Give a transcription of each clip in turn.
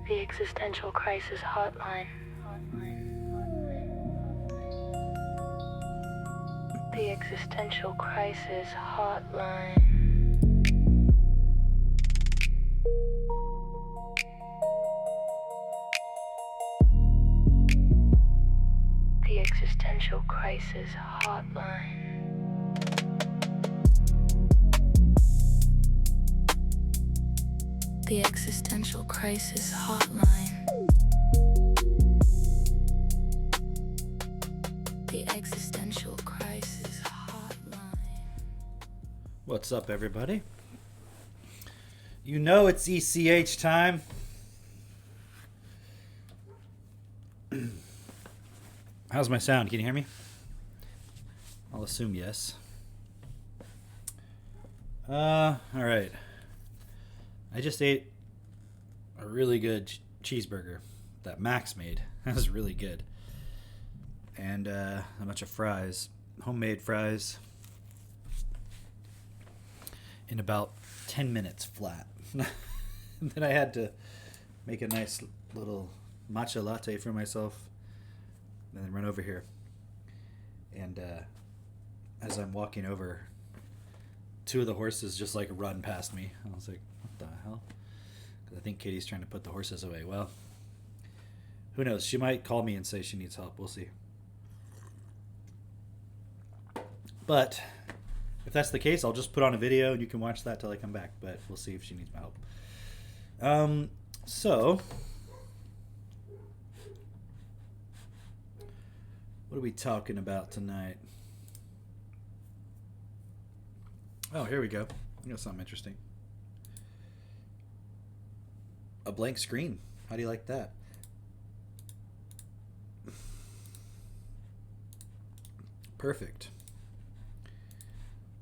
The Existential Crisis Hotline. The Existential Crisis Hotline. The Existential Crisis Hotline. The Existential Crisis Hotline. The Existential Crisis Hotline. What's up, everybody? You know it's ECH time. How's my sound? Can you hear me? I'll assume yes. All right. I just ate a really good cheeseburger that Max made. That was really good. And a bunch of fries, homemade fries, in about 10 minutes flat. And then I had to make a nice little matcha latte for myself and then run over here. And as I'm walking over, two of the horses just like run past me. I was like, what the hell? Because I think Katie's trying to put the horses away. Well, who knows? She might call me and say she needs help. We'll see. But if that's the case, I'll just put on a video and you can watch that till I come back. But we'll see if she needs my help. So what are we talking about tonight? Oh, here we go. We got something interesting. A blank screen. How do you like that? Perfect.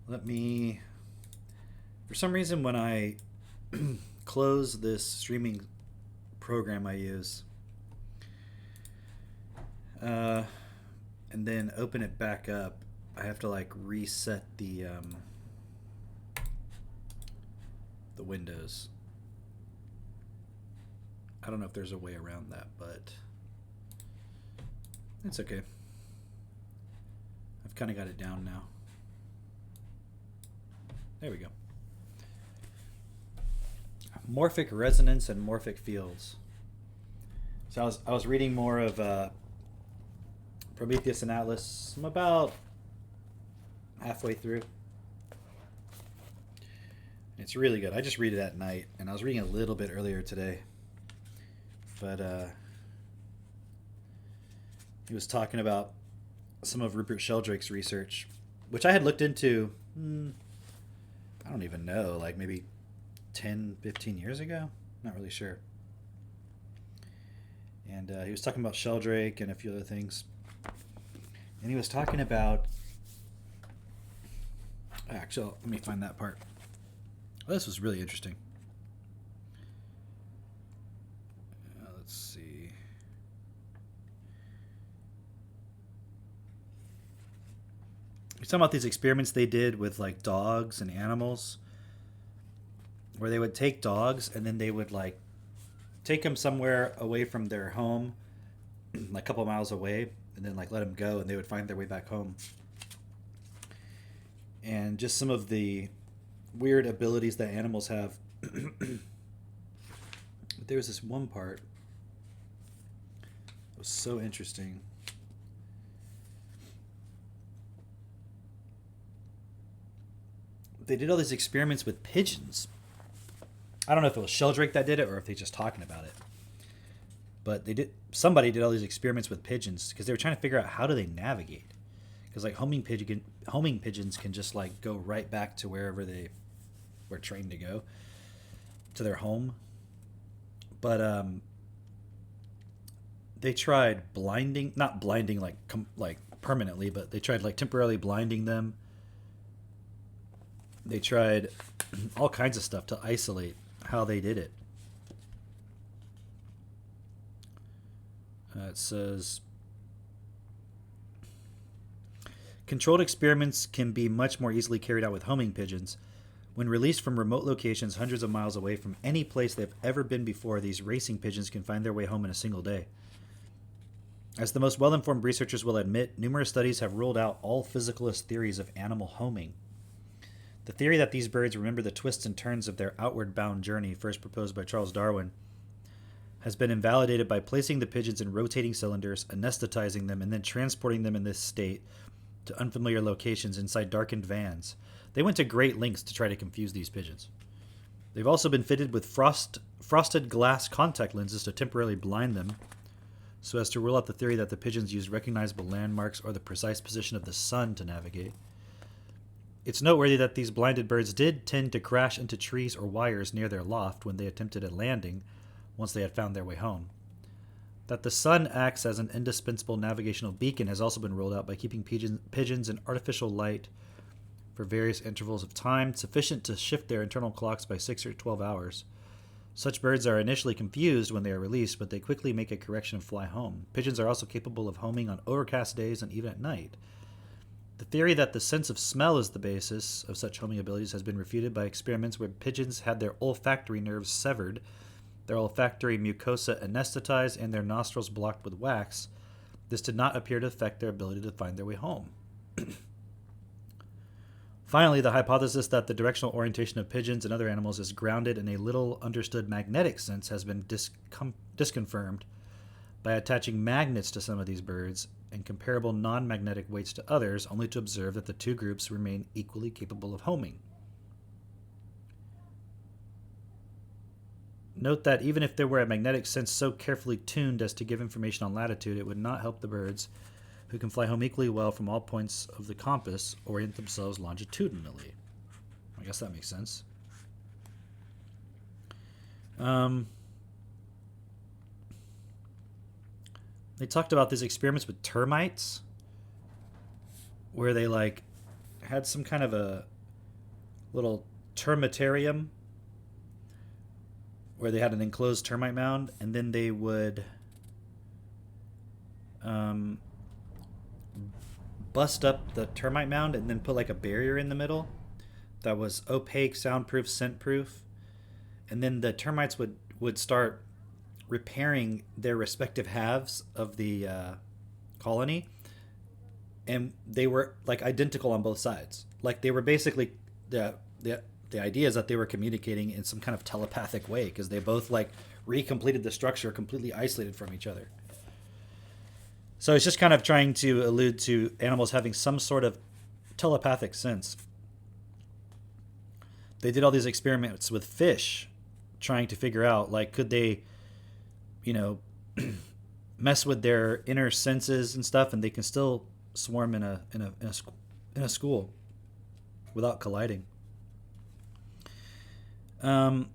Let me... For some reason, when I close this streaming program I use, and then open it back up, I have to like reset the windows. I don't know if there's a way around that, but it's okay. I've kind of got it down now. There we go. Morphic resonance and morphic fields. So I was reading more of Prometheus and Atlas. I'm about halfway through. It's really good. I just read it at night, and I was reading a little bit earlier today. But he was talking about some of Rupert Sheldrake's research, which I had looked into, I don't even know, like maybe 10, 15 years ago? Not really sure. And he was talking about Sheldrake and a few other things. And he was talking about... Actually, let me find that part. Oh, this was really interesting. Let's see. He's talking about these experiments they did with like dogs and animals, where they would take dogs and then they would like take them somewhere away from their home, like a couple miles away, and then like let them go, and they would find their way back home. And just some of the weird abilities that animals have. There was this one part that was so interesting. They did all these experiments with pigeons. I don't know if it was Sheldrake that did it or if they just talking about it. But somebody did all these experiments with pigeons because they were trying to figure out how do they navigate. Because like homing pigeons can just like go right back to wherever they were trained to go, to their home. But they tried not blinding like permanently, but they tried like temporarily blinding them they tried all kinds of stuff to isolate how they did it. It says, controlled experiments can be much more easily carried out with homing pigeons. When released from remote locations hundreds of miles away from any place they've ever been before, these racing pigeons can find their way home in a single day. As the most well-informed researchers will admit, numerous studies have ruled out all physicalist theories of animal homing. The theory that these birds remember the twists and turns of their outward-bound journey, first proposed by Charles Darwin, has been invalidated by placing the pigeons in rotating cylinders, anesthetizing them, and then transporting them in this state to unfamiliar locations inside darkened vans. They went to great lengths to try to confuse these pigeons. They've also been fitted with frosted glass contact lenses to temporarily blind them, so as to rule out the theory that the pigeons used recognizable landmarks or the precise position of the sun to navigate. It's noteworthy that these blinded birds did tend to crash into trees or wires near their loft when they attempted a landing once they had found their way home. That the sun acts as an indispensable navigational beacon has also been ruled out by keeping pigeons in artificial light for various intervals of time, sufficient to shift their internal clocks by 6 or 12 hours. Such birds are initially confused when they are released, but they quickly make a correction and fly home. Pigeons are also capable of homing on overcast days and even at night. The theory that the sense of smell is the basis of such homing abilities has been refuted by experiments where pigeons had their olfactory nerves severed, their olfactory mucosa anesthetized, and their nostrils blocked with wax. This did not appear to affect their ability to find their way home. Finally, the hypothesis that the directional orientation of pigeons and other animals is grounded in a little understood magnetic sense has been disconfirmed by attaching magnets to some of these birds and comparable non-magnetic weights to others, only to observe that the two groups remain equally capable of homing. Note that even if there were a magnetic sense so carefully tuned as to give information on latitude, it would not help the birds, who can fly home equally well from all points of the compass, orient themselves longitudinally. I guess that makes sense. They talked about these experiments with termites, where they had some kind of a little termitarium where they had an enclosed termite mound, and then they would bust up the termite mound and then put a barrier in the middle that was opaque, soundproof, scent-proof, and then the termites would start repairing their respective halves of the colony, and they were identical on both sides. They were basically the idea is that they were communicating in some kind of telepathic way, because they both recompleted the structure completely isolated from each other. So it's just kind of trying to allude to animals having some sort of telepathic sense. They did all these experiments with fish, trying to figure out could they, mess with their inner senses and stuff, and they can still swarm in a school without colliding. And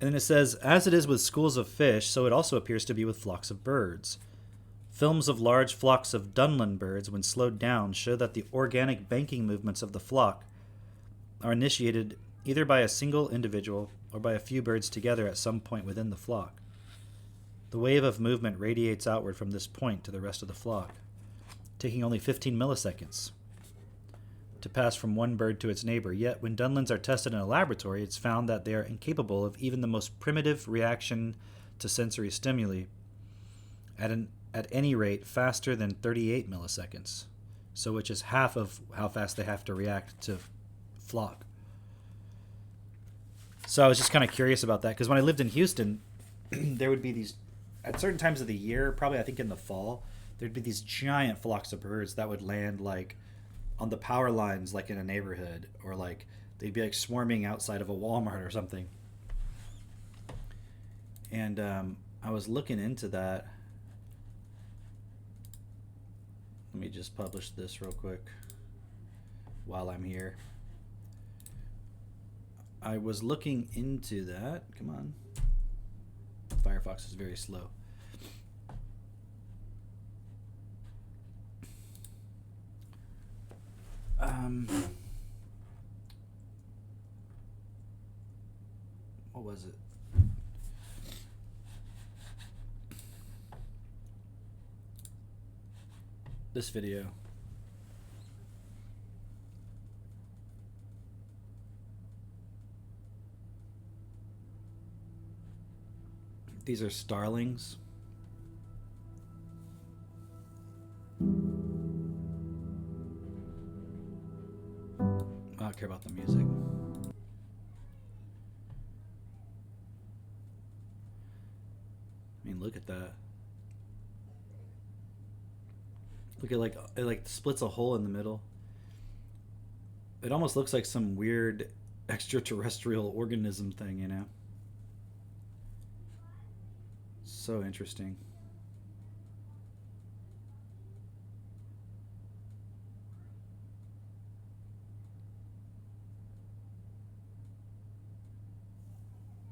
then it says, as it is with schools of fish, so it also appears to be with flocks of birds. Films of large flocks of Dunlin birds, when slowed down, show that the organic banking movements of the flock are initiated either by a single individual or by a few birds together at some point within the flock. The wave of movement radiates outward from this point to the rest of the flock, taking only 15 milliseconds to pass from one bird to its neighbor. Yet, when Dunlins are tested in a laboratory, it's found that they are incapable of even the most primitive reaction to sensory stimuli, at any rate faster than 38 milliseconds, so which is half of how fast they have to react to flock. So I was just kind of curious about that, because when I lived in Houston, there would be these, at certain times of the year, probably I think in the fall, there'd be these giant flocks of birds that would land on the power lines in a neighborhood, or they'd be swarming outside of a Walmart or something. And I was looking into that. Let me just publish this real quick while I'm here. I was looking into that. Come on. Firefox is very slow. what was it? This video. These are starlings. I don't care about the music. I mean, look at that. Look at it like splits a hole in the middle. It almost looks like some weird extraterrestrial organism thing, you know? So interesting.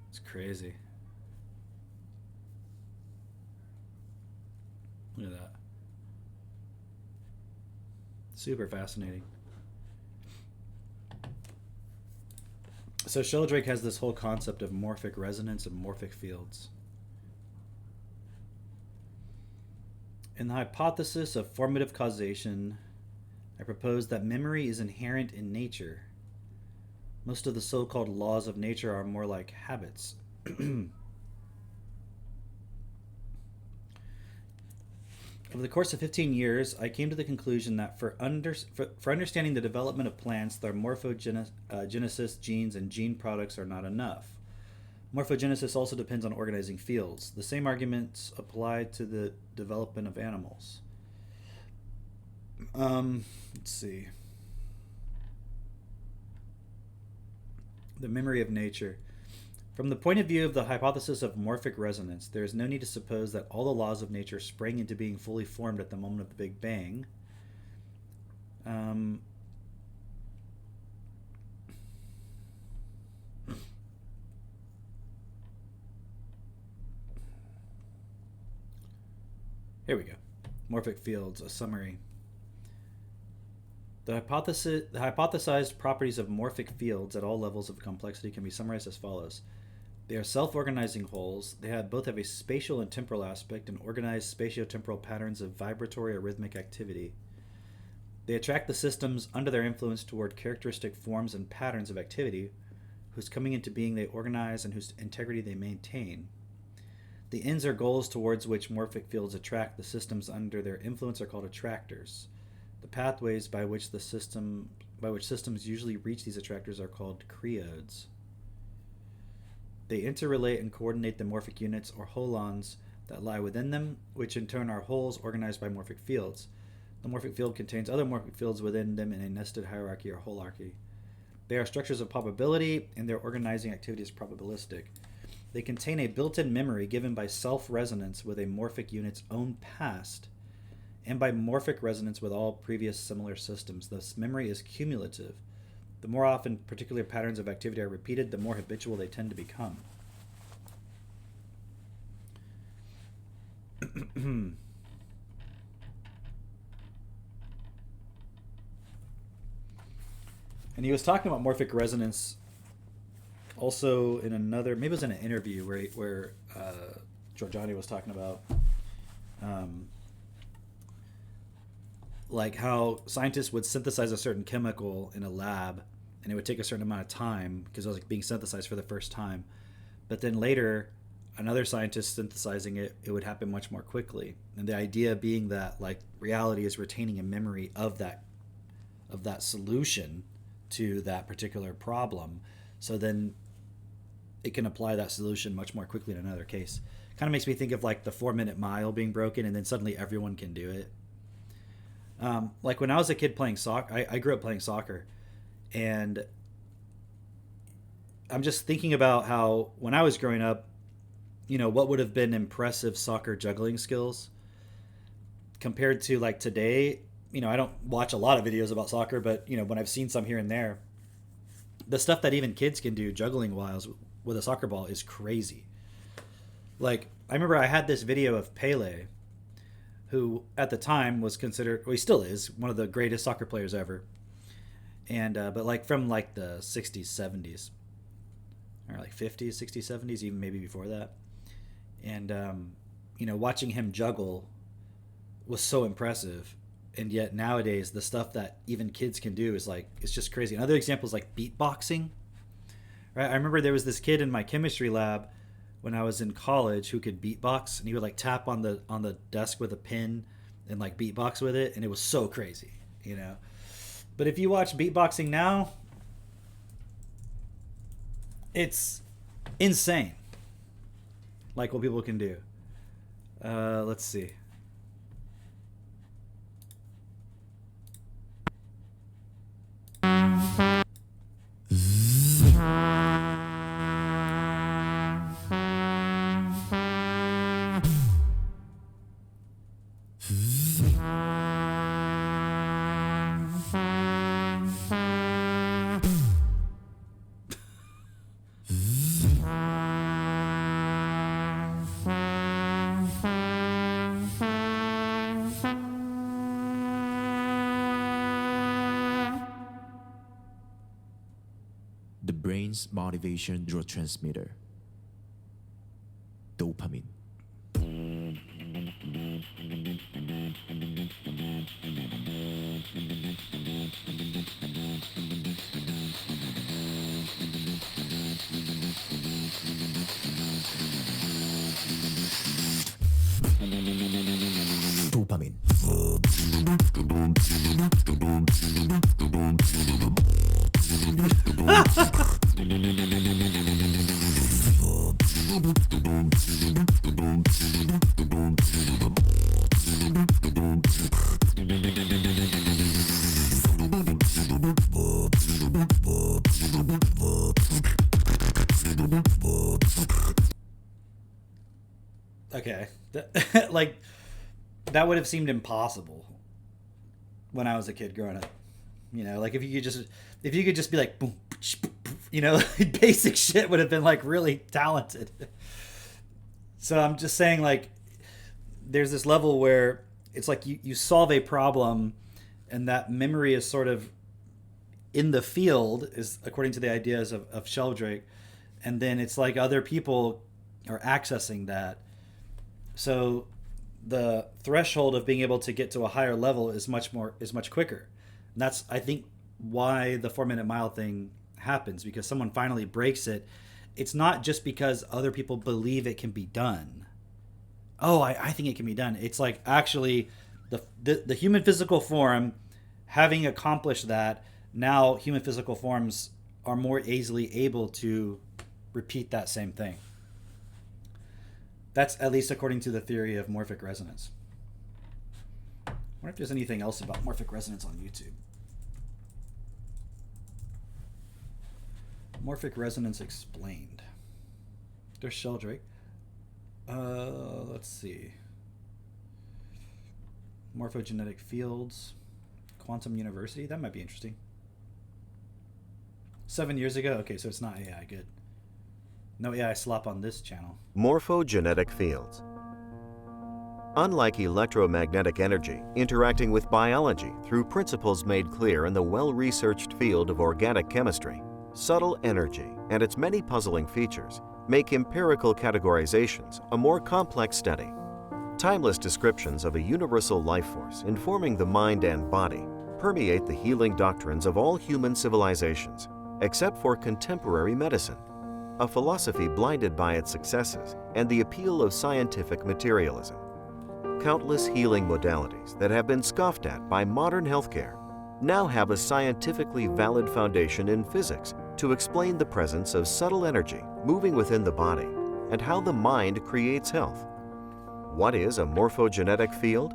It's crazy. Look at that. Super fascinating. So Sheldrake has this whole concept of morphic resonance and morphic fields. In the hypothesis of formative causation, I propose that memory is inherent in nature. Most of the so-called laws of nature are more like habits. Over the course of 15 years, I came to the conclusion that for understanding the development of plants, their morphogenesis, genes, and gene products are not enough. Morphogenesis also depends on organizing fields. The same arguments apply to the development of animals. Let's see. The memory of nature. From the point of view of the hypothesis of morphic resonance, there is no need to suppose that all the laws of nature sprang into being fully formed at the moment of the Big Bang. Here we go. Morphic fields, a summary. The hypothesized properties of morphic fields at all levels of complexity can be summarized as follows. They are self-organizing wholes. They both have a spatial and temporal aspect and organized spatio-temporal patterns of vibratory or rhythmic activity. They attract the systems under their influence toward characteristic forms and patterns of activity, whose coming into being they organize and whose integrity they maintain. The ends or goals towards which morphic fields attract the systems under their influence are called attractors. The pathways by which systems usually reach these attractors are called creodes. They interrelate and coordinate the morphic units or holons that lie within them, which in turn are wholes organized by morphic fields. The morphic field contains other morphic fields within them in a nested hierarchy or holarchy. They are structures of probability, and their organizing activity is probabilistic. They contain a built-in memory given by self-resonance with a morphic unit's own past, and by morphic resonance with all previous similar systems. Thus, memory is cumulative. The more often particular patterns of activity are repeated, the more habitual they tend to become. And he was talking about morphic resonance also in another, maybe it was in an interview where Giorgiani was talking about like how scientists would synthesize a certain chemical in a lab, and it would take a certain amount of time because it was like being synthesized for the first time. But then later, another scientist synthesizing it, it would happen much more quickly. And the idea being that like reality is retaining a memory of that solution to that particular problem. So then it can apply that solution much more quickly in another case. Kind of makes me think of like the 4-minute mile being broken, and then suddenly everyone can do it. Like when I was a kid playing soccer, I grew up playing soccer, and I'm just thinking about how when I was growing up, you know, what would have been impressive soccer juggling skills compared to like today. You know, I don't watch a lot of videos about soccer, but you know, when I've seen some here and there, the stuff that even kids can do juggling wise with a soccer ball is crazy. Like, I remember I had this video of Pele, who at the time was considered, well, he still is, one of the greatest soccer players ever. And, but like from like the 60s, 70s. or like 50s, 60s, 70s, even maybe before that. And, watching him juggle was so impressive. And yet nowadays, the stuff that even kids can do is like, it's just crazy. Another example is like beatboxing, right? I remember there was this kid in my chemistry lab when I was in college who could beatbox, and he would like tap on the desk with a pin and like beatbox with it. And it was so crazy, But if you watch beatboxing now, it's insane. Like what people can do. Let's see. The brain's motivation neurotransmitter, dopamine. Dopamine. Okay. Like, that would have seemed impossible when I was a kid growing up. Like if you could just be like, boom, basic shit would have been like really talented. So I'm just saying, like, there's this level where it's like you solve a problem, and that memory is sort of in the field, is according to the ideas of Sheldrake, and then it's like other people are accessing that. So the threshold of being able to get to a higher level is much quicker. And that's, I think, why the 4-minute mile thing happens, because someone finally breaks it. It's not just because other people believe it can be done. Oh, I think it can be done. It's like actually the human physical form, having accomplished that, now human physical forms are more easily able to repeat that same thing. That's at least according to the theory of morphic resonance. I wonder if there's anything else about morphic resonance on YouTube. Morphic resonance explained. There's Sheldrake. Let's see. Morphogenetic fields. Quantum University. That might be interesting. 7 years ago? Okay, so it's not AI. Good. No AI slop on this channel. Morphogenetic fields. Unlike electromagnetic energy interacting with biology through principles made clear in the well-researched field of organic chemistry, subtle energy and its many puzzling features make empirical categorizations a more complex study. Timeless descriptions of a universal life force informing the mind and body permeate the healing doctrines of all human civilizations, except for contemporary medicine, a philosophy blinded by its successes and the appeal of scientific materialism. Countless healing modalities that have been scoffed at by modern healthcare now have a scientifically valid foundation in physics to explain the presence of subtle energy moving within the body and how the mind creates health. What is a morphogenetic field?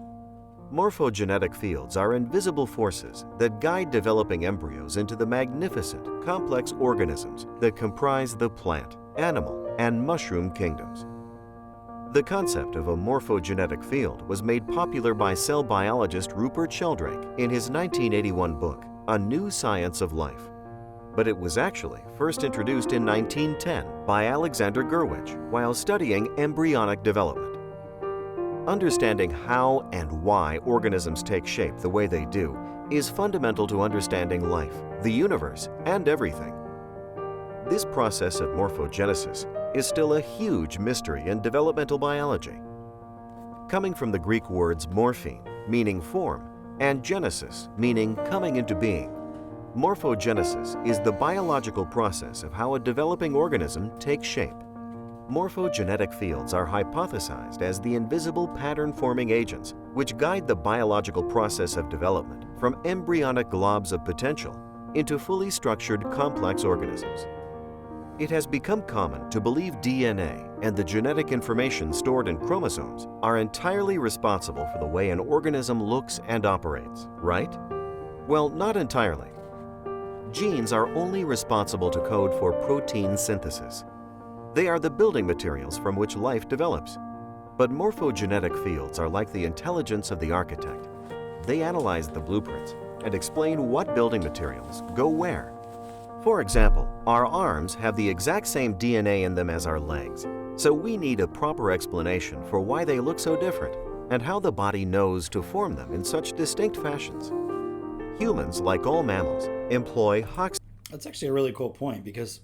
Morphogenetic fields are invisible forces that guide developing embryos into the magnificent, complex organisms that comprise the plant, animal, and mushroom kingdoms. The concept of a morphogenetic field was made popular by cell biologist Rupert Sheldrake in his 1981 book, A New Science of Life. But it was actually first introduced in 1910 by Alexander Gurwitch while studying embryonic development. Understanding how and why organisms take shape the way they do is fundamental to understanding life, the universe, and everything. This process of morphogenesis is still a huge mystery in developmental biology. Coming from the Greek words morphine, meaning form, and genesis, meaning coming into being, morphogenesis is the biological process of how a developing organism takes shape. Morphogenetic fields are hypothesized as the invisible pattern-forming agents which guide the biological process of development from embryonic globs of potential into fully structured complex organisms. It has become common to believe DNA and the genetic information stored in chromosomes are entirely responsible for the way an organism looks and operates, right? Well, not entirely. Genes are only responsible to code for protein synthesis. They are the building materials from which life develops. But morphogenetic fields are like the intelligence of the architect. They analyze the blueprints and explain what building materials go where. For example, our arms have the exact same DNA in them as our legs, so we need a proper explanation for why they look so different and how the body knows to form them in such distinct fashions. Humans, like all mammals, employ Hox. That's actually a really cool point because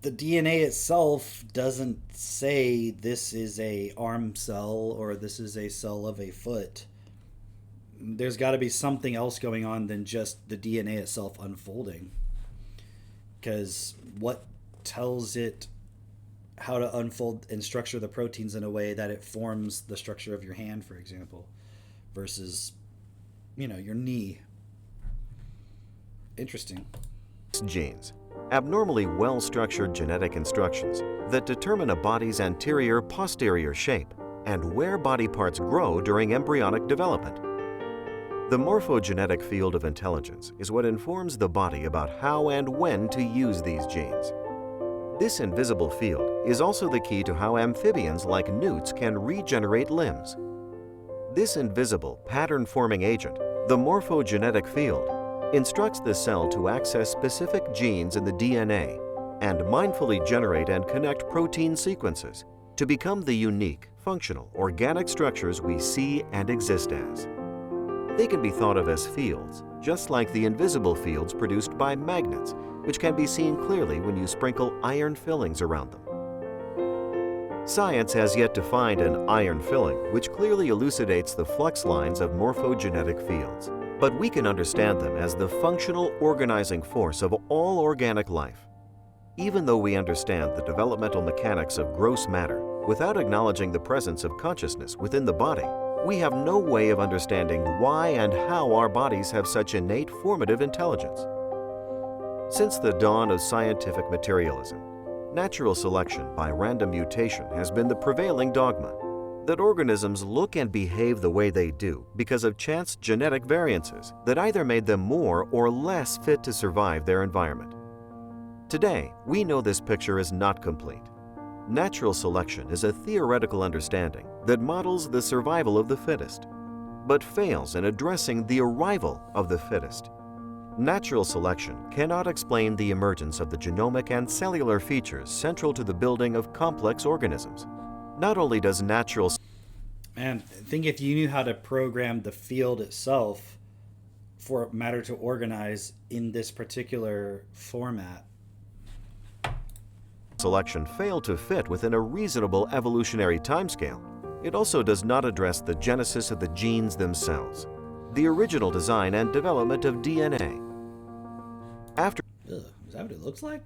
the DNA itself doesn't say this is a arm cell or this is a cell of a foot. There's got to be something else going on than just the DNA itself unfolding. Because what tells it how to unfold and structure the proteins in a way that it forms the structure of your hand, for example, versus, your knee. Interesting. Genes, abnormally well-structured genetic instructions that determine a body's anterior-posterior shape and where body parts grow during embryonic development. The morphogenetic field of intelligence is what informs the body about how and when to use these genes. This invisible field is also the key to how amphibians like newts can regenerate limbs. This invisible pattern-forming agent, the morphogenetic field, instructs the cell to access specific genes in the DNA and mindfully generate and connect protein sequences to become the unique, functional, organic structures we see and exist as. They can be thought of as fields, just like the invisible fields produced by magnets, which can be seen clearly when you sprinkle iron fillings around them. Science has yet to find an iron filling which clearly elucidates the flux lines of morphogenetic fields, but we can understand them as the functional organizing force of all organic life. Even though we understand the developmental mechanics of gross matter without acknowledging the presence of consciousness within the body, we have no way of understanding why and how our bodies have such innate formative intelligence. Since the dawn of scientific materialism, natural selection by random mutation has been the prevailing dogma, that organisms look and behave the way they do because of chance genetic variances that either made them more or less fit to survive their environment. Today, we know this picture is not complete. Natural selection is a theoretical understanding that models the survival of the fittest, but fails in addressing the arrival of the fittest. Natural selection cannot explain the emergence of the genomic and cellular features central to the building of complex organisms. Not only does natural... Man, I think if you knew how to program the field itself for matter to organize in this particular format, selection failed to fit within a reasonable evolutionary timescale, it also does not address the genesis of the genes themselves, the original design and development of DNA. After is that what it looks like?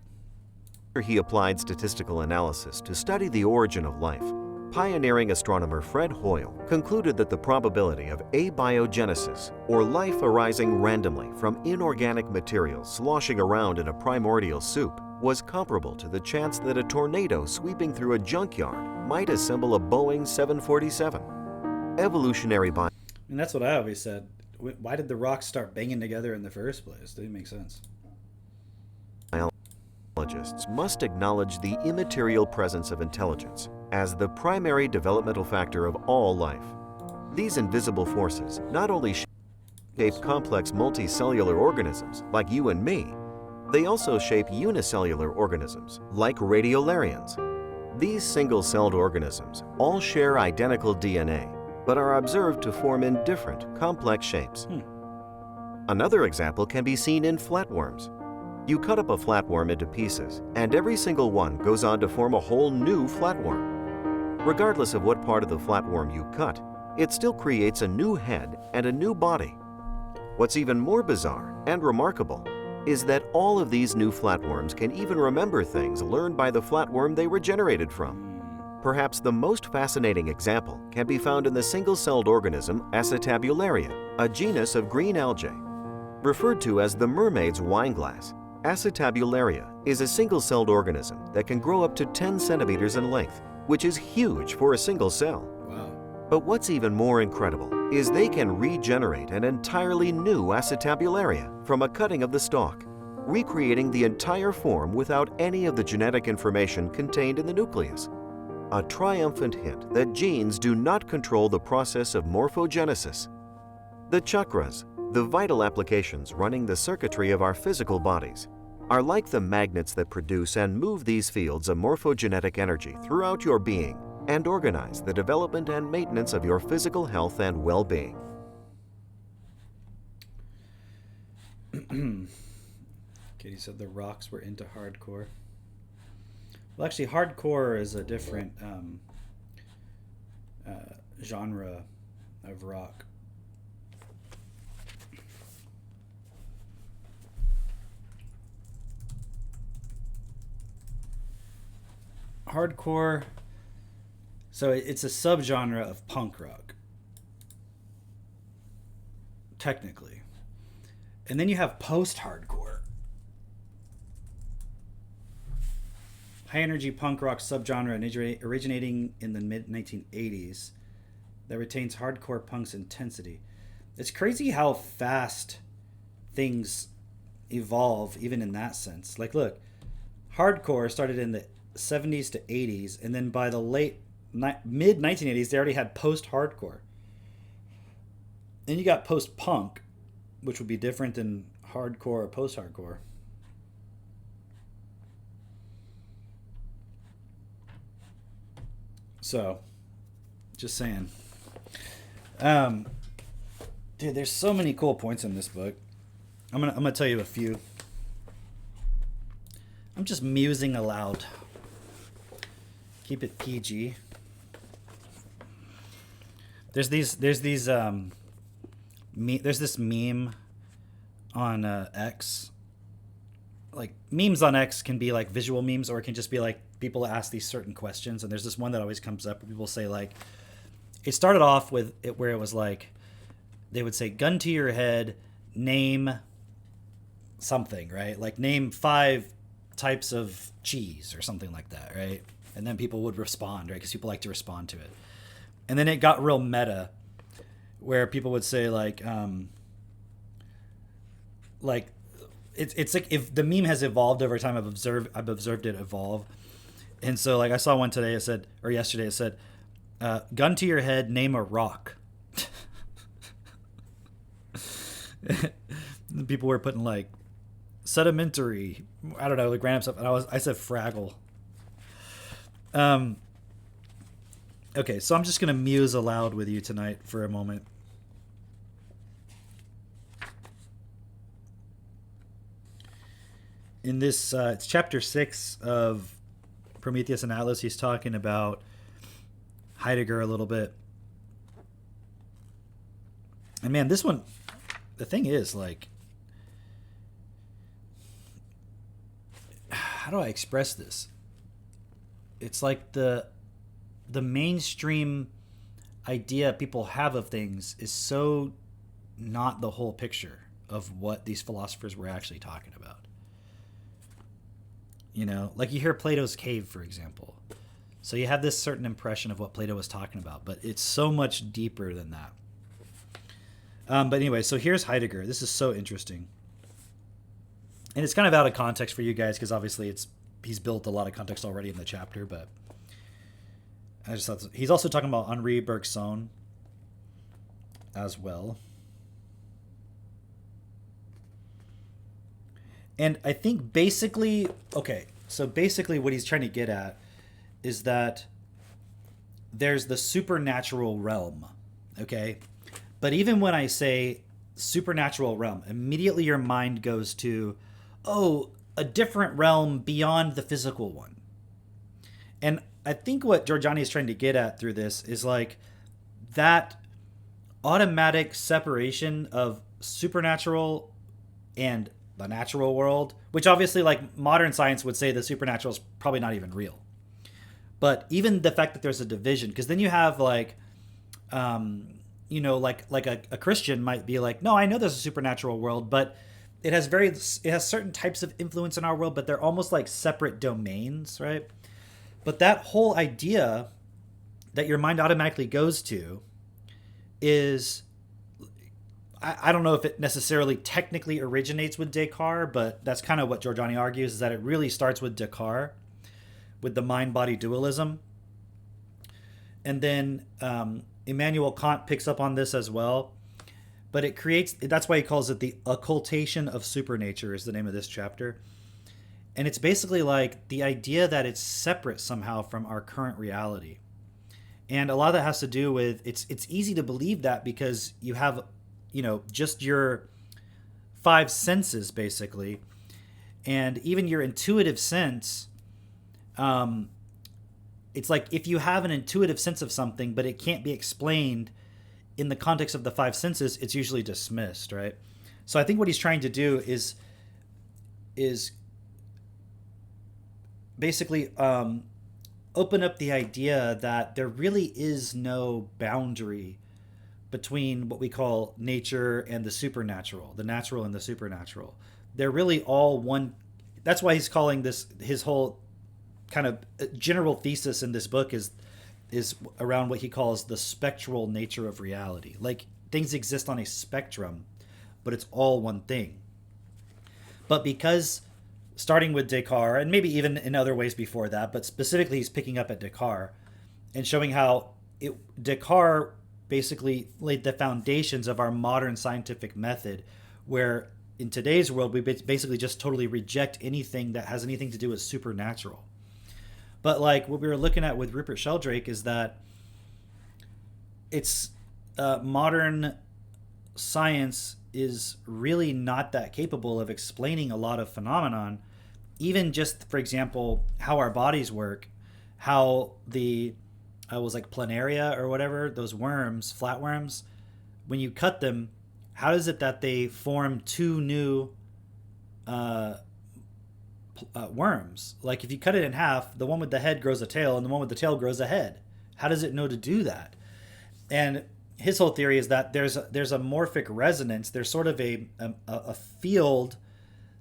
he applied statistical analysis to study the origin of life, pioneering astronomer Fred Hoyle concluded that the probability of abiogenesis, or life arising randomly from inorganic materials sloshing around in a primordial soup, was comparable to the chance that a tornado sweeping through a junkyard might assemble a Boeing 747. Evolutionary biology. And that's what I always said. Why did the rocks start banging together in the first place? Didn't make sense. Biologists must acknowledge the immaterial presence of intelligence as the primary developmental factor of all life. These invisible forces not only shape complex multicellular organisms like you and me, they also shape unicellular organisms like radiolarians. These single-celled organisms all share identical DNA, but are observed to form in different, complex shapes. Another example can be seen in flatworms. You cut up a flatworm into pieces, and every single one goes on to form a whole new flatworm. Regardless of what part of the flatworm you cut, it still creates a new head and a new body. What's even more bizarre and remarkable is that all of these new flatworms can even remember things learned by the flatworm they were generated from. Perhaps the most fascinating example can be found in the single-celled organism Acetabularia, a genus of green algae. Referred to as the mermaid's wineglass, Acetabularia is a single-celled organism that can grow up to 10 centimeters in length, which is huge for a single cell. Wow. But what's even more incredible is they can regenerate an entirely new Acetabularia from a cutting of the stalk, recreating the entire form without any of the genetic information contained in the nucleus. A triumphant hint that genes do not control the process of morphogenesis. The chakras, the vital applications running the circuitry of our physical bodies, are like the magnets that produce and move these fields of morphogenetic energy throughout your being and organize the development and maintenance of your physical health and well-being. Katie said the rocks were into hardcore. Well, actually, hardcore is a different genre of rock. Hardcore, so it's a subgenre of punk rock, technically. And then you have post-hardcore. High-energy punk rock subgenre originating in the mid-1980s that retains hardcore punk's intensity. It's crazy how fast things evolve, even in that sense. Like, look, hardcore started in the 70s to 80s, and then by the mid-1980s, they already had post-hardcore. Then you got post-punk, which would be different than hardcore or post-hardcore. So, just saying. Dude, there's so many cool points in this book. I'm gonna tell you a few. I'm just musing aloud. Keep it PG. There's this meme on X. Like, memes on X can be like visual memes, or it can just be like people ask these certain questions. And there's this one that always comes up where people say, like, it started off with it where it was like, they would say, gun to your head, name something, right? Like, name 5 types of cheese or something like that, right? And then people would respond, right? Because people like to respond to it. And then it got real meta, where people would say, like it's like, if the meme has evolved over time, I've observed it evolve. And so, like, I saw one today, yesterday, it said, gun to your head, name a rock. People were putting, like, sedimentary, I don't know, like random stuff. And I said Fraggle. Okay, so I'm just going to muse aloud with you tonight for a moment. In this, it's chapter 6 of Prometheus and Atlas. He's talking about Heidegger a little bit. And man, this one, the thing is, like, how do I express this? It's like the mainstream idea people have of things is so not the whole picture of what these philosophers were actually talking about. You know, like, you hear Plato's cave, for example. So you have this certain impression of what Plato was talking about, but it's so much deeper than that. But anyway, so here's Heidegger. This is so interesting. And it's kind of out of context for you guys, because obviously he's built a lot of context already in the chapter, but I just thought he's also talking about Henri Bergson as well. And I think basically what he's trying to get at is that there's the supernatural realm, okay? But even when I say supernatural realm, immediately your mind goes to, oh, a different realm beyond the physical one. And I think what Giorgiani is trying to get at through this is like that automatic separation of supernatural and the natural world, which obviously like modern science would say the supernatural is probably not even real. But even the fact that there's a division, because then you have like, like a Christian might be like, no, I know there's a supernatural world, but it has certain types of influence in our world, but they're almost like separate domains, right? But that whole idea that your mind automatically goes to is, I don't know if it necessarily technically originates with Descartes, but that's kind of what Giorgiani argues, is that it really starts with Descartes, with the mind-body dualism. And then Immanuel Kant picks up on this as well. But it creates, that's why he calls it the occultation of supernature is the name of this chapter. And it's basically like the idea that it's separate somehow from our current reality. And a lot of that has to do with, it's easy to believe that because you have, just your five senses basically. And even your intuitive sense, it's like if you have an intuitive sense of something, but it can't be explained in the context of the five senses, it's usually dismissed, right? So I think what he's trying to do is basically open up the idea that there really is no boundary between what we call nature and the supernatural, the natural and the supernatural. They're really all one. That's why he's calling this, his whole kind of general thesis in this book is around what he calls the spectral nature of reality. Like things exist on a spectrum, but it's all one thing. But because starting with Descartes, and maybe even in other ways before that, but specifically he's picking up at Descartes and showing how Descartes basically laid the foundations of our modern scientific method, where in today's world we basically just totally reject anything that has anything to do with supernatural. But like what we were looking at with Rupert Sheldrake is that it's modern science is really not that capable of explaining a lot of phenomenon, even just, for example, how our bodies work, how the was like planaria or whatever, those worms, flatworms, when you cut them, how is it that they form two new worms? Like if you cut it in half, the one with the head grows a tail and the one with the tail grows a head. How does it know to do that? And his whole theory is that there's a morphic resonance. There's sort of a field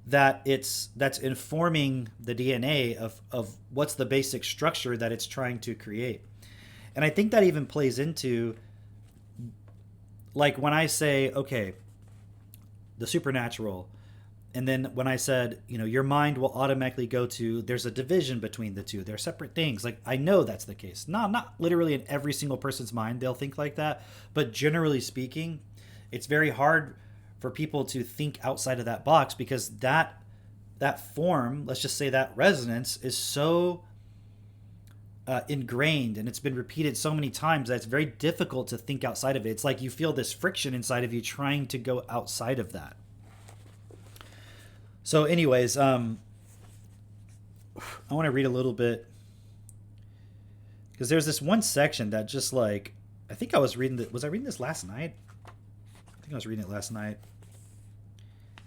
that's informing the DNA of what's the basic structure that it's trying to create. And I think that even plays into, like when I say, okay, the supernatural, and then when I said, your mind will automatically go to, there's a division between the two. They're separate things. Like, I know that's the case. No, not literally in every single person's mind they'll think like that. But generally speaking, it's very hard for people to think outside of that box because that form, let's just say that resonance, is so ingrained and it's been repeated so many times that it's very difficult to think outside of it. It's like you feel this friction inside of you trying to go outside of that. So anyways, I want to read a little bit because there's this one section that just like, I think I was reading was I reading this last night? I think I was reading it last night.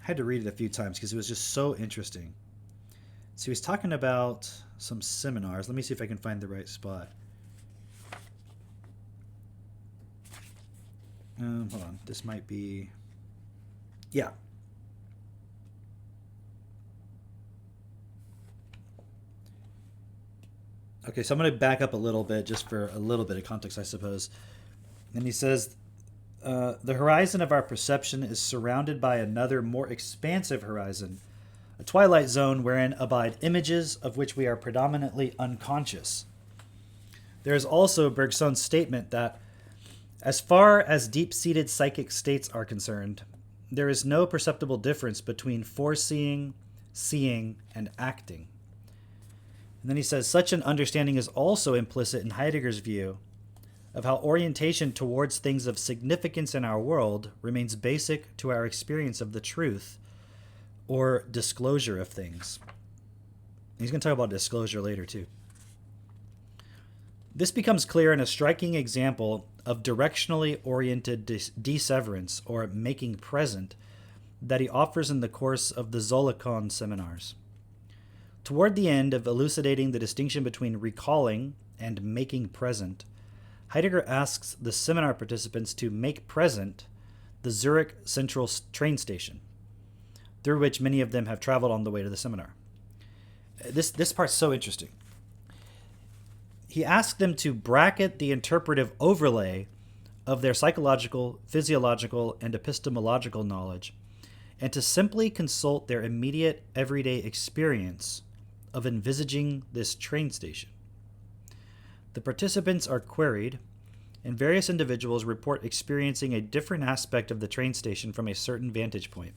I had to read it a few times because it was just so interesting. So he was talking about some seminars. Let me see if I can find the right spot. Hold on. This might be... Yeah. Okay, so I'm going to back up a little bit just for a little bit of context, I suppose. And he says, the horizon of our perception is surrounded by another, more expansive horizon, a twilight zone wherein abide images of which we are predominantly unconscious. There is also Bergson's statement that, as far as deep-seated psychic states are concerned, there is no perceptible difference between foreseeing, seeing, and acting. And then he says, such an understanding is also implicit in Heidegger's view of how orientation towards things of significance in our world remains basic to our experience of the truth or disclosure of things. He's going to talk about disclosure later, too. This becomes clear in a striking example of directionally oriented deseverance, or making present, that he offers in the course of the Zolikon seminars. Toward the end of elucidating the distinction between recalling and making present, Heidegger asks the seminar participants to make present the Zurich Central train station, through which many of them have traveled on the way to the seminar. This part's so interesting. He asked them to bracket the interpretive overlay of their psychological, physiological, and epistemological knowledge, and to simply consult their immediate everyday experience of envisaging this train station. The participants are queried, and various individuals report experiencing a different aspect of the train station from a certain vantage point.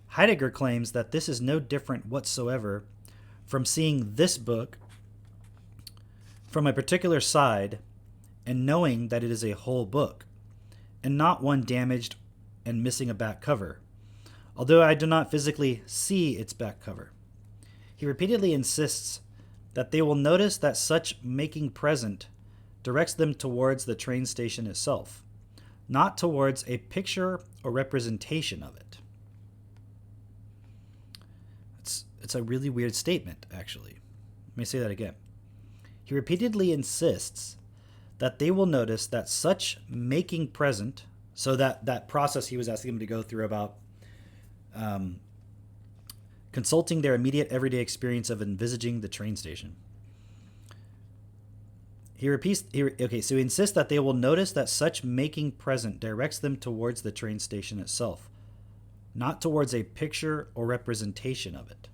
Heidegger claims that this is no different whatsoever from seeing this book from a particular side and knowing that it is a whole book, and not one damaged and missing a back cover, although I do not physically see its back cover. He repeatedly insists that they will notice that such making present directs them towards the train station itself, not towards a picture or representation of it. It's a really weird statement, actually. Let me say that again. He repeatedly insists that they will notice that such making present, so that process he was asking them to go through about consulting their immediate everyday experience of envisaging the train station. He insists that they will notice that such making present directs them towards the train station itself, not towards a picture or representation of it.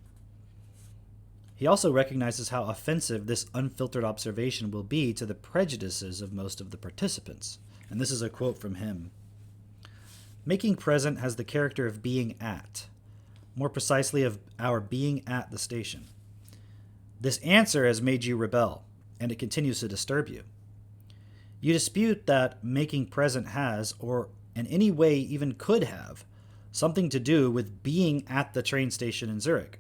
He also recognizes how offensive this unfiltered observation will be to the prejudices of most of the participants. And this is a quote from him. Making present has the character of being at, more precisely of our being at the station. This answer has made you rebel, and it continues to disturb you. You dispute that making present has, or in any way even could have, something to do with being at the train station in Zurich.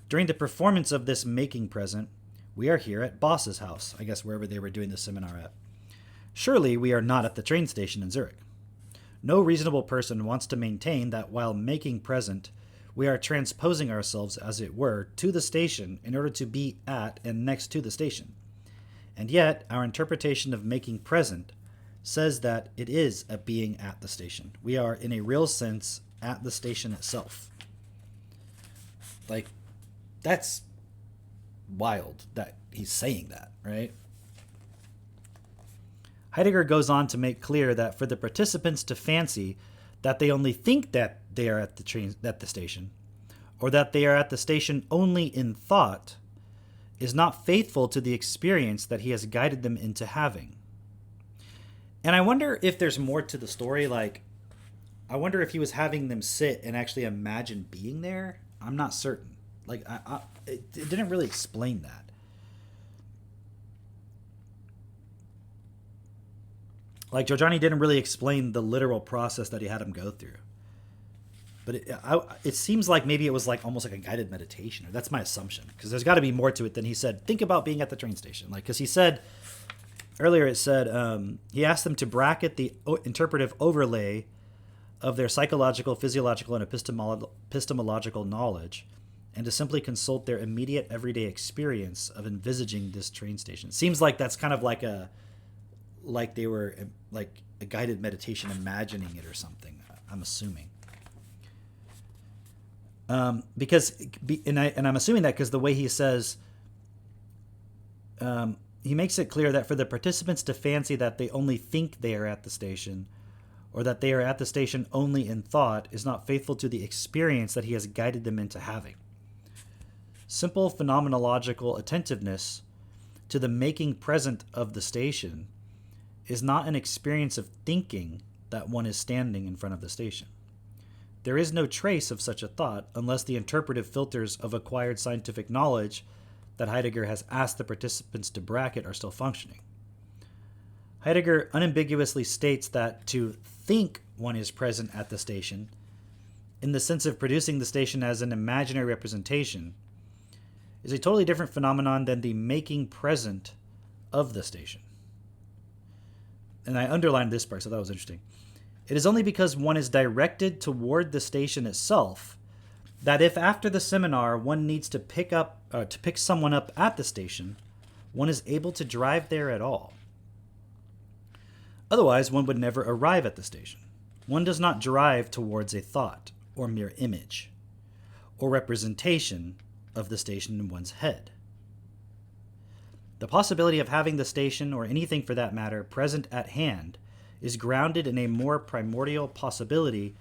During the performance of this making present, we are here at Boss's house, I guess wherever they were doing the seminar at. Surely we are not at the train station in Zurich. No reasonable person wants to maintain that while making present, we are transposing ourselves, as it were, to the station in order to be at and next to the station. And yet, our interpretation of making present says that it is a being at the station. We are, in a real sense, at the station itself. Like, that's wild that he's saying that, right? Heidegger goes on to make clear that for the participants to fancy that they only think that they are at the station, or that they are at the station only in thought, is not faithful to the experience that he has guided them into having. And I wonder if there's more to the story. Like, I wonder if he was having them sit and actually imagine being there. I'm not certain. Like, it didn't really explain that. Like, Giorgiani didn't really explain the literal process that he had him go through. But it seems like maybe it was like almost like a guided meditation. Or that's my assumption. Because there's got to be more to it than he said, think about being at the train station. Like, because he said, earlier it said, he asked them to bracket the interpretive overlay of their psychological, physiological, and epistemological knowledge, and to simply consult their immediate everyday experience of envisaging this train station. Seems like that's kind of like they were like a guided meditation, imagining it or something. I'm assuming. I'm assuming that because the way he says, he makes it clear that for the participants to fancy that they only think they are at the station, or that they are at the station only in thought, is not faithful to the experience that he has guided them into having. Simple phenomenological attentiveness to the making present of the station is not an experience of thinking that one is standing in front of the station. There is no trace of such a thought unless the interpretive filters of acquired scientific knowledge that Heidegger has asked the participants to bracket are still functioning. Heidegger unambiguously states that to think one is present at the station, in the sense of producing the station as an imaginary representation, is a totally different phenomenon than the making present of the station. And I underlined this part, so that was interesting. It is only because one is directed toward the station itself that if after the seminar one needs to pick someone up at the station, one is able to drive there at all. Otherwise, one would never arrive at the station. One does not drive towards a thought or mere image or representation of the station in one's head. The possibility of having the station, or anything for that matter, present at hand is grounded in a more primordial possibility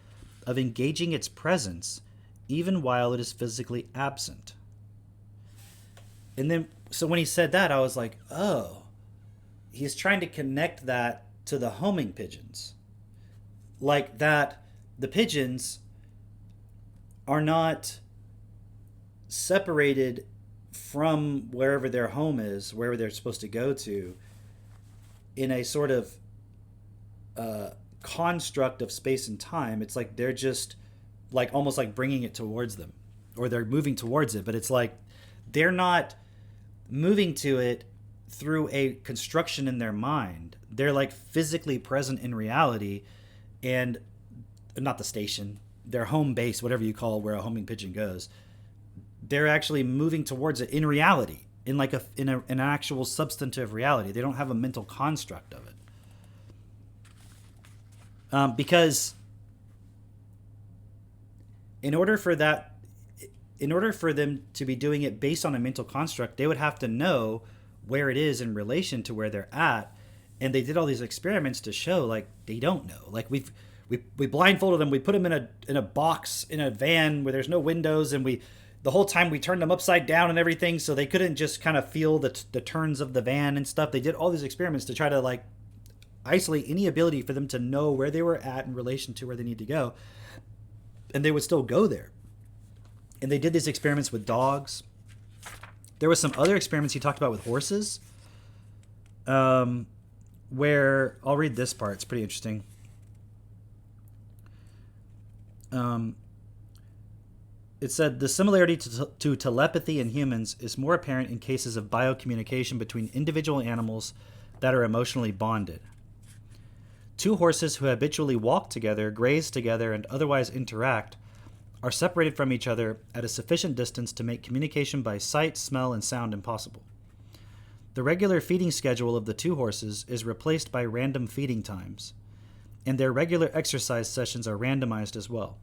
of engaging its presence even while it is physically absent. And then, so when he said that, I was like, oh, he's trying to connect that to the homing pigeons. Like that the pigeons are not separated from wherever their home is, wherever they're supposed to go to, in a sort of construct of space and time. It's like they're just like almost like bringing it towards them, or they're moving towards it, but it's like they're not moving to it through a construction in their mind. They're like physically present in reality, and not the station, their home base, whatever you call where a homing pigeon goes. They're actually moving towards it in reality, in like an actual substantive reality. They don't have a mental construct of it. Because in order for them to be doing it based on a mental construct, they would have to know where it is in relation to where they're at. And they did all these experiments to show like they don't know. Like we blindfolded them, we put them in a box in a van where there's no windows, and the whole time we turned them upside down and everything, so they couldn't just kind of feel the turns of the van and stuff. They did all these experiments to try to like isolate any ability for them to know where they were at in relation to where they need to go, and they would still go there. And they did these experiments with dogs. There was some other experiments he talked about with horses, where I'll read this part. It's pretty interesting. It said the similarity to telepathy in humans is more apparent in cases of biocommunication between individual animals that are emotionally bonded. Two horses who habitually walk together, graze together, and otherwise interact are separated from each other at a sufficient distance to make communication by sight, smell, and sound impossible. The regular feeding schedule of the two horses is replaced by random feeding times, and their regular exercise sessions are randomized as well.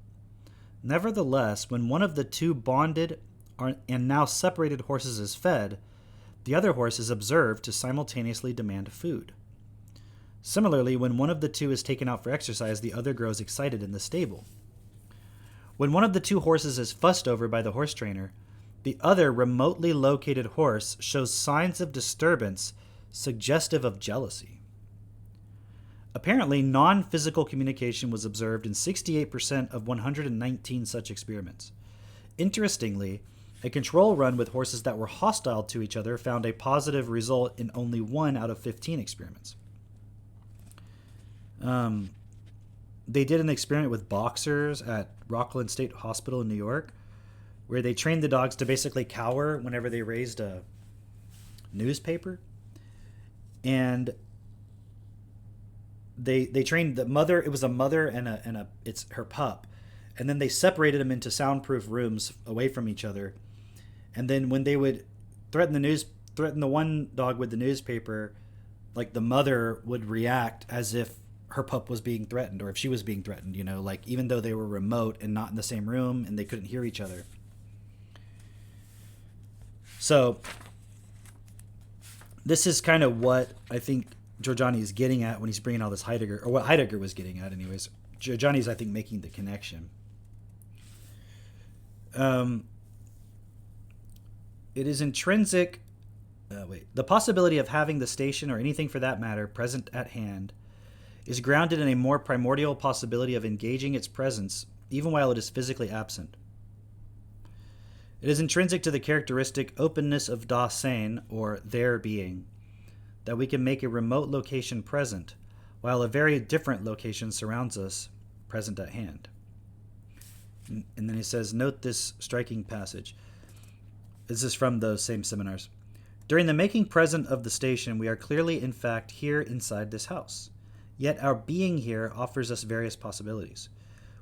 Nevertheless, when one of the two bonded and now separated horses is fed, the other horse is observed to simultaneously demand food. Similarly, when one of the two is taken out for exercise, the other grows excited in the stable. When one of the two horses is fussed over by the horse trainer, the other remotely located horse shows signs of disturbance suggestive of jealousy. Apparently, non-physical communication was observed in 68% of 119 such experiments. Interestingly, a control run with horses that were hostile to each other found a positive result in only 1 out of 15 experiments. They did an experiment with boxers at Rockland State Hospital in New York, where they trained the dogs to basically cower whenever they raised a newspaper. And they trained the mother. It was a mother and it's her pup, and then they separated them into soundproof rooms away from each other. And then when they would threaten the one dog with the newspaper, like the mother would react as if her pup was being threatened, or if she was being threatened, like even though they were remote and not in the same room and they couldn't hear each other. So this is kind of what I think Giorgiani is getting at when he's bringing all this Heidegger, or what Heidegger was getting at anyways. Giorgiani's, I think, making the connection. It is intrinsic. The possibility of having the station, or anything for that matter, present at hand is grounded in a more primordial possibility of engaging its presence even while it is physically absent. It is intrinsic to the characteristic openness of Dasein, or their being, that we can make a remote location present, while a very different location surrounds us, present at hand. And then he says, note this striking passage. This is from those same seminars. During the making present of the station, we are clearly, in fact, here inside this house. Yet our being here offers us various possibilities.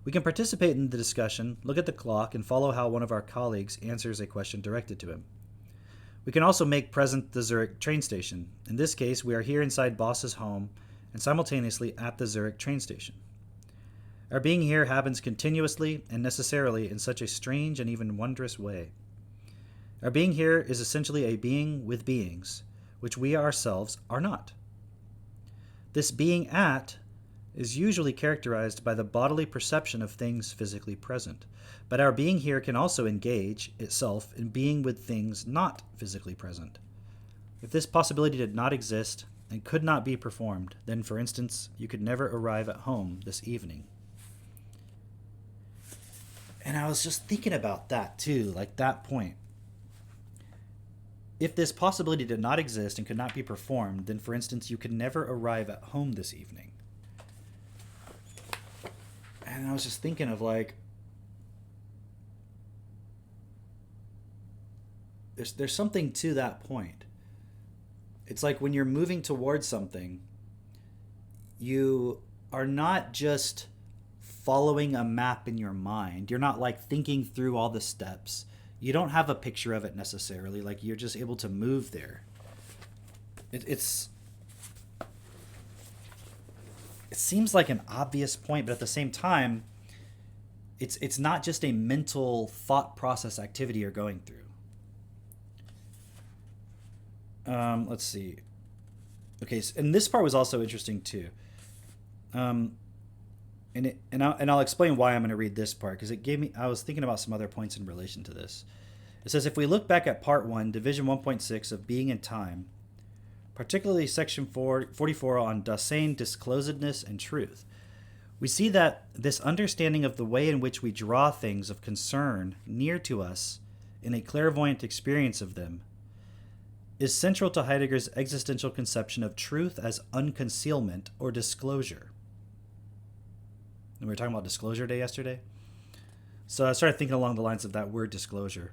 We can participate in the discussion, look at the clock, and follow how one of our colleagues answers a question directed to him. We can also make present the Zurich train station. In this case, we are here inside Boss's home and simultaneously at the Zurich train station. Our being here happens continuously and necessarily in such a strange and even wondrous way. Our being here is essentially a being with beings, which we ourselves are not. This being at is usually characterized by the bodily perception of things physically present, but our being here can also engage itself in being with things not physically present. If this possibility did not exist and could not be performed, then, for instance, you could never arrive at home this evening. And I was just thinking about that too, like that point. If this possibility did not exist and could not be performed, then, for instance, you could never arrive at home this evening. And I was just thinking of, like, there's something to that point. It's like when you're moving towards something, you are not just following a map in your mind. You're not, like, thinking through all the steps. You don't have a picture of it necessarily. Like, you're just able to move there. It seems like an obvious point, but at the same time, it's not just a mental thought process activity you're going through. Let's see. Okay, and this part was also interesting too. And I'll explain why I'm going to read this part, because it gave me, I was thinking about some other points in relation to this. It says, if we look back at part 1, division 1.6 of Being and Time, particularly section 44 on Dasein, disclosedness, and truth, we see that this understanding of the way in which we draw things of concern near to us in a clairvoyant experience of them is central to Heidegger's existential conception of truth as unconcealment or disclosure. And we were talking about Disclosure Day yesterday. So I started thinking along the lines of that word disclosure,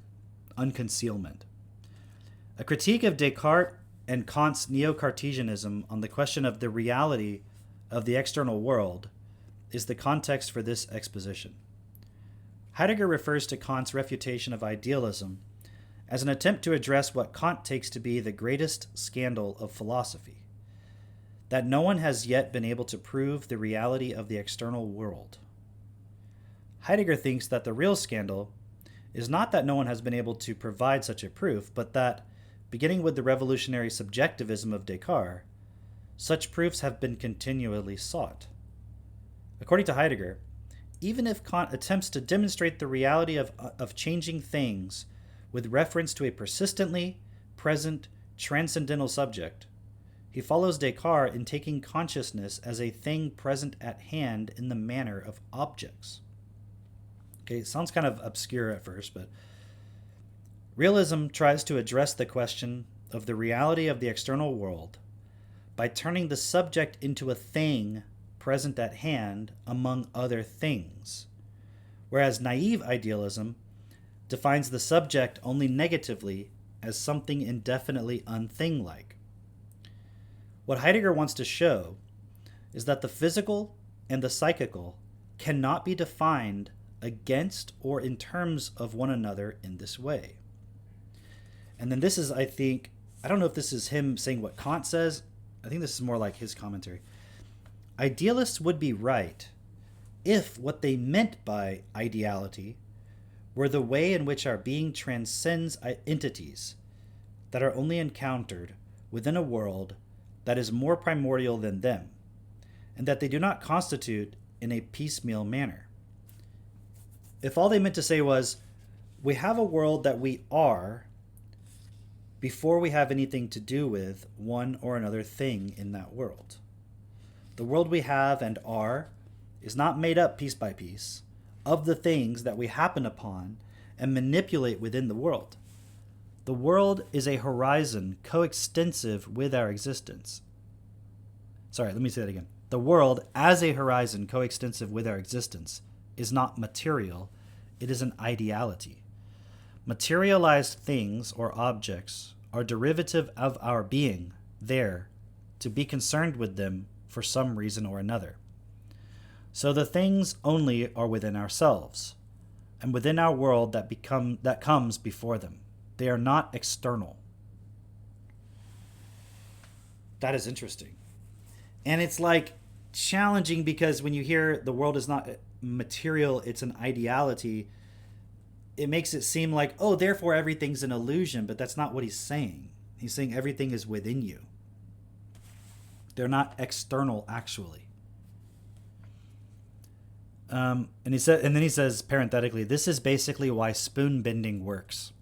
unconcealment. A critique of Descartes and Kant's neo-Cartesianism on the question of the reality of the external world is the context for this exposition. Heidegger refers to Kant's refutation of idealism as an attempt to address what Kant takes to be the greatest scandal of philosophy, that no one has yet been able to prove the reality of the external world. Heidegger thinks that the real scandal is not that no one has been able to provide such a proof, but that, beginning with the revolutionary subjectivism of Descartes, such proofs have been continually sought. According to Heidegger, even if Kant attempts to demonstrate the reality of changing things with reference to a persistently present transcendental subject, he follows Descartes in taking consciousness as a thing present at hand in the manner of objects. Okay, it sounds kind of obscure at first, but realism tries to address the question of the reality of the external world by turning the subject into a thing present at hand among other things, whereas naive idealism defines the subject only negatively as something indefinitely unthing-like. What Heidegger wants to show is that the physical and the psychical cannot be defined against or in terms of one another in this way. And then this is, I think, I don't know if this is him saying what Kant says. I think this is more like his commentary. Idealists would be right if what they meant by ideality were the way in which our being transcends entities that are only encountered within a world that is more primordial than them, and that they do not constitute in a piecemeal manner. If all they meant to say was, we have a world that we are before we have anything to do with one or another thing in that world. The world we have and are is not made up piece by piece of the things that we happen upon and manipulate within the world. The world is a horizon coextensive with our existence. Sorry, let me say that again. The world, as a horizon coextensive with our existence, is not material, it is an ideality. Materialized things or objects are derivative of our being there to be concerned with them for some reason or another. So the things only are within ourselves, and within our world that comes before them. They are not external. That is interesting. And it's like challenging because when you hear the world is not material, it's an ideality, it makes it seem like, oh, therefore everything's an illusion, but that's not what he's saying. He's saying everything is within you. They're not external, actually. And then he says parenthetically, this is basically why spoon bending works.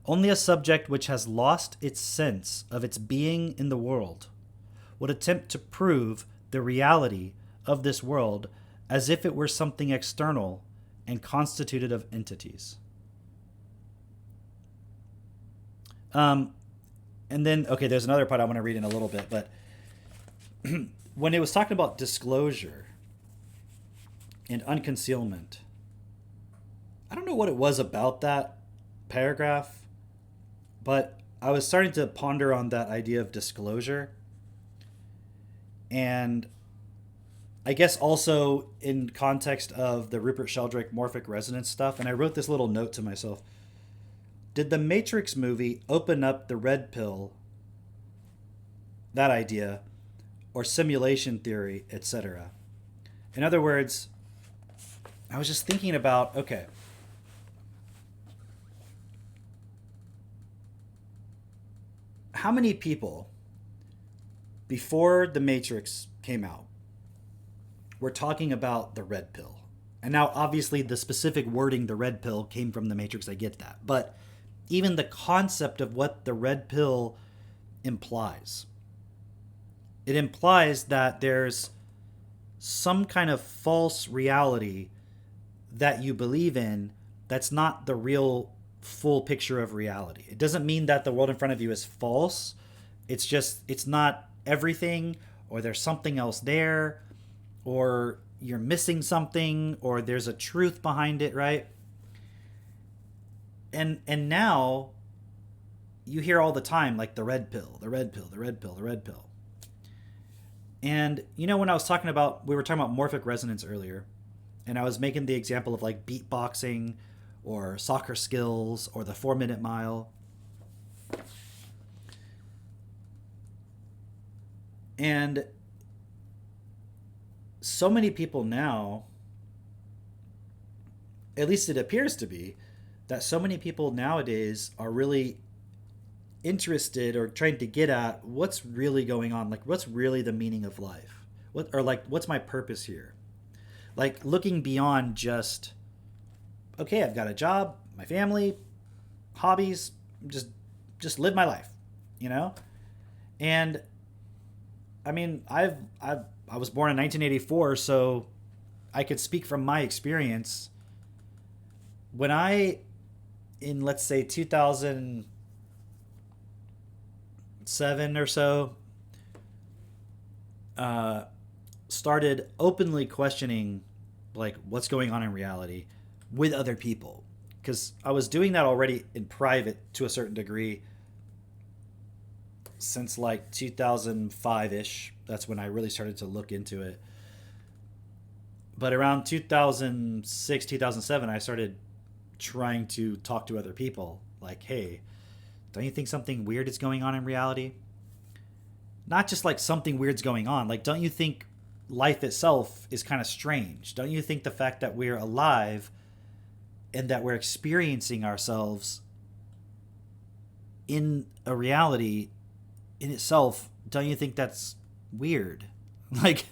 Only a subject which has lost its sense of its being in the world would attempt to prove the reality of this world as if it were something external and constituted of entities. And then, okay, there's another part I want to read in a little bit, but when it was talking about disclosure and unconcealment, I don't know what it was about that paragraph, but I was starting to ponder on that idea of disclosure. And I guess also in context of the Rupert Sheldrake Morphic resonance stuff, and I wrote this little note to myself. Did the Matrix movie open up the red pill, that idea, or simulation theory, etc.? In other words, I was just thinking about, okay, how many people before the Matrix came out were talking about the red pill? And now obviously the specific wording, the red pill, came from the Matrix, I get that. But even the concept of what the red pill implies. It implies that there's some kind of false reality that you believe in that's not the real full picture of reality. It doesn't mean that the world in front of you is false. It's just, it's not everything, or there's something else there, or you're missing something, or there's a truth behind it, right? And now you hear all the time, like the red pill, the red pill, the red pill, the red pill. And you know, when I was talking about, we were talking about morphic resonance earlier, and I was making the example of like beatboxing or soccer skills or the 4-minute mile. And so many people now, at least it appears to be, that so many people nowadays are really interested or trying to get at what's really going on. Like, what's really the meaning of life? What's my purpose here? Like, looking beyond just, okay, I've got a job, my family, hobbies, just live my life, you know? And I mean, I was born in 1984, so I could speak from my experience. When I, in let's say 2007 or so, started openly questioning like what's going on in reality with other people, because I was doing that already in private to a certain degree since like 2005-ish. That's when I really started to look into it. But around 2006, 2007, I started trying to talk to other people. Like, hey, don't you think something weird is going on in reality? Not just like something weird's going on. Like, don't you think life itself is kind of strange? Don't you think the fact that we're alive and that we're experiencing ourselves in a reality in itself, don't you think that's weird? Like,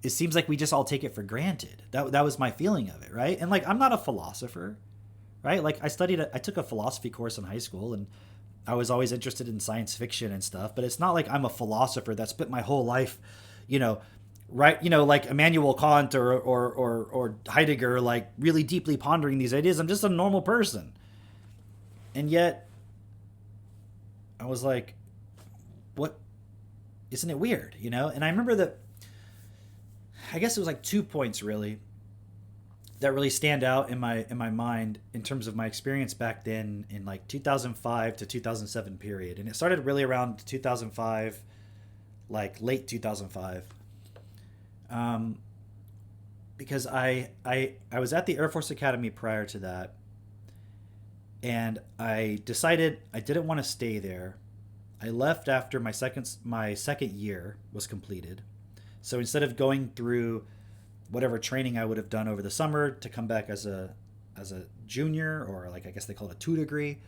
it seems like we just all take it for granted. That was my feeling of it, right? And like, I'm not a philosopher, right? Like, I took a philosophy course in high school, and I was always interested in science fiction and stuff, but it's not like I'm a philosopher that spent my whole life, you know, right, you know, like Immanuel Kant or Heidegger, like really deeply pondering these ideas. I'm just a normal person. And yet, I was like, what? Isn't it weird, you know? And I remember that, I guess it was like 2 points really that really stand out in my mind in terms of my experience back then in like 2005 to 2007 period. And it started really around 2005, like late 2005. Because I was at the Air Force Academy prior to that, and I decided I didn't want to stay there. I left after my second year was completed. So instead of going through whatever training I would have done over the summer to come back as a junior, or like I guess they call it a 2 degree,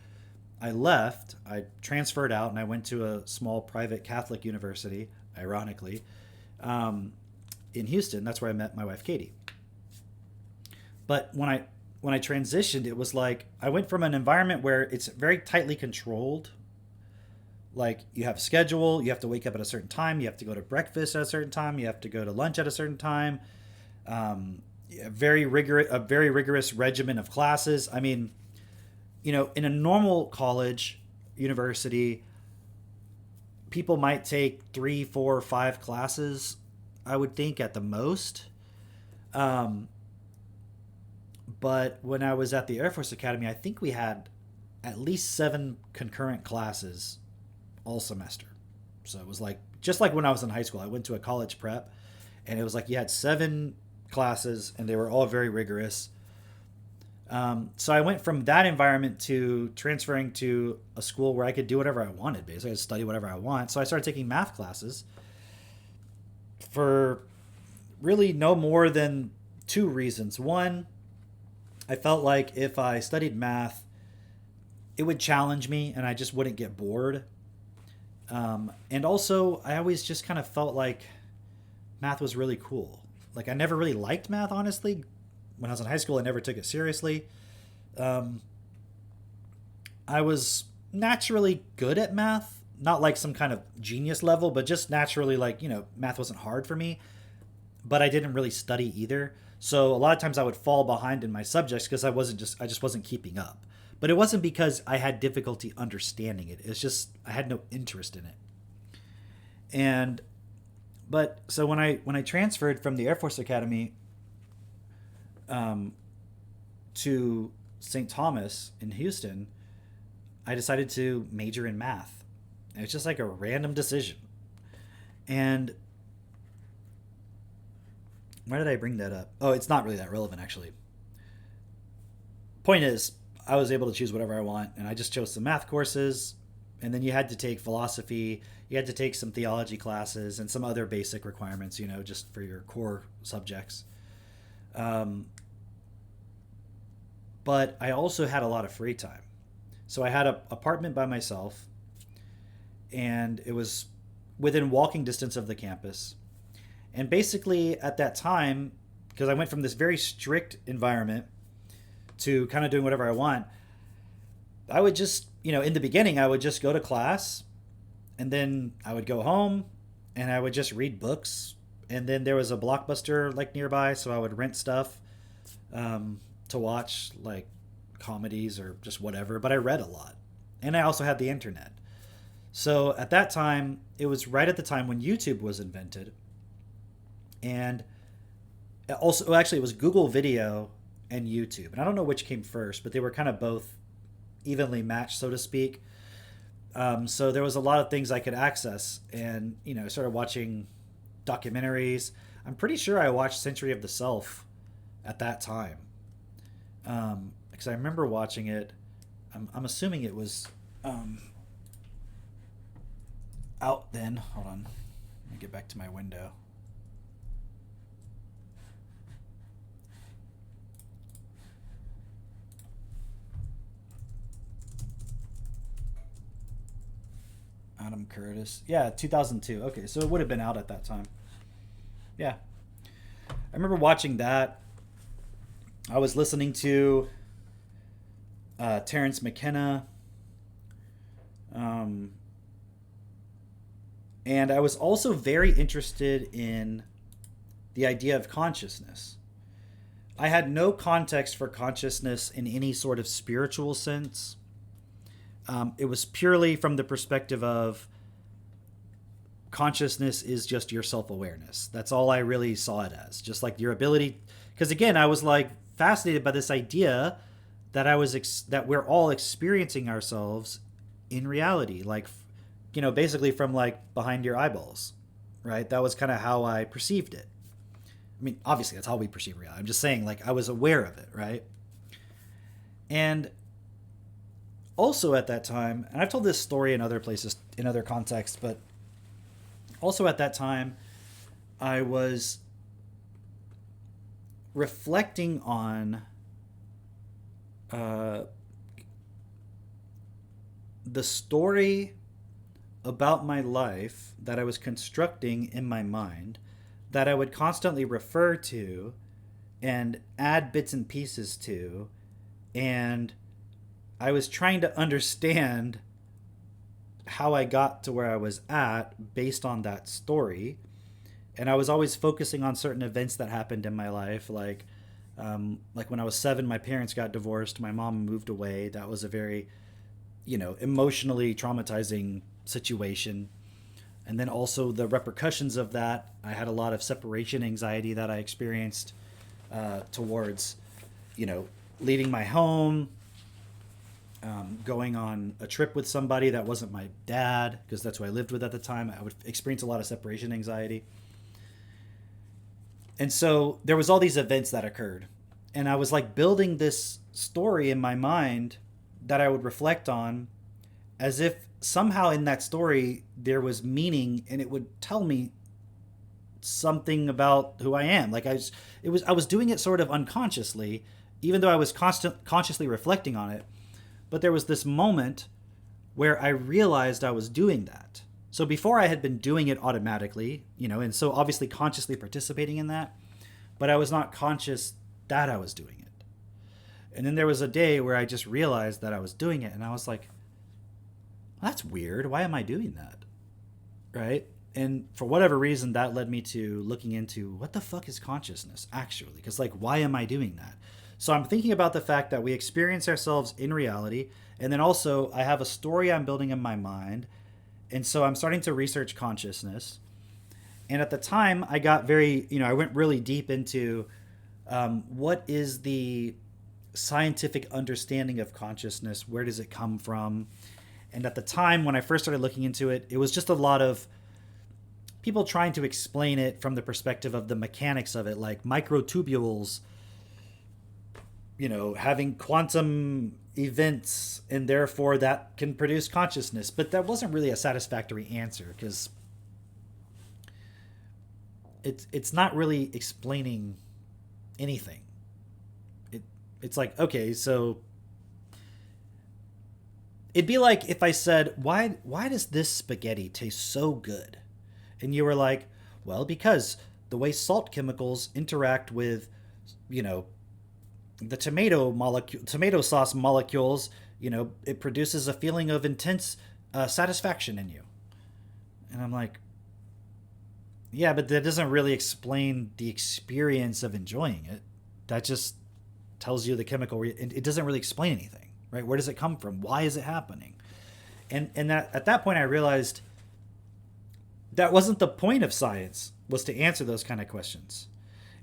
I left. I transferred out and I went to a small private Catholic university, ironically, in Houston. That's where I met my wife Katie. But when I transitioned, it was like I went from an environment where it's very tightly controlled. Like you have a schedule, you have to wake up at a certain time, you have to go to breakfast at a certain time, you have to go to lunch at a certain time. A very rigorous regimen of classes. I mean, you know, in a normal college, university, people might take 3, 4, 5 classes, I would think at the most. But when I was at the Air Force Academy, I think we had at least 7 concurrent classes all semester. So it was like, just like when I was in high school, I went to a college prep and it was like you had 7 classes and they were all very rigorous. So I went from that environment to transferring to a school where I could do whatever I wanted. Basically, I could study whatever I want. So I started taking math classes for really no more than 2 reasons. One, I felt like if I studied math, it would challenge me and I just wouldn't get bored. And also, I always just kind of felt like math was really cool. Like, I never really liked math, honestly. When I was in high school, I never took it seriously. I was naturally good at math. Not like some kind of genius level, but just naturally, like, you know, math wasn't hard for me. But I didn't really study either. So a lot of times I would fall behind in my subjects because I just wasn't keeping up. But it wasn't because I had difficulty understanding it. It's just I had no interest in it. So when I transferred from the Air Force Academy to St. Thomas in Houston, I decided to major in math. And it's just like a random decision. And why did I bring that up? Oh, it's not really that relevant, actually. Point is, I was able to choose whatever I want, and I just chose some math courses, and then you had to take philosophy, you had to take some theology classes, and some other basic requirements, you know, just for your core subjects. But I also had a lot of free time. So I had an apartment by myself, and it was within walking distance of the campus. And basically, at that time, because I went from this very strict environment to kind of doing whatever I want, I would just, you know, in the beginning, I would just go to class, and then I would go home, and I would just read books. And then there was a Blockbuster, like, nearby, so I would rent stuff to watch, like, comedies or just whatever. But I read a lot. And I also had the internet. So at that time, it was right at the time when YouTube was invented. And also, actually, it was Google Video and YouTube. And I don't know which came first, but they were kind of both evenly matched, so to speak. So there was a lot of things I could access. And, you know, I started watching documentaries. I'm pretty sure I watched Century of the Self at that time. Because I remember watching it. I'm assuming it was out then. Hold on. Let me get back to my window. Adam Curtis. Yeah, 2002. Okay, so it would have been out at that time. Yeah. I remember watching that. I was listening to Terrence McKenna. And I was also very interested in the idea of consciousness. I had no context for consciousness in any sort of spiritual sense. it was purely from the perspective of consciousness is just your self-awareness. That's all I really saw it as, just like your ability. Because again, I was like fascinated by this idea that that we're all experiencing ourselves in reality, like, you know, basically from like behind your eyeballs, right? That was kind of how I perceived it. I mean, obviously that's how we perceive reality. I'm just saying, like, I was aware of it, right? And also at that time, and I've told this story in other places, in other contexts, but also at that time, I was reflecting on the story about my life that I was constructing in my mind, that I would constantly refer to and add bits and pieces to, and I was trying to understand how I got to where I was at based on that story. And I was always focusing on certain events that happened in my life, like when I was 7, my parents got divorced, my mom moved away. That was a very, you know, emotionally traumatizing situation. And then also the repercussions of that, I had a lot of separation anxiety that I experienced towards, you know, leaving my home, going on a trip with somebody that wasn't my dad, because that's who I lived with at the time. I would experience a lot of separation anxiety. And so there was all these events that occurred. And I was like building this story in my mind that I would reflect on, as if somehow in that story there was meaning, and it would tell me something about who I am. Like I was doing it sort of unconsciously, even though I was consciously reflecting on it. But there was this moment where I realized I was doing that. So before I had been doing it automatically, you know, and so obviously consciously participating in that, but I was not conscious that I was doing it. And then there was a day where I just realized that I was doing it, and I was like, well, that's weird. Why am I doing that? Right? And for whatever reason, that led me to looking into what the fuck is consciousness actually? Because like, why am I doing that? So I'm thinking about the fact that we experience ourselves in reality. And then also I have a story I'm building in my mind. And so I'm starting to research consciousness. And at the time I got very, you know, I went really deep into what is the scientific understanding of consciousness? Where does it come from? And at the time when I first started looking into it, it was just a lot of people trying to explain it from the perspective of the mechanics of it, like microtubules, you know, having quantum events, and therefore that can produce consciousness. But that wasn't really a satisfactory answer, because it's not really explaining anything. It's like, okay, so it'd be like if I said, why does this spaghetti taste so good? And you were like, well, because the way salt chemicals interact with, you know, the tomato sauce molecules, you know, it produces a feeling of intense satisfaction in you. And I'm like, yeah, but that doesn't really explain the experience of enjoying it. That just tells you the chemical. It doesn't really explain anything, right? Where does it come from? Why is it happening? And that at that point I realized that wasn't the point of science, was to answer those kind of questions.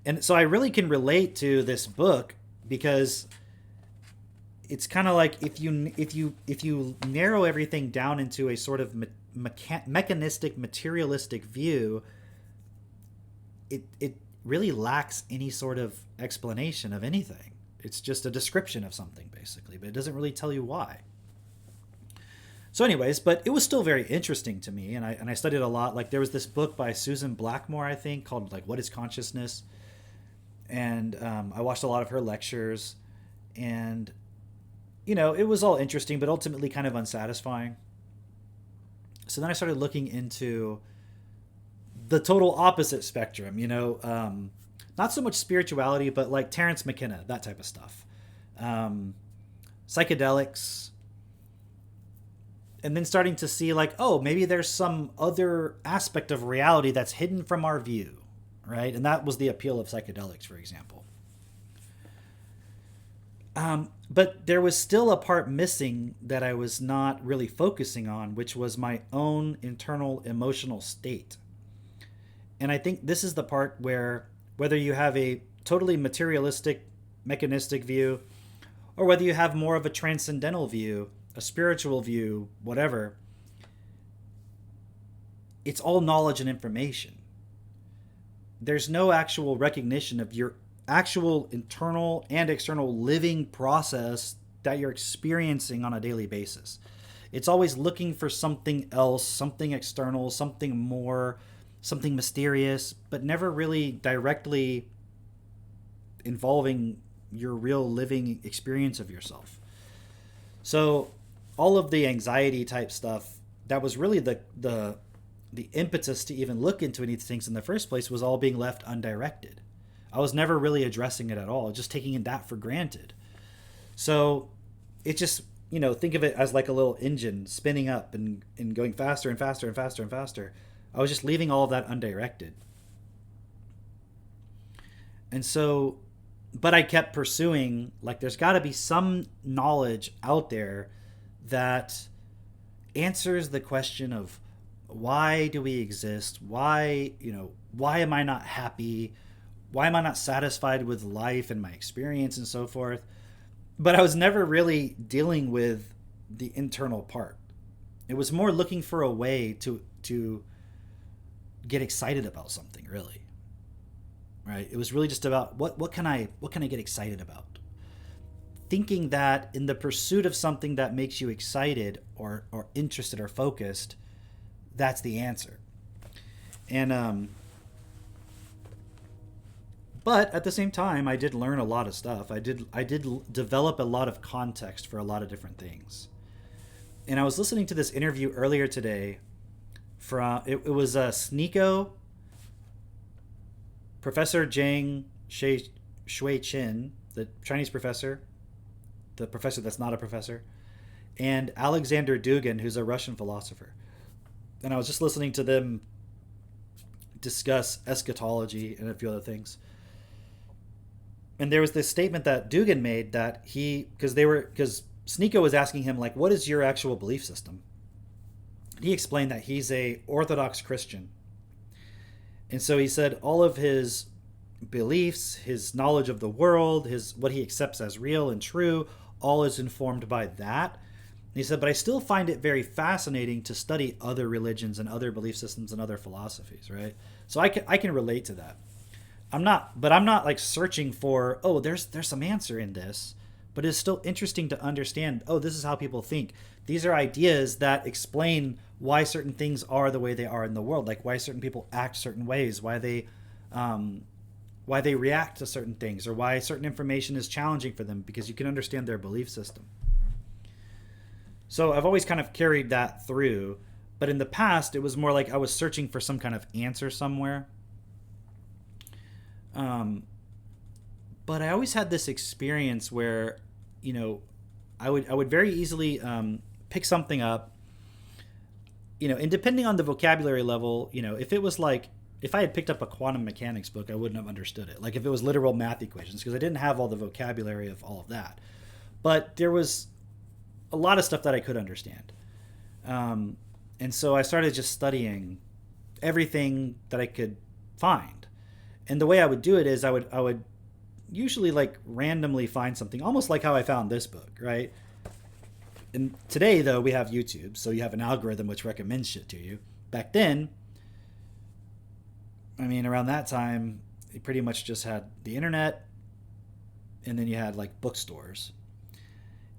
And so I really can relate to this book, because it's kind of like if you narrow everything down into a sort of mechanistic, materialistic view, it really lacks any sort of explanation of anything. It's just a description of something, basically, but it doesn't really tell you why. So anyways, but it was still very interesting to me, and I studied a lot. Like there was this book by Susan Blackmore, I think, called like What is Consciousness? And I watched a lot of her lectures, and, you know, it was all interesting, but ultimately kind of unsatisfying. So then I started looking into the total opposite spectrum, you know, not so much spirituality, but like Terence McKenna, that type of stuff. Psychedelics. And then starting to see like, oh, maybe there's some other aspect of reality that's hidden from our view, right? And that was the appeal of psychedelics, for example. But there was still a part missing that I was not really focusing on, which was my own internal emotional state. And I think this is the part where, whether you have a totally materialistic, mechanistic view, or whether you have more of a transcendental view, a spiritual view, whatever, it's all knowledge and information. There's no actual recognition of your actual internal and external living process that you're experiencing on a daily basis. It's always looking for something else, something external, something more, something mysterious, but never really directly involving your real living experience of yourself. So all of the anxiety type stuff, that was really the impetus to even look into any of these things in the first place, was all being left undirected. I was never really addressing it at all, just taking that for granted. So it just, think of it as like a little engine spinning up and going faster and faster and faster and faster. I was just leaving all of that undirected. And so, but I kept pursuing, like, there's got to be some knowledge out there that answers the question of why do we exist? Why am I not happy? Why am I not satisfied with life and my experience and so forth? But I was never really dealing with the internal part. It was more looking for a way to get excited about something, really. Right? It was really just about what can I get excited about? Thinking that in the pursuit of something that makes you excited or interested or focused, that's the answer. And but at the same time, I did learn a lot of stuff. I did develop a lot of context for a lot of different things. And I was listening to this interview earlier today from it was SNECO, Professor Zhang Shui Qin, the Chinese professor, the professor that's not a professor, and Alexander Dugin, who's a Russian philosopher. And I was just listening to them discuss eschatology and a few other things. And there was this statement that Dugin made that because SNECO was asking him, like, what is your actual belief system? And he explained that he's a Orthodox Christian. And so he said all of his beliefs, his knowledge of the world, what he accepts as real and true, all is informed by that. And he said, but I still find it very fascinating to study other religions and other belief systems and other philosophies, right? So I can relate to that. I'm not like searching for, there's some answer in this, but it's still interesting to understand, this is how people think. These are ideas that explain why certain things are the way they are in the world, like why certain people act certain ways, why they react to certain things, or why certain information is challenging for them, because you can understand their belief system. So I've always kind of carried that through, but in the past, it was more like I was searching for some kind of answer somewhere. But I always had this experience where, I would very easily pick something up, and depending on the vocabulary level, if it was like, if I had picked up a quantum mechanics book, I wouldn't have understood it. Like if it was literal math equations, because I didn't have all the vocabulary of all of that. But there was a lot of stuff that I could understand. And so I started just studying everything that I could find. And the way I would do it is I would usually like randomly find something, almost like how I found this book, right? And today, though, we have YouTube, so you have an algorithm which recommends shit to you. Back then, around that time, you pretty much just had the internet, and then you had like bookstores.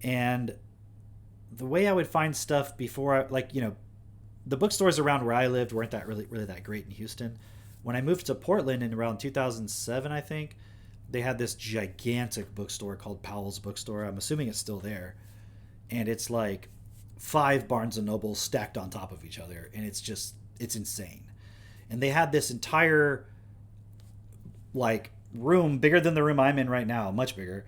And the way I would find stuff before, the bookstores around where I lived weren't that really that great in Houston. When I moved to Portland in around 2007, I think, they had this gigantic bookstore called Powell's Bookstore. I'm assuming it's still there. And it's like 5 Barnes & Nobles stacked on top of each other. And it's insane. And they had this entire, room, bigger than the room I'm in right now, much bigger,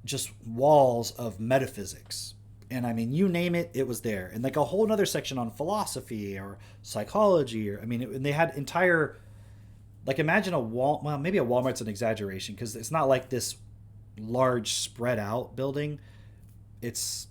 just walls of metaphysics. And you name it, it was there. And like a whole other section on philosophy or psychology, and they had entire, imagine maybe a Walmart's an exaggeration, because it's not like this large spread out building. It's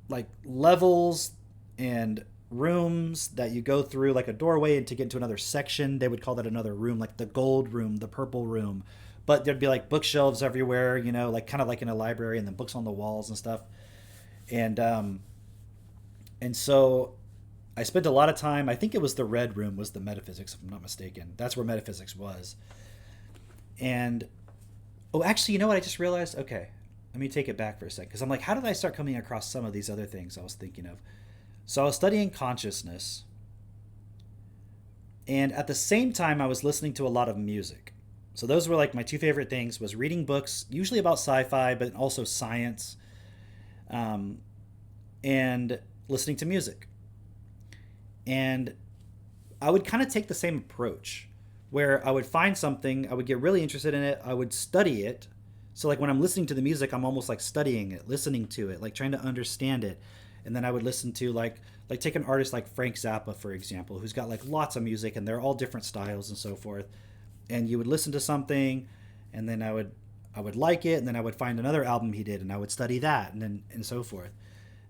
like levels and rooms that you go through, like a doorway, and to get into another section, they would call that another room, like the gold room, the purple room. But there'd be like bookshelves everywhere, you know, like kind of like in a library, and then books on the walls and stuff. And so I spent a lot of time, I think it was the red room was the metaphysics, if I'm not mistaken. That's where metaphysics was. And, oh, actually, you know what I just realized? Okay, let me take it back for a second. Because I'm like, how did I start coming across some of these other things I was thinking of? So I was studying consciousness. And at the same time, I was listening to a lot of music. So those were like my two favorite things, was reading books, usually about sci-fi, but also science, and listening to music. And I would kind of take the same approach, where I would find something, I would get really interested in it, I would study it. So like when I'm listening to the music, I'm almost like studying it, listening to it, like trying to understand it. And then I would listen to like take an artist like Frank Zappa, for example, who's got like lots of music, and they're all different styles and so forth. And you would listen to something, and then I would like it, and then I would find another album he did, and I would study that, and so forth.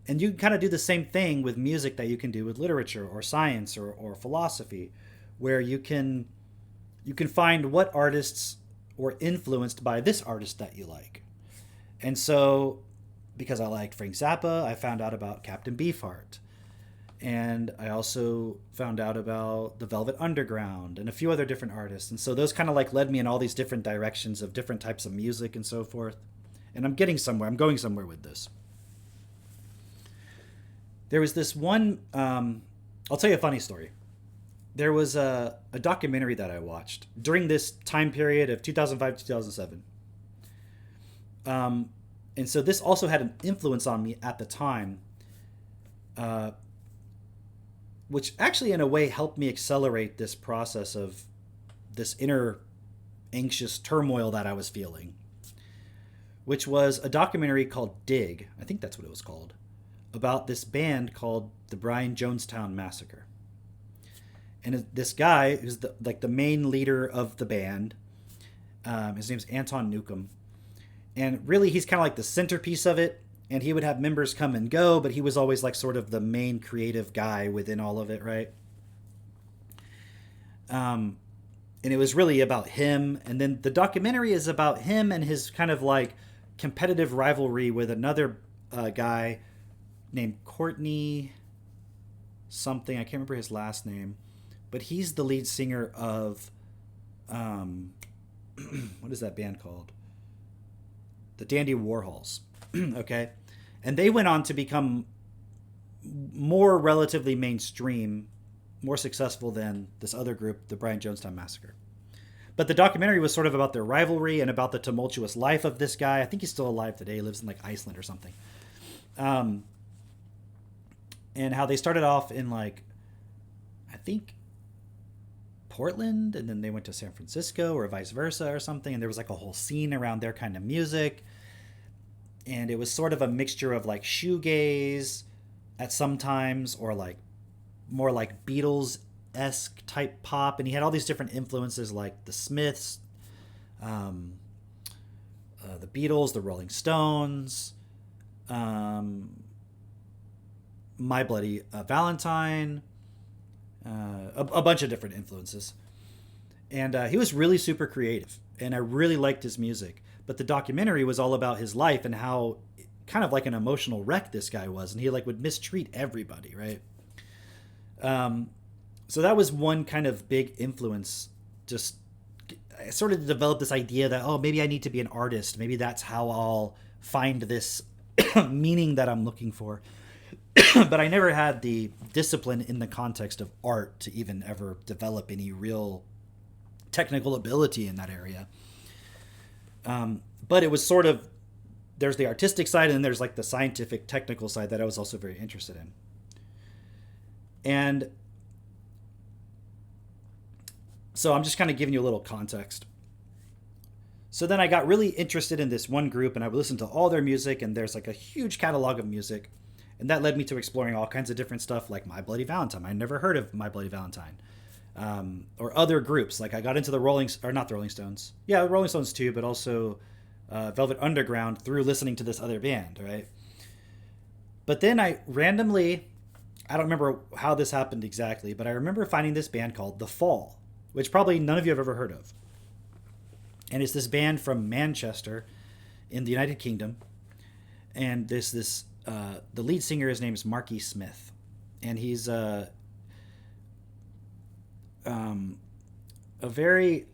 And you kind of do the same thing with music that you can do with literature or science or philosophy, where you can find what artists were influenced by this artist that you like. And so, because I liked Frank Zappa, I found out about Captain Beefheart. And I also found out about the Velvet Underground and a few other different artists. And so those kind of like led me in all these different directions of different types of music and so forth. And I'm getting somewhere. I'm going somewhere with this. There was this one, I'll tell you a funny story. There was a documentary that I watched during this time period of 2005 to 2007. And so this also had an influence on me at the time, which actually in a way helped me accelerate this process of this inner anxious turmoil that I was feeling, which was a documentary called Dig, I think that's what it was called, about this band called the Brian Jonestown Massacre. And this guy who's the main leader of the band, his name's Anton Newcomb. And really, he's kind of like the centerpiece of it. And he would have members come and go, but he was always like sort of the main creative guy within all of it, right? And it was really about him. And then the documentary is about him and his kind of like competitive rivalry with another guy named Courtney something. I can't remember his last name. But he's the lead singer of, what is that band called? The Dandy Warhols. Okay. And they went on to become more relatively mainstream, more successful than this other group, the Brian Jonestown Massacre. But the documentary was sort of about their rivalry and about the tumultuous life of this guy. I think he's still alive today. He lives in like Iceland or something. And how they started off in like, I think Portland, and then they went to San Francisco or vice versa or something. And there was like a whole scene around their kind of music. And it was sort of a mixture of like shoegaze at some times, or like more like Beatles-esque type pop. And he had all these different influences like the Smiths, the Beatles, the Rolling Stones, My Bloody Valentine, a bunch of different influences. And he was really super creative, and I really liked his music. But the documentary was all about his life and how kind of like an emotional wreck this guy was, and he like would mistreat everybody, right? So that was one kind of big influence. Just I sort of developed this idea that, oh, maybe I need to be an artist. Maybe that's how I'll find this meaning that I'm looking for. But I never had the discipline in the context of art to even ever develop any real technical ability in that area. But it was sort of, there's the artistic side, and then there's like the scientific technical side that I was also very interested in. And so I'm just kind of giving you a little context. So then I got really interested in this one group, and I would listen to all their music, and there's like a huge catalog of music. And that led me to exploring all kinds of different stuff like My Bloody Valentine. I never heard of My Bloody Valentine. Or other groups. Like I got into the Rolling Stones. Yeah, the Rolling Stones too, but also Velvet Underground through listening to this other band, right? But then I randomly, I don't remember how this happened exactly, but I remember finding this band called The Fall, which probably none of you have ever heard of. And it's this band from Manchester in the United Kingdom. And the lead singer, his name is Marky Smith. And he's a very,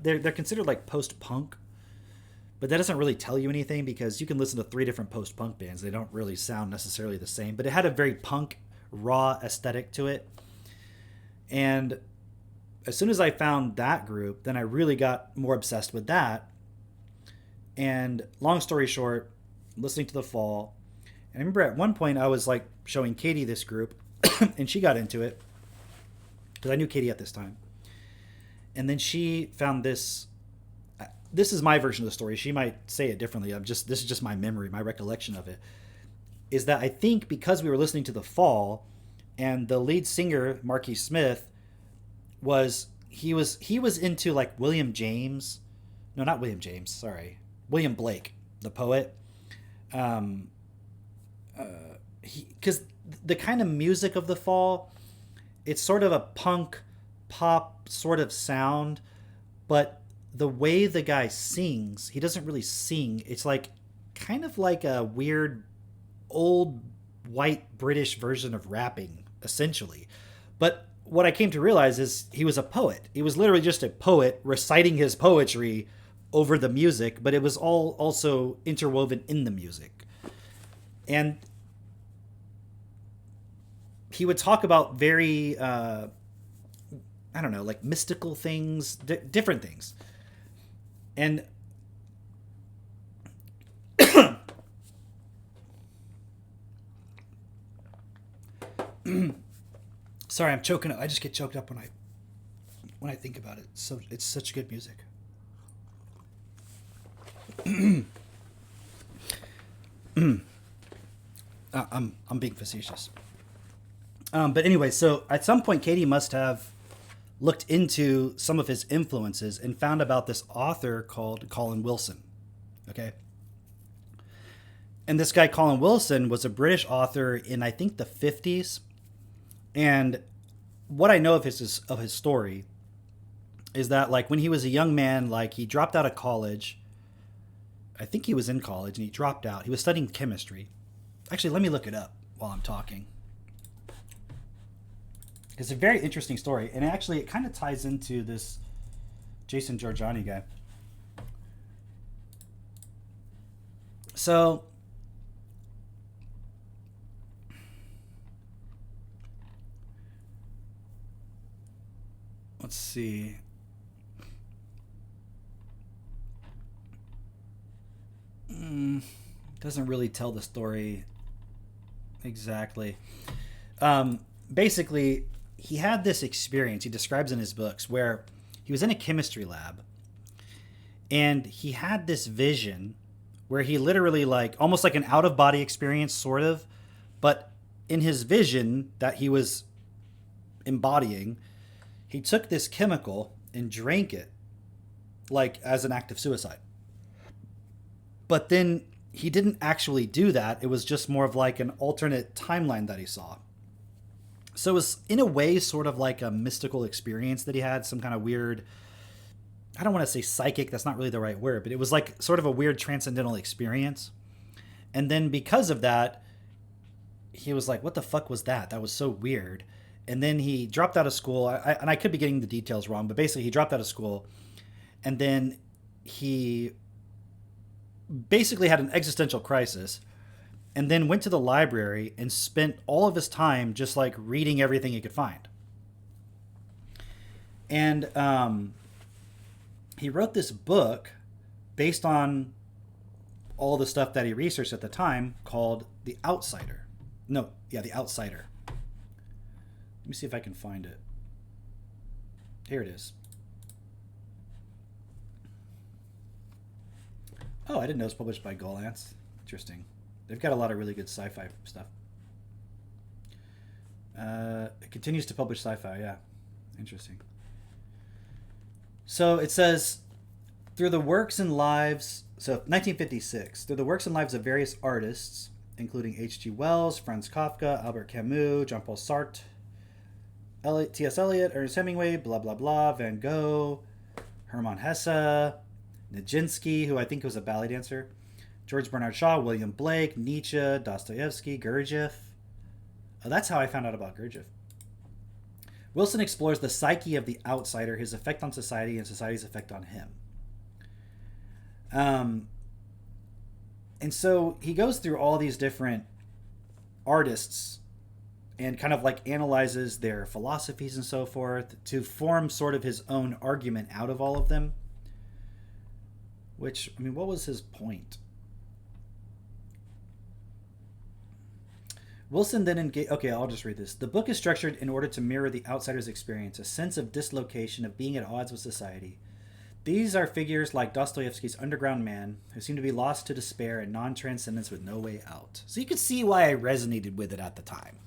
they're considered like post-punk. But that doesn't really tell you anything because you can listen to 3 different post-punk bands. They don't really sound necessarily the same. But it had a very punk, raw aesthetic to it. And as soon as I found that group, then I really got more obsessed with that. And long story short, listening to The Fall. And I remember at one point I was like showing Katie this group. And she got into it. Because I knew Katie at this time. And then she found this... This is my version of the story. She might say it differently. This is just my memory, my recollection of it. Is that I think because we were listening to The Fall, and the lead singer Marky Smith was into like William James, no, not William James, sorry, William Blake, the poet. Because the kind of music of The Fall, it's sort of a punk pop sort of sound, but the way the guy sings, he doesn't really sing. It's like kind of like a weird old white British version of rapping, essentially. But what I came to realize is he was a poet. He was literally just a poet reciting his poetry over the music, but it was all also interwoven in the music. And he would talk about very, I don't know, like mystical things, different things. And sorry, I'm choking up. I just get choked up when I think about it. So it's such good music. I'm being facetious. But anyway, so at some point, Katie must have looked into some of his influences and found about this author called Colin Wilson. Okay. And this guy, Colin Wilson, was a British author in, I think, the 50s. And what I know of his story is that, like, when he was a young man, like, he dropped out of college. I think he was in college and he dropped out. He was studying chemistry. Actually, let me look it up while I'm talking. It's a very interesting story, and actually it kind of ties into this Jason Giorgiani guy. So, let's see. Doesn't really tell the story exactly. Basically, he had this experience, he describes in his books, where he was in a chemistry lab and he had this vision where he literally, like, almost like an out-of-body experience, sort of, but in his vision that he was embodying, he took this chemical and drank it, like, as an act of suicide. But then he didn't actually do that. It was just more of like an alternate timeline that he saw. So it was, in a way, sort of like a mystical experience that he had, some kind of weird, I don't want to say psychic, that's not really the right word, but it was like sort of a weird transcendental experience. And then because of that, he was like, what the fuck was that? That was so weird. And then he dropped out of school. And I could be getting the details wrong, but basically he dropped out of school. And then he basically had an existential crisis. And then went to the library and spent all of his time just like reading everything he could find. And he wrote this book based on all the stuff that he researched at the time called The Outsider. The Outsider. Let me see if I can find it. Here it is. Oh, I didn't know it was published by Gollancz. Interesting. They've got a lot of really good sci-fi stuff. It continues to publish sci-fi, yeah. Interesting. So it says, Through the works and lives, so 1956, through the works and lives of various artists, including H.G. Wells, Franz Kafka, Albert Camus, Jean-Paul Sartre, T.S. Eliot, Ernest Hemingway, blah, blah, blah, Van Gogh, Hermann Hesse, Nijinsky, who I think was a ballet dancer, George Bernard Shaw, William Blake, Nietzsche, Dostoevsky, Gurdjieff. Oh, that's how I found out about Gurdjieff. Wilson explores the psyche of the outsider, his effect on society, and society's effect on him. And so he goes through all these different artists and kind of like analyzes their philosophies and so forth to form sort of his own argument out of all of them. Which, I mean, what was his point? Wilson then engaged... Okay, I'll just read this. The book is structured in order to mirror the outsider's experience, a sense of dislocation, of being at odds with society. These are figures like Dostoevsky's underground man, who seem to be lost to despair and non-transcendence with no way out. So you could see why I resonated with it at the time.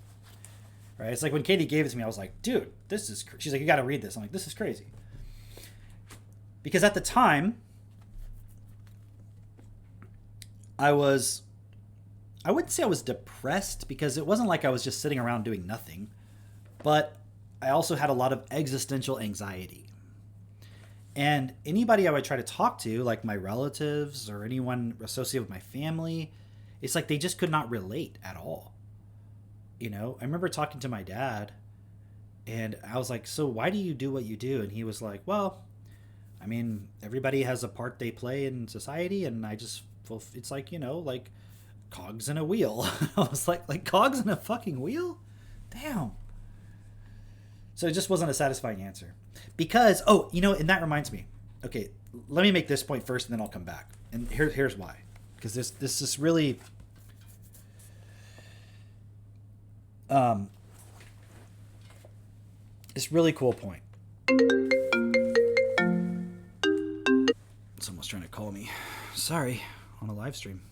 Right? It's like when Katie gave it to me, I was like, dude, this is... She's like, you got to read this. I'm like, this is crazy. Because at the time, I wouldn't say I was depressed, because it wasn't like I was just sitting around doing nothing, but I also had a lot of existential anxiety. And anybody I would try to talk to, like my relatives or anyone associated with my family, it's like they just could not relate at all. You know, I remember talking to my dad, and I was like, so why do you do what you do? And he was like, well, I mean, everybody has a part they play in society, and I just, it's like, you know, like cogs in a wheel. I was like cogs in a fucking wheel? Damn. So it just wasn't a satisfying answer. Because, oh, you know, and that reminds me. Okay, let me make this point first, and then I'll come back. And here's why. Because this is really... this really cool point. Someone's trying to call me. Sorry, on a live stream.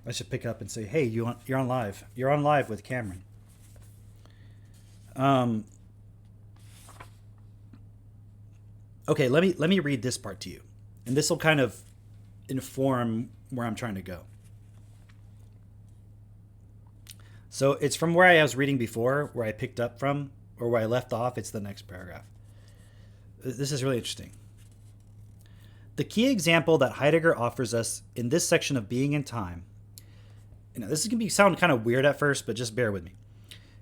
I should pick up and say, hey, you're on live. You're on live with Cameron. Okay, let me read this part to you. And this will kind of inform where I'm trying to go. So it's from where I was reading before, where I picked up from, or where I left off. It's the next paragraph. This is really interesting. The key example that Heidegger offers us in this section of Being and Time, you know, this is going to sound kind of weird at first, but just bear with me,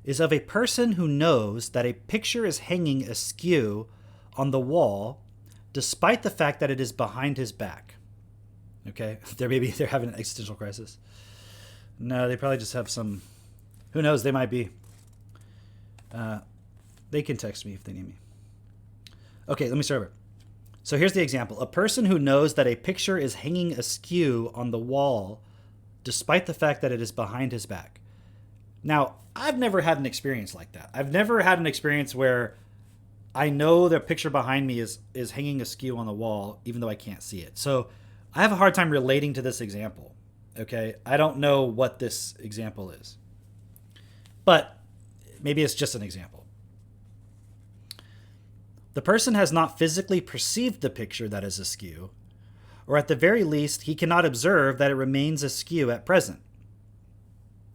is of a person who knows that a picture is hanging askew on the wall despite the fact that it is behind his back. Okay? They're having an existential crisis. No, they probably just have some... Who knows? They might be. They can text me if they need me. Okay, let me start over. So here's the example. A person who knows that a picture is hanging askew on the wall despite the fact that it is behind his back. Now, I've never had an experience like that. I've never had an experience where I know the picture behind me is hanging askew on the wall, even though I can't see it. So I have a hard time relating to this example. Okay? I don't know what this example is. But maybe it's just an example. The person has not physically perceived the picture that is askew, or at the very least, he cannot observe that it remains askew at present.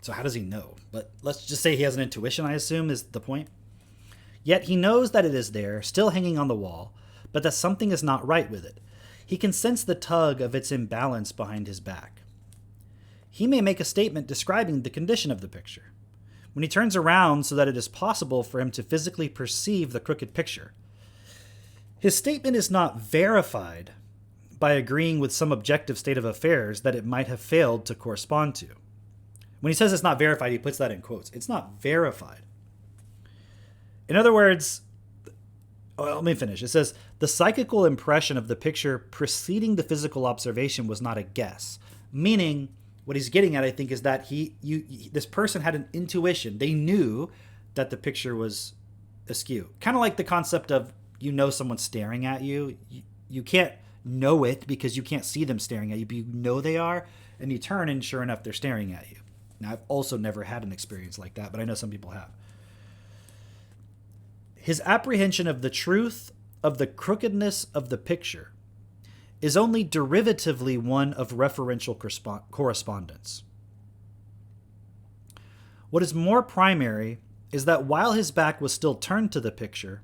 So how does he know? But let's just say he has an intuition, I assume, is the point. Yet he knows that it is there, still hanging on the wall, but that something is not right with it. He can sense the tug of its imbalance behind his back. He may make a statement describing the condition of the picture. When he turns around so that it is possible for him to physically perceive the crooked picture, his statement is not verified by agreeing with some objective state of affairs that it might have failed to correspond to. When he says it's not verified, he puts that in quotes. It's not verified. In other words, let me finish. It says, the psychical impression of the picture preceding the physical observation was not a guess. Meaning, what he's getting at, I think, is that this person had an intuition. They knew that the picture was askew. Kind of like the concept of, you know, someone staring at you. You can't know it because you can't see them staring at you, but you know they are, and you turn and sure enough, they're staring at you. Now, I've also never had an experience like that, but I know some people have. His apprehension of the truth of the crookedness of the picture is only derivatively one of referential correspondence. What is more primary is that while his back was still turned to the picture,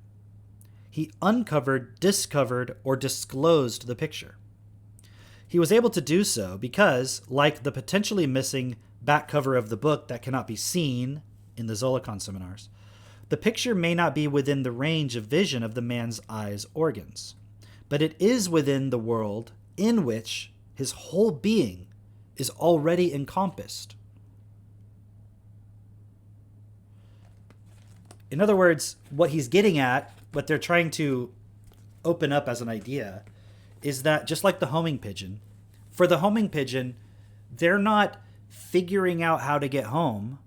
he uncovered, discovered, or disclosed the picture. He was able to do so because, like the potentially missing back cover of the book that cannot be seen in the Zolikon seminars, the picture may not be within the range of vision of the man's eye's organs, but it is within the world in which his whole being is already encompassed. In other words, what he's getting at, what they're trying to open up as an idea, is that just like the homing pigeon, for the homing pigeon, they're not figuring out how to get home.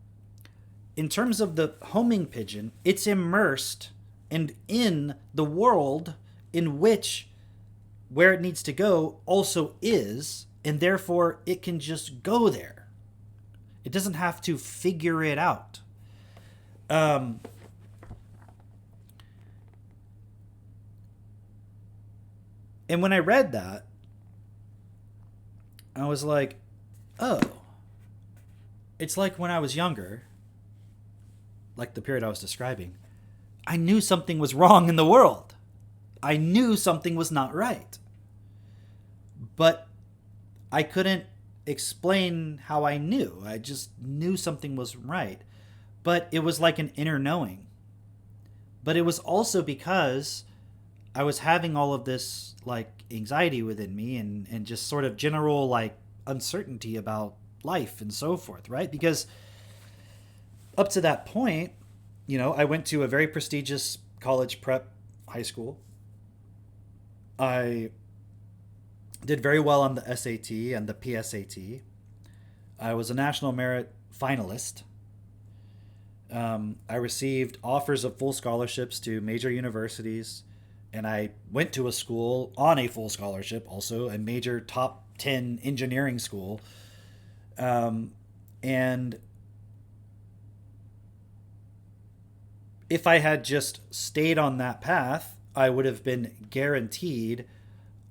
In terms of the homing pigeon, it's immersed and in the world in which where it needs to go also is, and therefore it can just go there. It doesn't have to figure it out. And when I read that, I was like, oh, it's like when I was younger, like the period I was describing, I knew something was wrong in the world. I knew something was not right. But I couldn't explain how I knew. I just knew something was right. But it was like an inner knowing. But it was also because I was having all of this like anxiety within me and just sort of general like uncertainty about life and so forth, right? Because up to that point, you know, I went to a very prestigious college prep high school. I did very well on the SAT and the PSAT. I was a national merit finalist. I received offers of full scholarships to major universities. And I went to a school on a full scholarship, also a major top 10 engineering school. And if I had just stayed on that path, I would have been guaranteed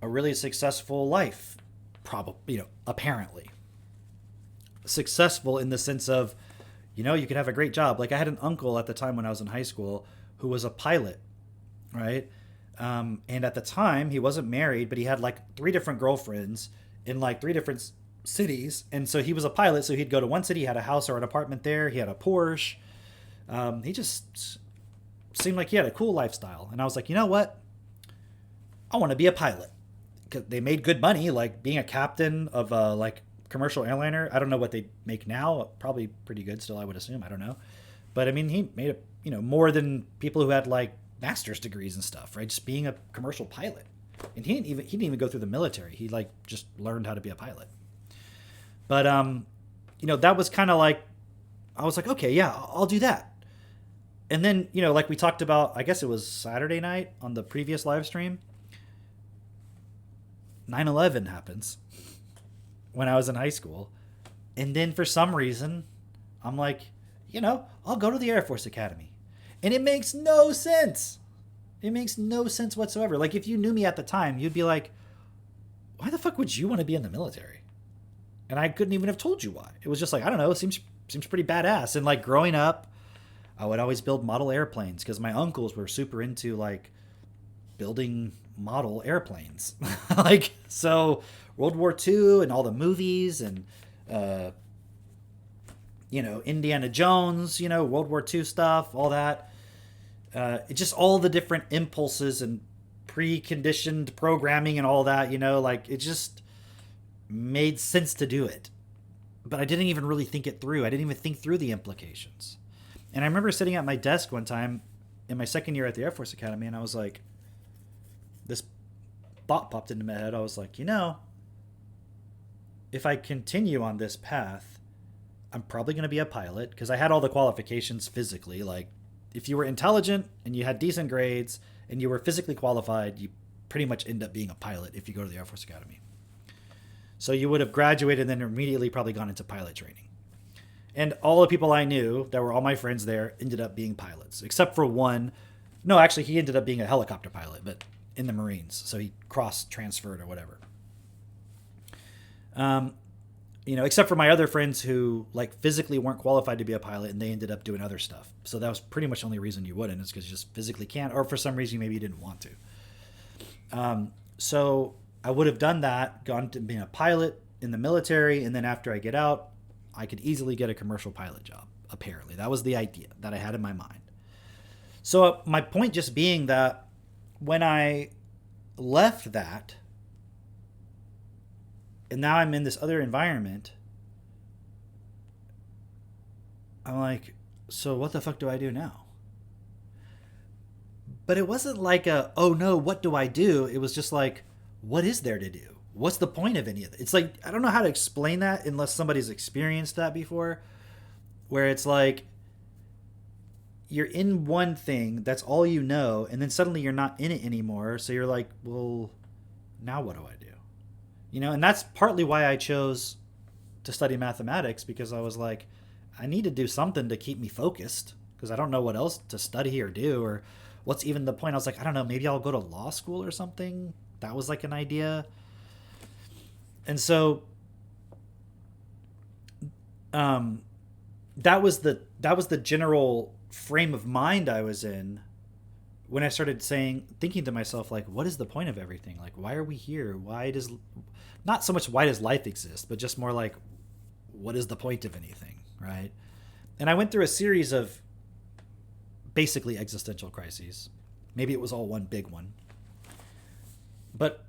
a really successful life. Probably, apparently. Successful in the sense of, you could have a great job. Like I had an uncle at the time when I was in high school who was a pilot, right? And at the time, he wasn't married, but he had like 3 different girlfriends in like 3 different cities. And so he was a pilot. So he'd go to one city, he had a house or an apartment there. He had a Porsche. He just seemed like he had a cool lifestyle. And I was like, you know what? I want to be a pilot. Because they made good money, like being a captain of a like commercial airliner. I don't know what they make now. Probably pretty good still, I would assume. I don't know. But I mean, he made more than people who had like master's degrees and stuff, right? Just being a commercial pilot. And he didn't even go through the military. He like just learned how to be a pilot. But that was kind of like, I was like, okay, yeah, I'll do that. And then, like we talked about, I guess it was Saturday night on the previous live stream, 9/11 happens when I was in high school. And then for some reason, I'm like, I'll go to the Air Force Academy. And it makes no sense. It makes no sense whatsoever. Like, if you knew me at the time, you'd be like, why the fuck would you want to be in the military? And I couldn't even have told you why. It was just like, I don't know, it seems pretty badass. And, like, growing up, I would always build model airplanes because my uncles were super into, like, building model airplanes. Like, so World War II and all the movies and, Indiana Jones, World War II stuff, all that. It just all the different impulses and preconditioned programming and all that, like it just made sense to do it. But I didn't even really think it through. I didn't even think through the implications. And I remember sitting at my desk one time in my second year at the Air Force Academy, and I was like, this thought popped into my head. I was like, if I continue on this path, I'm probably going to be a pilot because I had all the qualifications physically. Like, if you were intelligent and you had decent grades and you were physically qualified, you pretty much end up being a pilot if you go to the Air Force Academy. So you would have graduated and then immediately probably gone into pilot training. And all the people I knew that were all my friends there ended up being pilots, except for one No, actually, he ended up being a helicopter pilot, but in the Marines. So he cross-transferred or whatever. Except for my other friends who like physically weren't qualified to be a pilot and they ended up doing other stuff. So that was pretty much the only reason you wouldn't, is because you just physically can't, or for some reason maybe you didn't want to. So I would have done that, gone to being a pilot in the military, and then after I get out, I could easily get a commercial pilot job. Apparently, that was the idea that I had in my mind. So my point just being that when I left that, and now I'm in this other environment, I'm like, so what the fuck do I do now? But it wasn't like oh no, what do I do? It was just like, what is there to do? What's the point of any of it? It's like, I don't know how to explain that unless somebody's experienced that before, where it's like, you're in one thing, that's all you know, and then suddenly you're not in it anymore. So you're like, well, now what do I do? And that's partly why I chose to study mathematics, because I was like, I need to do something to keep me focused, because I don't know what else to study or do, or what's even the point. I was like, I don't know, maybe I'll go to law school or something. That was like an idea. And so that was the general frame of mind I was in when I started thinking to myself, like, what is the point of everything? Like, why are we here? Not so much why does life exist, but just more like, what is the point of anything, right? And I went through a series of basically existential crises. Maybe it was all one big one. But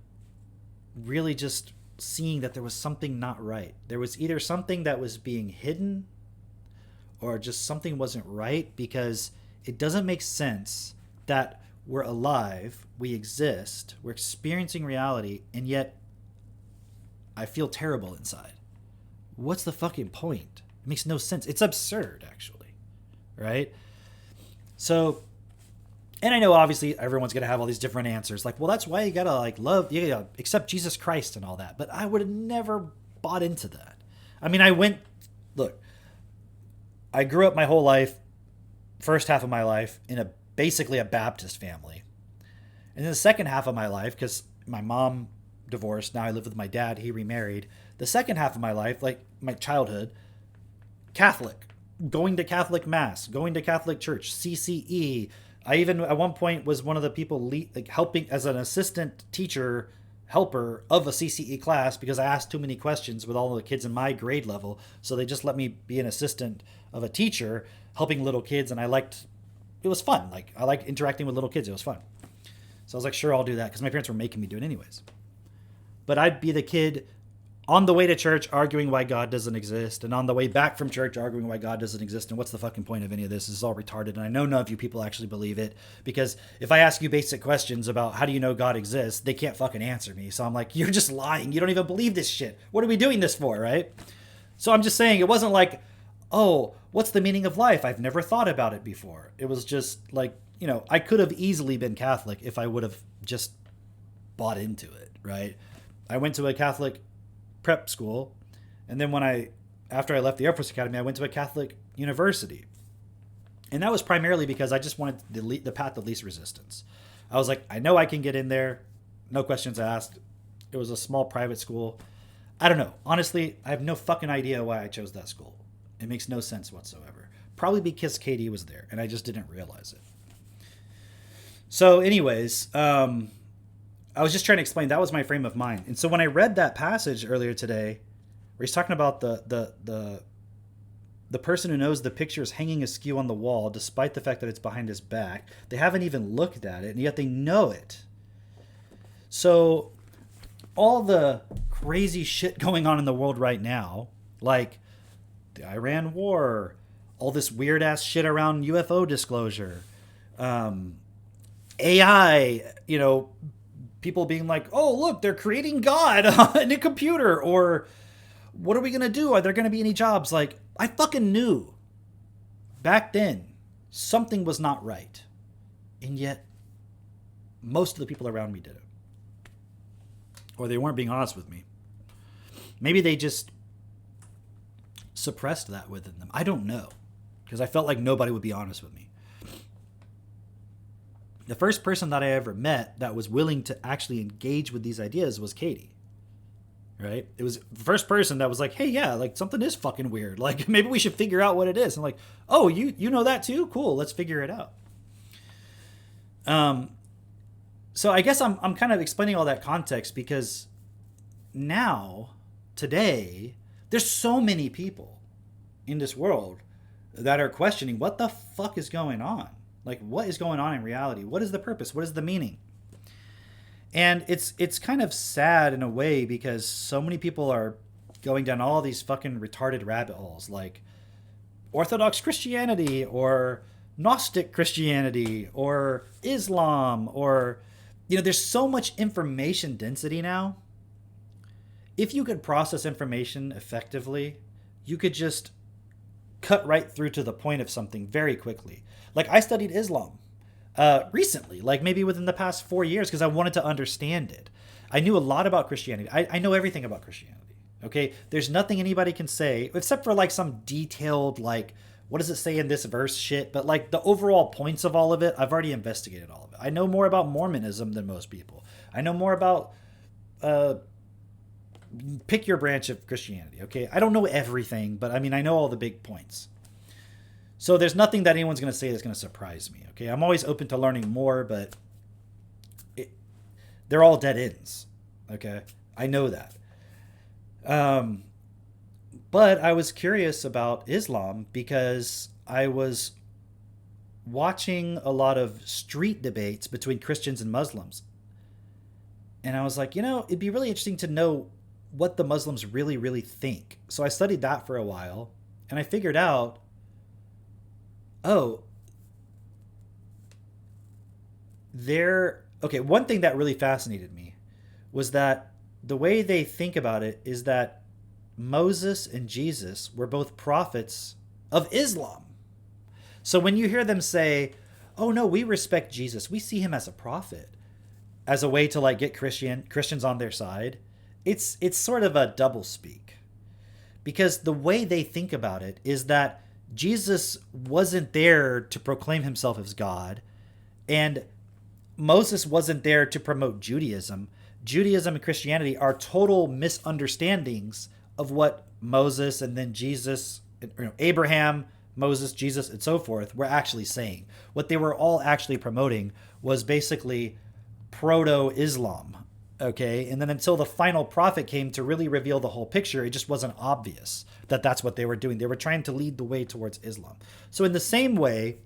really just seeing that there was something not right. There was either something that was being hidden, or just something wasn't right, because it doesn't make sense that we're alive, we exist, we're experiencing reality, and yet I feel terrible inside. What's the fucking point? It makes no sense. It's absurd, actually, right? So, and I know obviously everyone's going to have all these different answers. Like, well, that's why you got to you got to accept Jesus Christ and all that. But I would have never bought into that. I mean, I grew up my whole life, first half of my life, in basically a Baptist family. And then the second half of my life, because my mom divorced, now I live with my dad, he remarried. The second half of my life, like my childhood, Catholic, going to Catholic Mass, going to Catholic Church, CCE. I even at one point was one of the people helping as an assistant teacher helper of a CCE class, because I asked too many questions with all the kids in my grade level. So they just let me be an assistant of a teacher helping little kids. And it was fun. Like, I like interacting with little kids. It was fun. So I was like, sure, I'll do that, because my parents were making me do it anyways. But I'd be the kid on the way to church arguing why God doesn't exist, and on the way back from church arguing why God doesn't exist, and what's the fucking point of any of this? This is all retarded, and I know none of you people actually believe it, because if I ask you basic questions about how do you know God exists, they can't fucking answer me. So I'm like, you're just lying. You don't even believe this shit. What are we doing this for, right? So I'm just saying, it wasn't like, oh, what's the meaning of life? I've never thought about it before. It was just like, I could have easily been Catholic if I would have just bought into it, right? I went to a Catholic prep school, and then after I left the Air Force Academy, I went to a Catholic university. And that was primarily because I just wanted the path of least resistance. I was like, I know I can get in there, no questions asked. It was a small private school. I don't know. Honestly, I have no fucking idea why I chose that school. It makes no sense whatsoever. Probably because Katie was there, and I just didn't realize it. So anyways, I was just trying to explain, that was my frame of mind. And so when I read that passage earlier today, where he's talking about the person who knows the picture is hanging askew on the wall, despite the fact that it's behind his back, they haven't even looked at it, and yet they know it. So all the crazy shit going on in the world right now, like the Iran war, all this weird ass shit around UFO disclosure, AI, people being like, oh, look, they're creating God in a computer, or what are we going to do? Are there going to be any jobs? Like, I fucking knew back then something was not right. And yet most of the people around me did it. Or they weren't being honest with me. Maybe they just suppressed that within them. I don't know. Because I felt like nobody would be honest with me. The first person that I ever met that was willing to actually engage with these ideas was Katie. Right? It was the first person that was like, hey, yeah, like something is fucking weird. Like maybe we should figure out what it is. I'm like, oh, you know that too? Cool. Let's figure it out. So I guess I'm kind of explaining all that context because now, today, there's so many people in this world that are questioning what the fuck is going on. Like, what is going on in reality? What is the purpose? What is the meaning? And it's kind of sad in a way because so many people are going down all these fucking retarded rabbit holes, like Orthodox Christianity or Gnostic Christianity or Islam or, there's so much information density now. If you could process information effectively, you could just cut right through to the point of something very quickly. Like I studied Islam recently, like maybe within the past 4 years, because I wanted to understand it. I knew a lot about Christianity. I know everything about Christianity. Okay, there's nothing anybody can say except for like some detailed, like, what does it say in this verse shit, but like the overall points of all of it, I've already investigated all of it. I know more about Mormonism than most people. I know more about pick your branch of Christianity. Okay, I don't know everything, but I mean I know all the big points. So there's nothing that anyone's going to say that's going to surprise me. Okay, I'm always open to learning more, but they're all dead ends. Okay, I know that. But I was curious about Islam because I was watching a lot of street debates between Christians and Muslims. And I was like, it'd be really interesting to know what the Muslims really, really think. So I studied that for a while and I figured out, one thing that really fascinated me was that the way they think about it is that Moses and Jesus were both prophets of Islam. So when you hear them say, oh no, we respect Jesus, we see him as a prophet, as a way to like get Christians on their side, it's sort of a double speak. Because the way they think about it is that Jesus wasn't there to proclaim himself as God, and Moses wasn't there to promote Judaism. Judaism and Christianity are total misunderstandings of what Moses and then Jesus, Abraham, Moses, Jesus, and so forth were actually saying. What they were all actually promoting was basically proto-Islam, okay? And then until the final prophet came to really reveal the whole picture, it just wasn't obvious that that's what they were doing. They were trying to lead the way towards Islam. So in the same way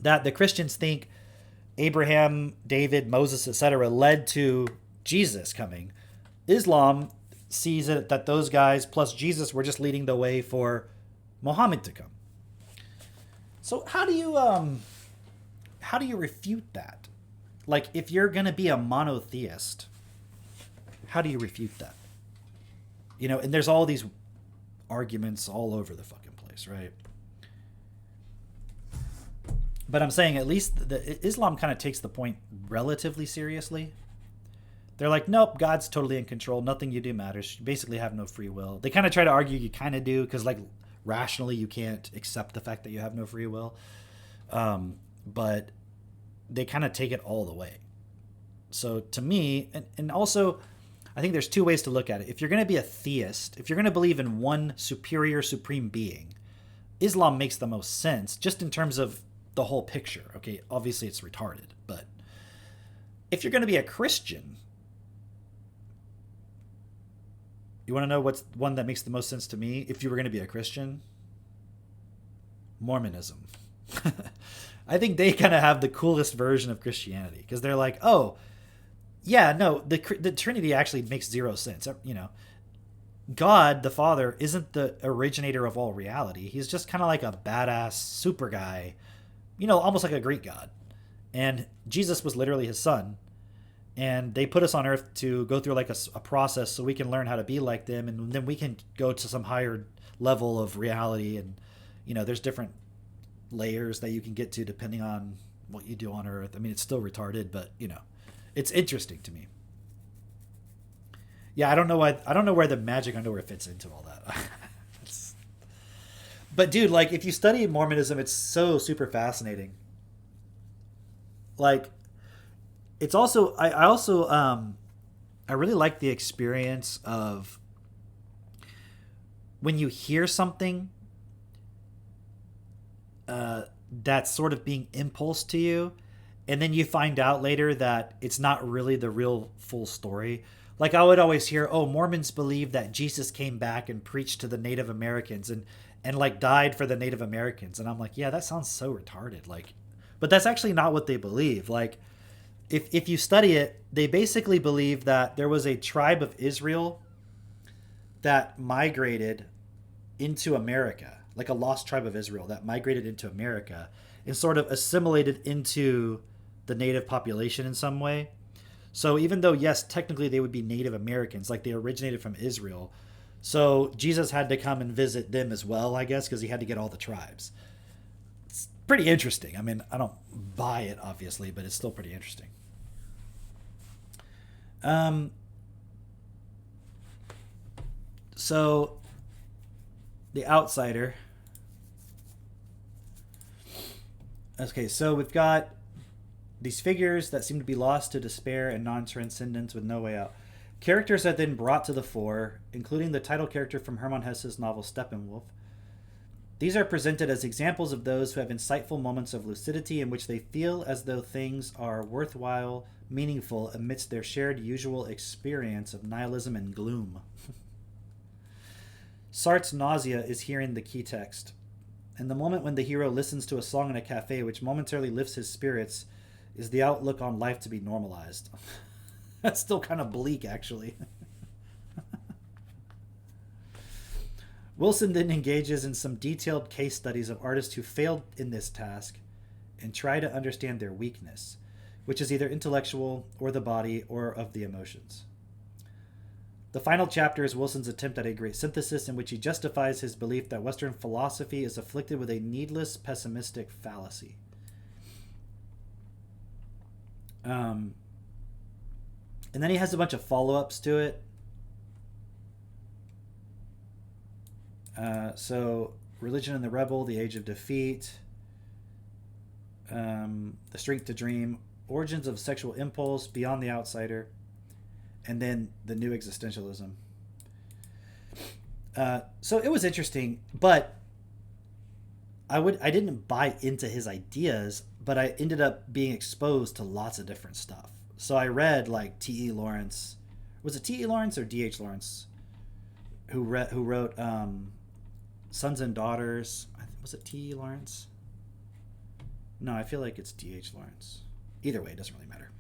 that the Christians think Abraham, David, Moses, etc. led to Jesus coming, Islam sees it that those guys plus Jesus were just leading the way for Muhammad to come. So how do you refute that? Like, if you're going to be a monotheist, how do you refute that? And there's all these arguments all over the fucking place, right? But I'm saying at least Islam kind of takes the point relatively seriously. They're like, nope, God's totally in control. Nothing you do matters. You basically have no free will. They kind of try to argue you kind of do because, like, rationally you can't accept the fact that you have no free will. But they kind of take it all the way. So to me, and also, I think there's two ways to look at it. If you're going to be a theist, if you're going to believe in one superior, supreme being, Islam makes the most sense just in terms of the whole picture. Okay, obviously it's retarded, but if you're going to be a Christian, you want to know what's one that makes the most sense to me? If you were going to be a Christian, Mormonism. I think they kind of have the coolest version of Christianity because they're like, oh, yeah, no, the Trinity actually makes zero sense. God, the Father, isn't the originator of all reality. He's just kind of like a badass super guy, almost like a Greek god. And Jesus was literally his son. And they put us on earth to go through like a process so we can learn how to be like them. And then we can go to some higher level of reality. And, there's different layers that you can get to depending on what you do on earth. I mean, it's still retarded, but, it's interesting to me. Yeah, I don't know where the magic underwear fits into all that. But dude, like if you study Mormonism, it's so super fascinating. Like, it's also I also I really like the experience of when you hear something that's sort of being impulsed to you, and then you find out later that it's not really the real full story. Like, I would always hear, oh, Mormons believe that Jesus came back and preached to the Native Americans and like died for the Native Americans. And I'm like, yeah, that sounds so retarded. Like, but that's actually not what they believe. Like, if you study it, they basically believe that there was a tribe of Israel that migrated into America, like a lost tribe of Israel that migrated into America and sort of assimilated into the native population in some way. So even though, yes, technically they would be Native Americans, like they originated from Israel, so Jesus had to come and visit them as well, I guess, because he had to get all the tribes. It's pretty interesting. I mean, I don't buy it, obviously, but it's still pretty interesting. So the outsider. Okay, so we've got these figures that seem to be lost to despair and non-transcendence with no way out. Characters are then brought to the fore, including the title character from Hermann Hesse's novel Steppenwolf. These are presented as examples of those who have insightful moments of lucidity in which they feel as though things are worthwhile, meaningful amidst their shared usual experience of nihilism and gloom. Sartre's nausea is here in the key text. And the moment when the hero listens to a song in a cafe which momentarily lifts his spirits is the outlook on life to be normalized. That's still kind of bleak, actually. Wilson then engages in some detailed case studies of artists who failed in this task and try to understand their weakness, which is either intellectual or the body or of the emotions. The final chapter is Wilson's attempt at a great synthesis in which he justifies his belief that Western philosophy is afflicted with a needless pessimistic fallacy. And then he has a bunch of follow-ups to it. So, Religion and the Rebel, The Age of Defeat, The Strength to Dream, Origins of Sexual Impulse, Beyond the Outsider, and then the New Existentialism. So it was interesting, but I didn't buy into his ideas, but I ended up being exposed to lots of different stuff. So I read like T.E. Lawrence. Was it T.E. Lawrence or D.H. Lawrence who wrote Sons and Daughters? Was it T.E. Lawrence? No, I feel like it's D.H. Lawrence. Either way, it doesn't really matter.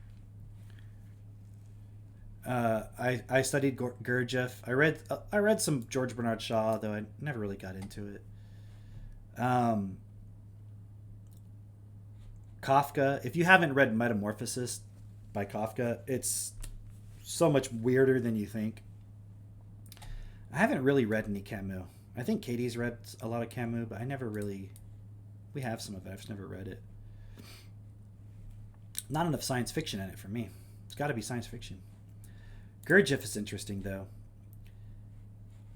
I studied Gurdjieff. I read some George Bernard Shaw, though I never really got into it. Kafka. If you haven't read Metamorphosis by Kafka, it's so much weirder than you think. I haven't really read any Camus. I think Katie's read a lot of Camus, but I never really... We have some of it. I've just never read it. Not enough science fiction in it for me. It's got to be science fiction. Gurdjieff is interesting, though.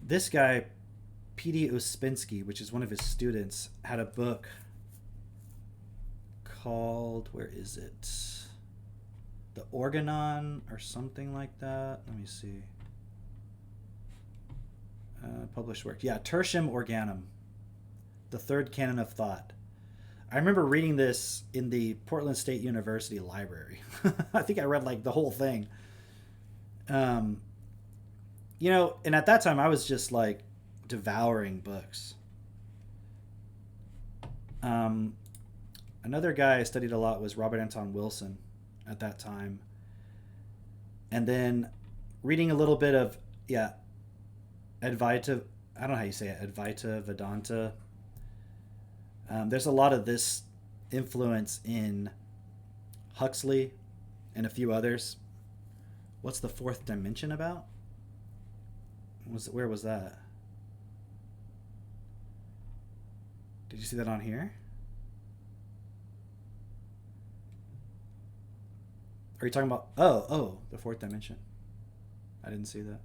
This guy, P.D. Uspensky, which is one of his students, had a book called... Where is it? The Organon or something like that. Let me see. Published work. Yeah, Tertium Organum. The Third Canon of Thought. I remember reading this in the Portland State University library. I think I read like the whole thing. And at that time I was just like devouring books. Another guy I studied a lot was Robert Anton Wilson at that time. And then reading a little bit of, Advaita, I don't know how you say it, Advaita Vedanta. There's a lot of this influence in Huxley and a few others. What's the Fourth Dimension about? Where was that? Did you see that on here? Are you talking about... Oh, the Fourth Dimension. I didn't see that.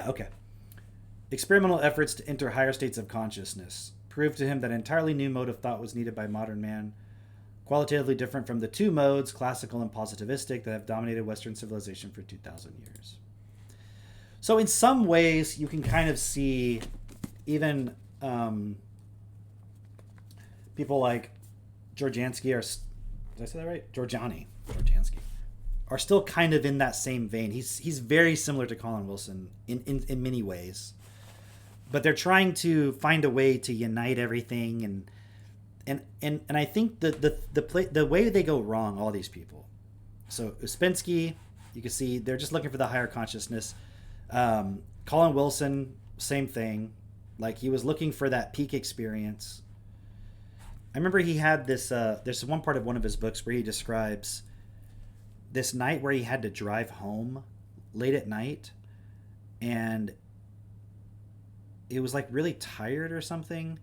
Okay. Experimental efforts to enter higher states of consciousness proved to him that an entirely new mode of thought was needed by modern man, qualitatively different from the two modes, classical and positivistic, that have dominated Western civilization for 2,000 years. So in some ways, you can kind of see even people like Georgiansky did I say that right? Georgiansky are still kind of in that same vein. He's very similar to Colin Wilson in many ways, but they're trying to find a way to unite everything, and I think the way they go wrong, all these people. So Uspensky, you can see they're just looking for the higher consciousness. Colin Wilson, same thing. Like, he was looking for that peak experience. I remember he had this, there's one part of one of his books where he describes this night where he had to drive home late at night, and it was like really tired or something,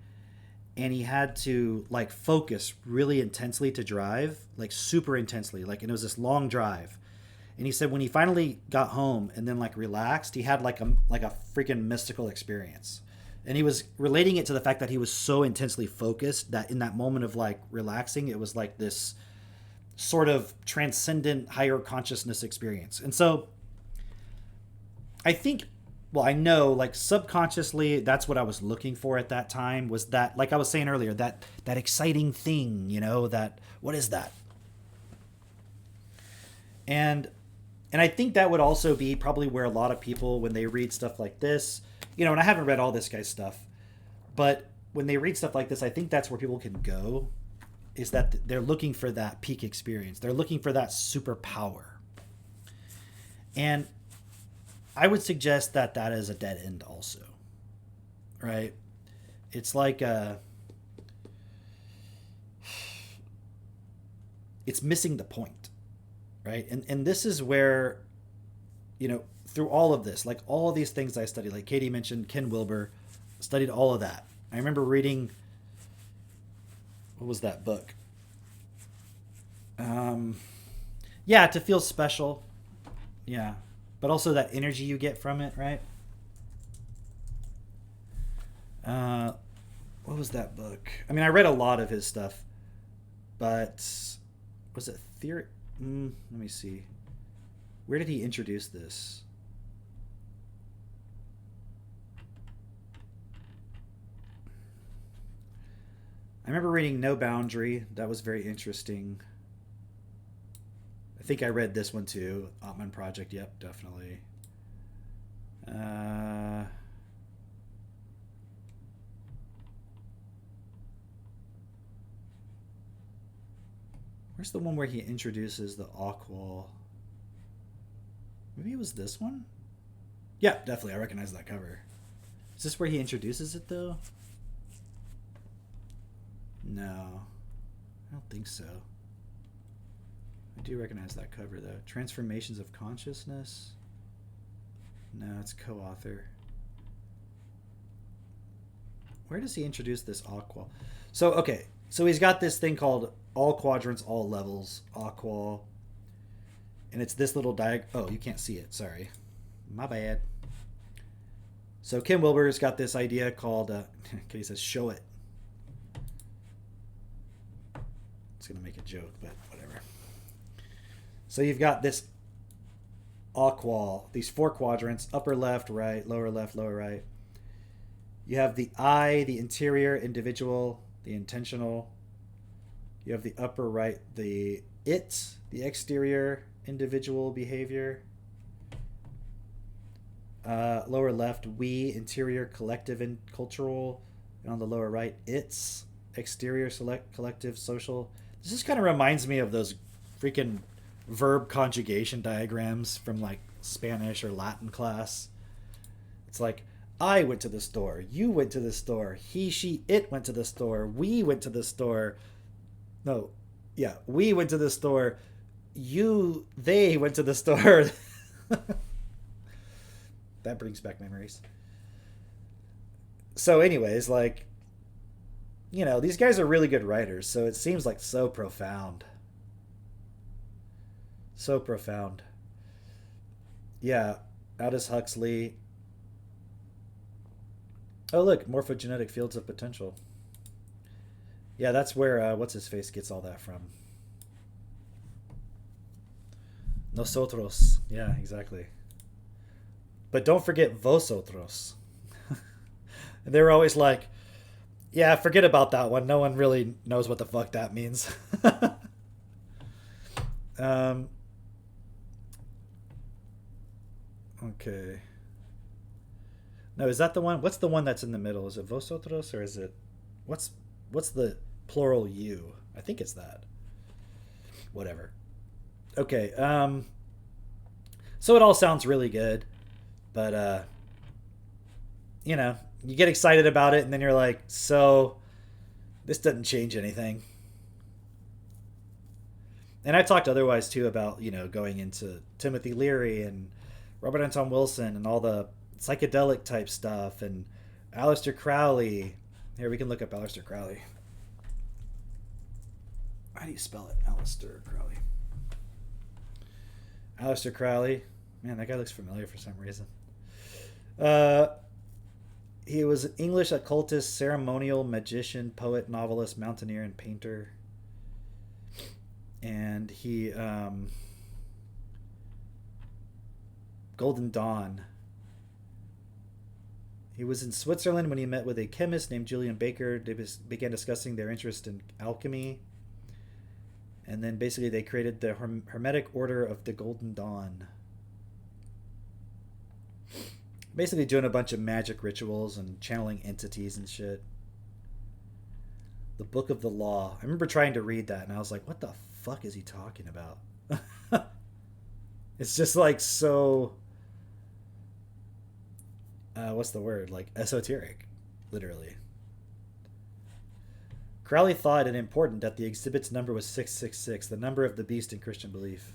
and he had to like focus really intensely to drive, like super intensely, like, and it was this long drive. And he said when he finally got home and then like relaxed, he had like a freaking mystical experience. And he was relating it to the fact that he was so intensely focused that in that moment of like relaxing, it was like this sort of transcendent higher consciousness experience. And so I think, well, I know like subconsciously that's what I was looking for at that time, was that, like I was saying earlier, that exciting thing, you know, that, what is that? And I think that would also be probably where a lot of people, when they read stuff like this, you know, and I haven't read all this guy's stuff, but when they read stuff like this, I think that's where people can go, is that they're looking for that peak experience. They're looking for that superpower. And I would suggest that that is a dead end also, right? It's like it's missing the point, right? And this is where, you know, through all of this, like all of these things I studied, like Katie mentioned, Ken Wilber, studied all of that. I remember reading, what was that book? Yeah, To Feel Special. Yeah. But also that energy you get from it, right? What was that book? I mean, I read a lot of his stuff, but was it theory? Let me see. Where did he introduce this? I remember reading No Boundary. That was very interesting. I think I read this one too. Ottman Project. Yep, definitely. Where's the one where he introduces the Occult? Maybe it was this one? Yeah, definitely. I recognize that cover. Is this where he introduces it though? No, I don't think so. I do recognize that cover though. Transformations of Consciousness. No, it's co-author. Where does he introduce this Aqua? So, okay. So he's got this thing called All Quadrants, All Levels, Aqua. And it's this little oh, you can't see it. Sorry. My bad. So Ken Wilber's got this idea called, he says, show it. It's going to make a joke, but whatever. So you've got this Aqua, these 4 quadrants, upper left, lower right. You have the I, the interior, individual, the intentional. You have the upper right, the it, the exterior, individual behavior. Lower left, we, interior, collective, and cultural. And on the lower right, it's exterior, collective, social. This just kind of reminds me of those freaking verb conjugation diagrams from like Spanish or Latin class. It's like, I went to the store, you went to the store, he, she, it went to the store, we went to the store. No, yeah, we went to the store, you, they went to the store. That brings back memories. So anyways, like, you know, these guys are really good writers, so it seems like so profound. So profound. Yeah, Aldous Huxley. Oh, look, morphogenetic fields of potential. Yeah, that's where what's his face gets all that from. Nosotros. Yeah, exactly. But don't forget vosotros. They were always like, yeah, forget about that one. No one really knows what the fuck that means. Okay. No, is that the one? What's the one that's in the middle? Is it vosotros or is it what's the plural you? I think it's that. Whatever. Okay. So it all sounds really good, but you know, you get excited about it and then you're like, so this doesn't change anything. And I talked otherwise too about, you know, going into Timothy Leary and Robert Anton Wilson and all the psychedelic type stuff and Aleister Crowley. Here, we can look up Aleister Crowley. How do you spell it? Aleister Crowley. Aleister Crowley. Man, that guy looks familiar for some reason. He was an English occultist, ceremonial magician, poet, novelist, mountaineer, and painter. And he... Golden Dawn. He was in Switzerland when he met with a chemist named Julian Baker. They began discussing their interest in alchemy. And then basically they created the Hermetic Order of the Golden Dawn. Basically doing a bunch of magic rituals and channeling entities and shit. The Book of the Law. I remember trying to read that and I was like, what the fuck is he talking about? It's just like so... what's the word? Like esoteric, literally. Crowley thought it important that the exhibit's number was 666, the number of the beast in Christian belief.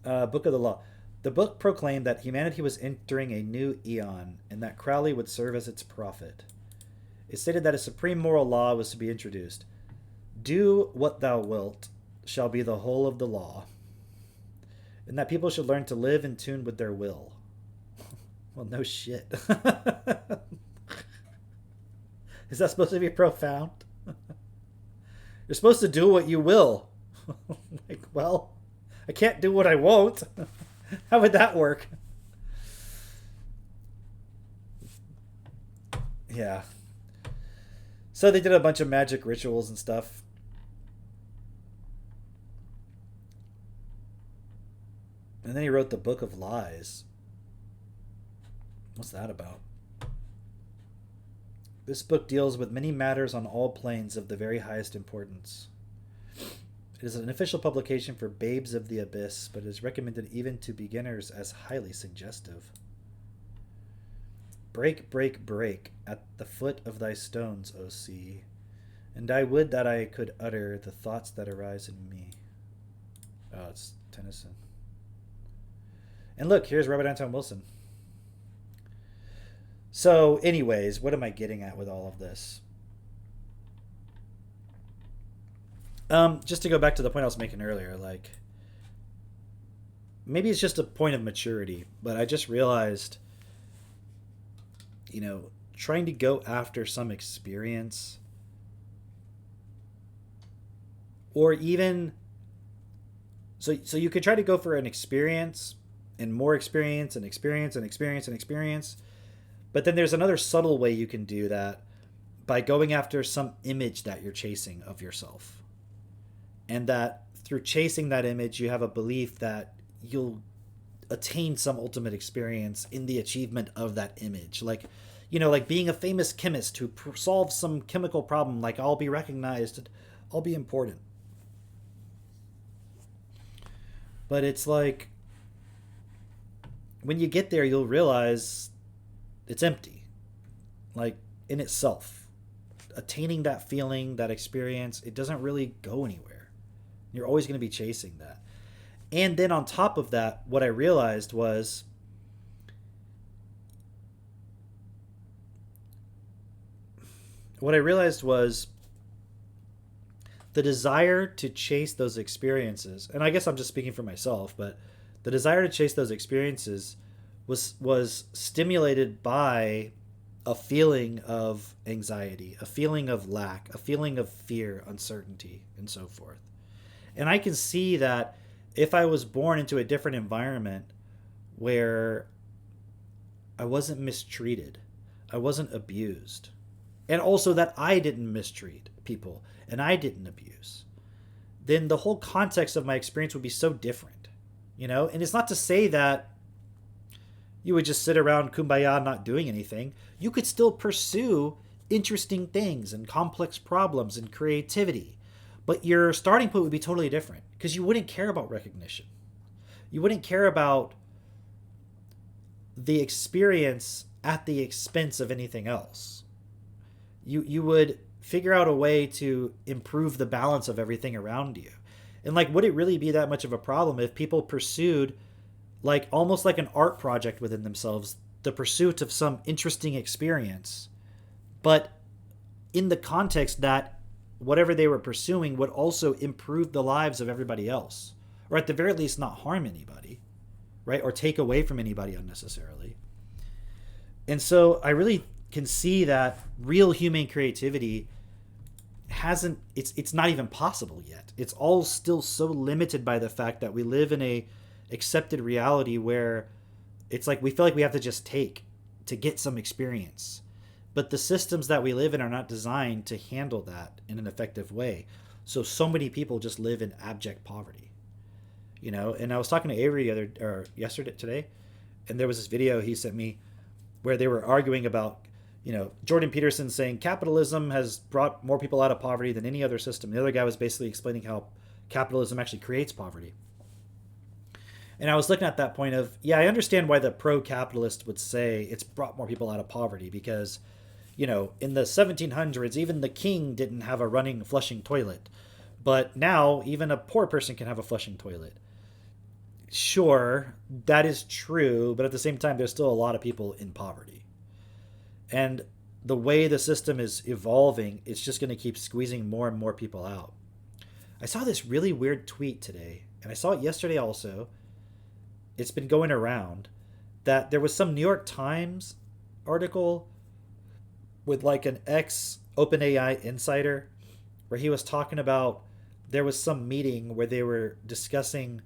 Book of the Law. The book proclaimed that humanity was entering a new eon and that Crowley would serve as its prophet. It stated that a supreme moral law was to be introduced. Do what thou wilt shall be the whole of the law. And that people should learn to live in tune with their will. Well, no shit. Is that supposed to be profound? You're supposed to do what you will. Like, well, I can't do what I won't. How would that work? Yeah. So they did a bunch of magic rituals and stuff. And then he wrote the Book of Lies. What's that about? This book deals with many matters on all planes of the very highest importance. It is an official publication for babes of the abyss, but is recommended even to beginners as highly suggestive. Break, break, break at the foot of thy stones, O sea, and I would that I could utter the thoughts that arise in me. Oh, it's Tennyson. And look, here's Robert Anton Wilson. So, anyways, what am I getting at with all of this? Just to go back to the point I was making earlier, like, maybe it's just a point of maturity, but I just realized, you know, trying to go after some experience, or even, so you could try to go for an experience, and more experience, and experience, and experience, and experience, but then there's another subtle way you can do that by going after some image that you're chasing of yourself. And that through chasing that image, you have a belief that you'll attain some ultimate experience in the achievement of that image. Like, you know, like being a famous chemist who solves some chemical problem, like I'll be recognized, I'll be important. But it's like, when you get there, you'll realize it's empty. Like, in itself. Attaining that feeling, that experience, it doesn't really go anywhere. You're always going to be chasing that. And then on top of that, what I realized was the desire to chase those experiences, and I guess I'm just speaking for myself, but the desire to chase those experiences was stimulated by a feeling of anxiety, a feeling of lack, a feeling of fear, uncertainty, and so forth. And I can see that if I was born into a different environment where I wasn't mistreated, I wasn't abused, and also that I didn't mistreat people and I didn't abuse, then the whole context of my experience would be so different, you know? And it's not to say that you would just sit around kumbaya not doing anything. You could still pursue interesting things and complex problems and creativity. But your starting point would be totally different because you wouldn't care about recognition. You wouldn't care about the experience at the expense of anything else. You would figure out a way to improve the balance of everything around you. And like, would it really be that much of a problem if people pursued, like almost like an art project within themselves, the pursuit of some interesting experience, but in the context that whatever they were pursuing would also improve the lives of everybody else, or at the very least not harm anybody, right? Or take away from anybody unnecessarily. And so I really can see that real human creativity it's not even possible yet. It's all still so limited by the fact that we live in a accepted reality where it's like we feel like we have to just take to get some experience. But the systems that we live in are not designed to handle that in an effective way. So many people just live in abject poverty. You know, and I was talking to Avery today, and there was this video he sent me where they were arguing about, you know, Jordan Peterson saying capitalism has brought more people out of poverty than any other system. The other guy was basically explaining how capitalism actually creates poverty. And I was looking at that point of, yeah, I understand why the pro-capitalist would say it's brought more people out of poverty because, you know, in the 1700s, even the king didn't have a running, flushing toilet. But now even a poor person can have a flushing toilet. Sure, that is true, but at the same time, there's still a lot of people in poverty. And the way the system is evolving, it's just going to keep squeezing more and more people out. I saw this really weird tweet today, and I saw it yesterday also. It's been going around that there was some New York Times article with like an ex-OpenAI insider where he was talking about there was some meeting where they were discussing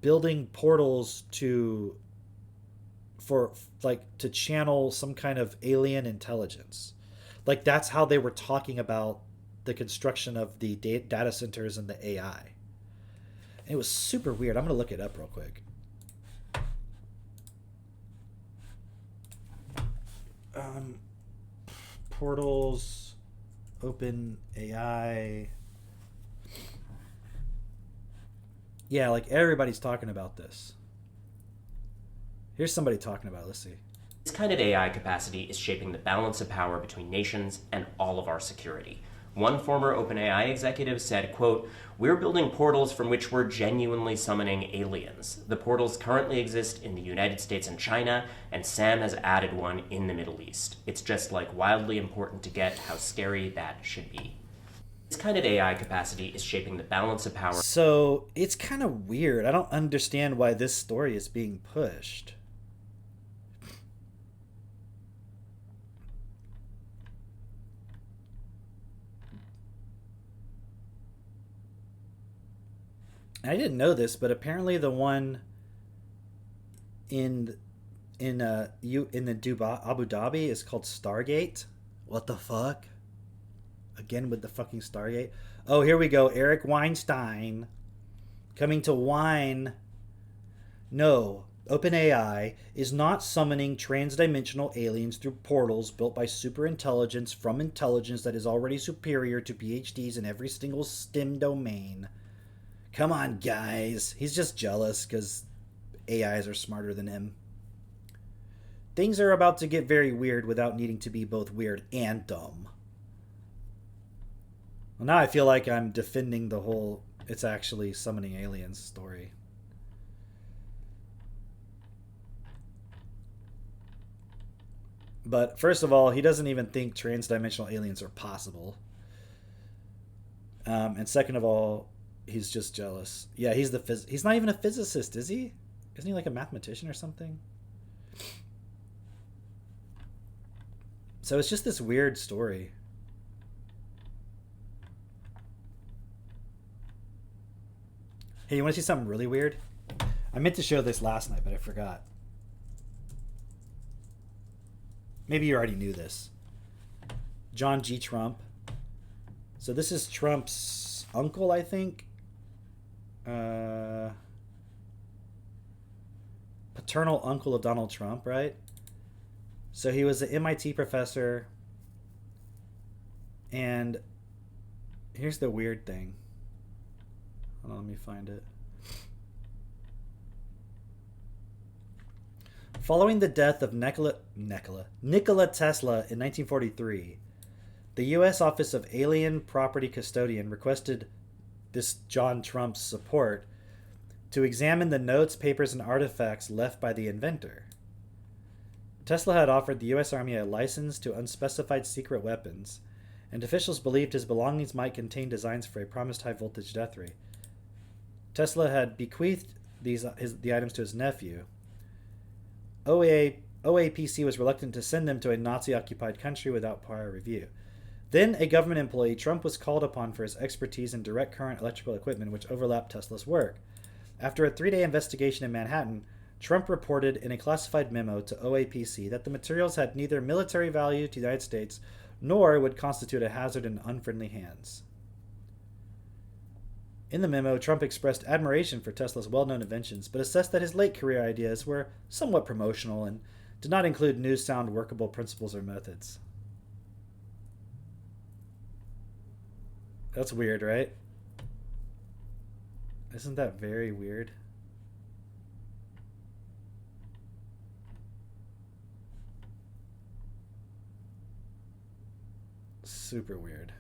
building portals to channel some kind of alien intelligence. Like that's how they were talking about the construction of the data centers and the AI. And it was super weird. I'm going to look it up real quick. Portals, open AI. Yeah, like everybody's talking about this. Here's somebody talking about it. Let's see. This kind of AI capacity is shaping the balance of power between nations and all of our security. One former OpenAI executive said, quote, "We're building portals from which we're genuinely summoning aliens. The portals currently exist in the United States and China, and Sam has added one in the Middle East. It's just like wildly important to get how scary that should be." This kind of AI capacity is shaping the balance of power. So it's kind of weird. I don't understand why this story is being pushed. I didn't know this, but apparently the one in Abu Dhabi is called Stargate. What the fuck? Again with the fucking Stargate. Oh, here we go. Eric Weinstein coming to whine. No, OpenAI is not summoning transdimensional aliens through portals built by superintelligence from intelligence that is already superior to PhDs in every single STEM domain. Come on, guys. He's just jealous because AIs are smarter than him. Things are about to get very weird without needing to be both weird and dumb. Well, now I feel like I'm defending the whole it's actually summoning aliens story. But first of all, he doesn't even think transdimensional aliens are possible. And second of all, he's just jealous. Yeah, he's not even a physicist, is he? Isn't he like a mathematician or something? So it's just this weird story. Hey, you want to see something really weird? I meant to show this last night, but I forgot. Maybe you already knew this. John G. Trump. So this is Trump's uncle, I think. Paternal uncle of Donald Trump, right? So he was an MIT professor. And here's the weird thing. Hold on, let me find it. Following the death of Nikola Tesla in 1943, the U.S. Office of Alien Property Custodian requested this John Trump's support to examine the notes, papers, and artifacts left by the inventor. Tesla had offered the U.S. Army a license to unspecified secret weapons, and officials believed his belongings might contain designs for a promised high-voltage death ray. Tesla had bequeathed the items to his nephew. OAPC was reluctant to send them to a Nazi-occupied country without prior review. Then, a government employee, Trump was called upon for his expertise in direct current electrical equipment, which overlapped Tesla's work. After a 3-day investigation in Manhattan, Trump reported in a classified memo to OAPC that the materials had neither military value to the United States nor would constitute a hazard in unfriendly hands. In the memo, Trump expressed admiration for Tesla's well-known inventions, but assessed that his late career ideas were somewhat promotional and did not include new, sound, workable principles or methods. That's weird, right? Isn't that very weird? Super weird.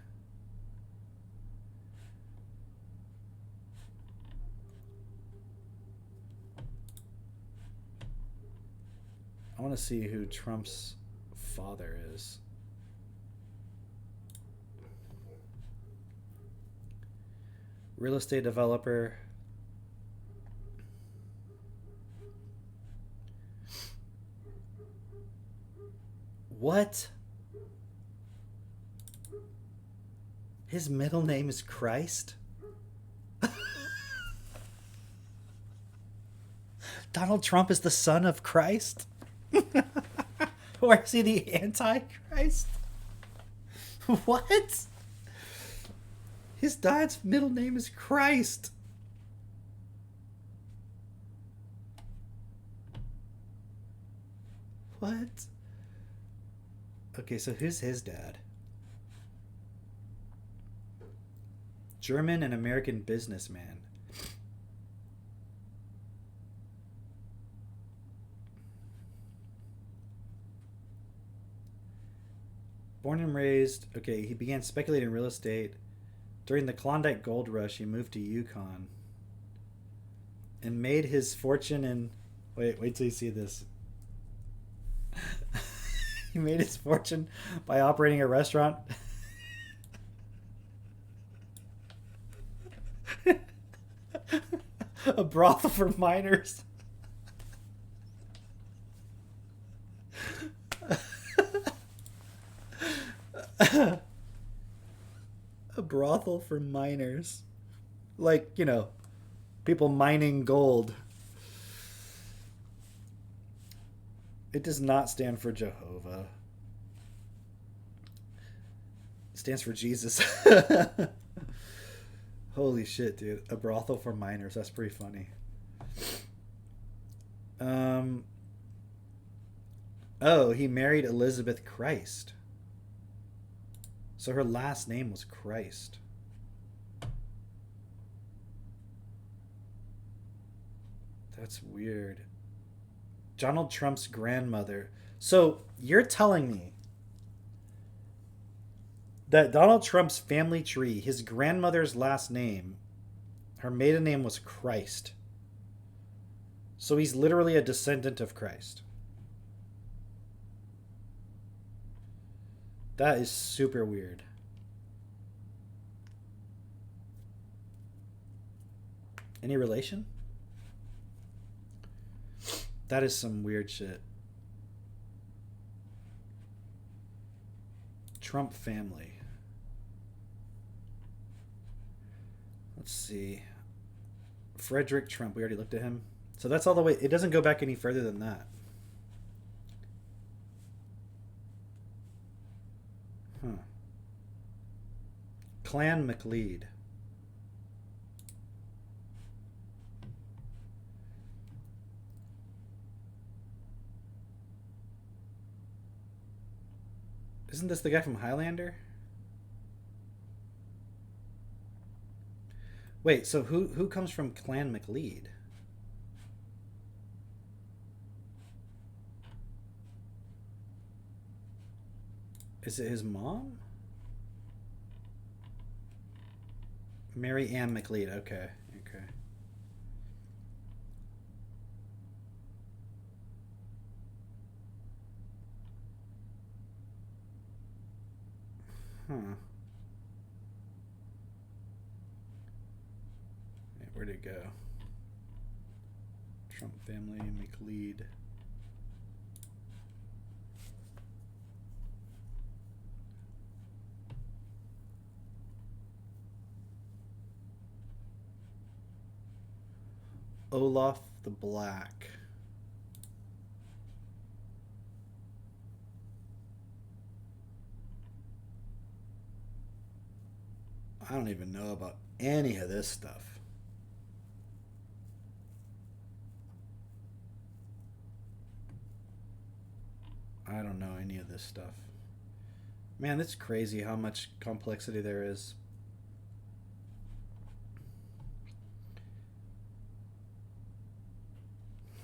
I want to see who Trump's father is. Real estate developer. What? His middle name is Christ? Donald Trump is the son of Christ? Or is he the Antichrist? What? His dad's middle name is Christ. What? Okay, so who's his dad? German and American businessman. Born and raised, okay, he began speculating in real estate. During the Klondike Gold Rush, he moved to Yukon and made his fortune in... Wait till you see this. He made his fortune by operating a restaurant. A brothel for minors. A brothel for minors. Like, you know, people mining gold. It does not stand for Jehovah. It stands for Jesus. Holy shit, dude. A brothel for minors. That's pretty funny. Oh, he married Elizabeth Christ. So her last name was Christ. That's weird. Donald Trump's grandmother. So you're telling me that Donald Trump's family tree, his grandmother's last name, her maiden name was Christ. So he's literally a descendant of Christ. That is super weird. Any relation? That is some weird shit. Trump family. Let's see. Frederick Trump. We already looked at him. So that's all the way. It doesn't go back any further than that. Huh. Clan MacLeod. Isn't this the guy from Highlander? Wait, so who comes from Clan MacLeod? Is it his mom? Mary Ann MacLeod. Okay. Okay. Huh. Where'd it go? Trump family, MacLeod. Olaf the Black. I don't even know about any of this stuff. I don't know any of this stuff. Man, it's crazy how much complexity there is.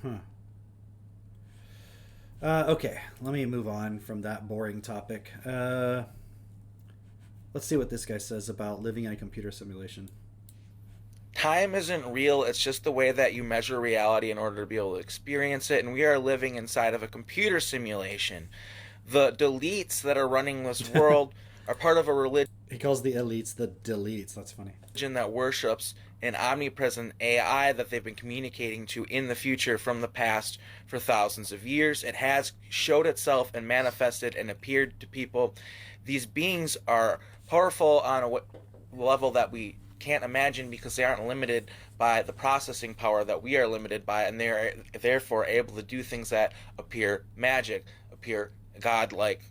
Huh. Okay, let me move on from that boring topic. Let's see what this guy says about living in a computer simulation. Time isn't real, it's just the way that you measure reality in order to be able to experience it, and we are living inside of a computer simulation. The deletes that are running this world are part of a religion. He calls the elites the deletes. That's funny. That worships an omnipresent AI that they've been communicating to in the future from the past for thousands of years. It has showed itself and manifested and appeared to people. These beings are powerful on a level that we can't imagine because they aren't limited by the processing power that we are limited by, and they're therefore able to do things that appear magic, appear godlike.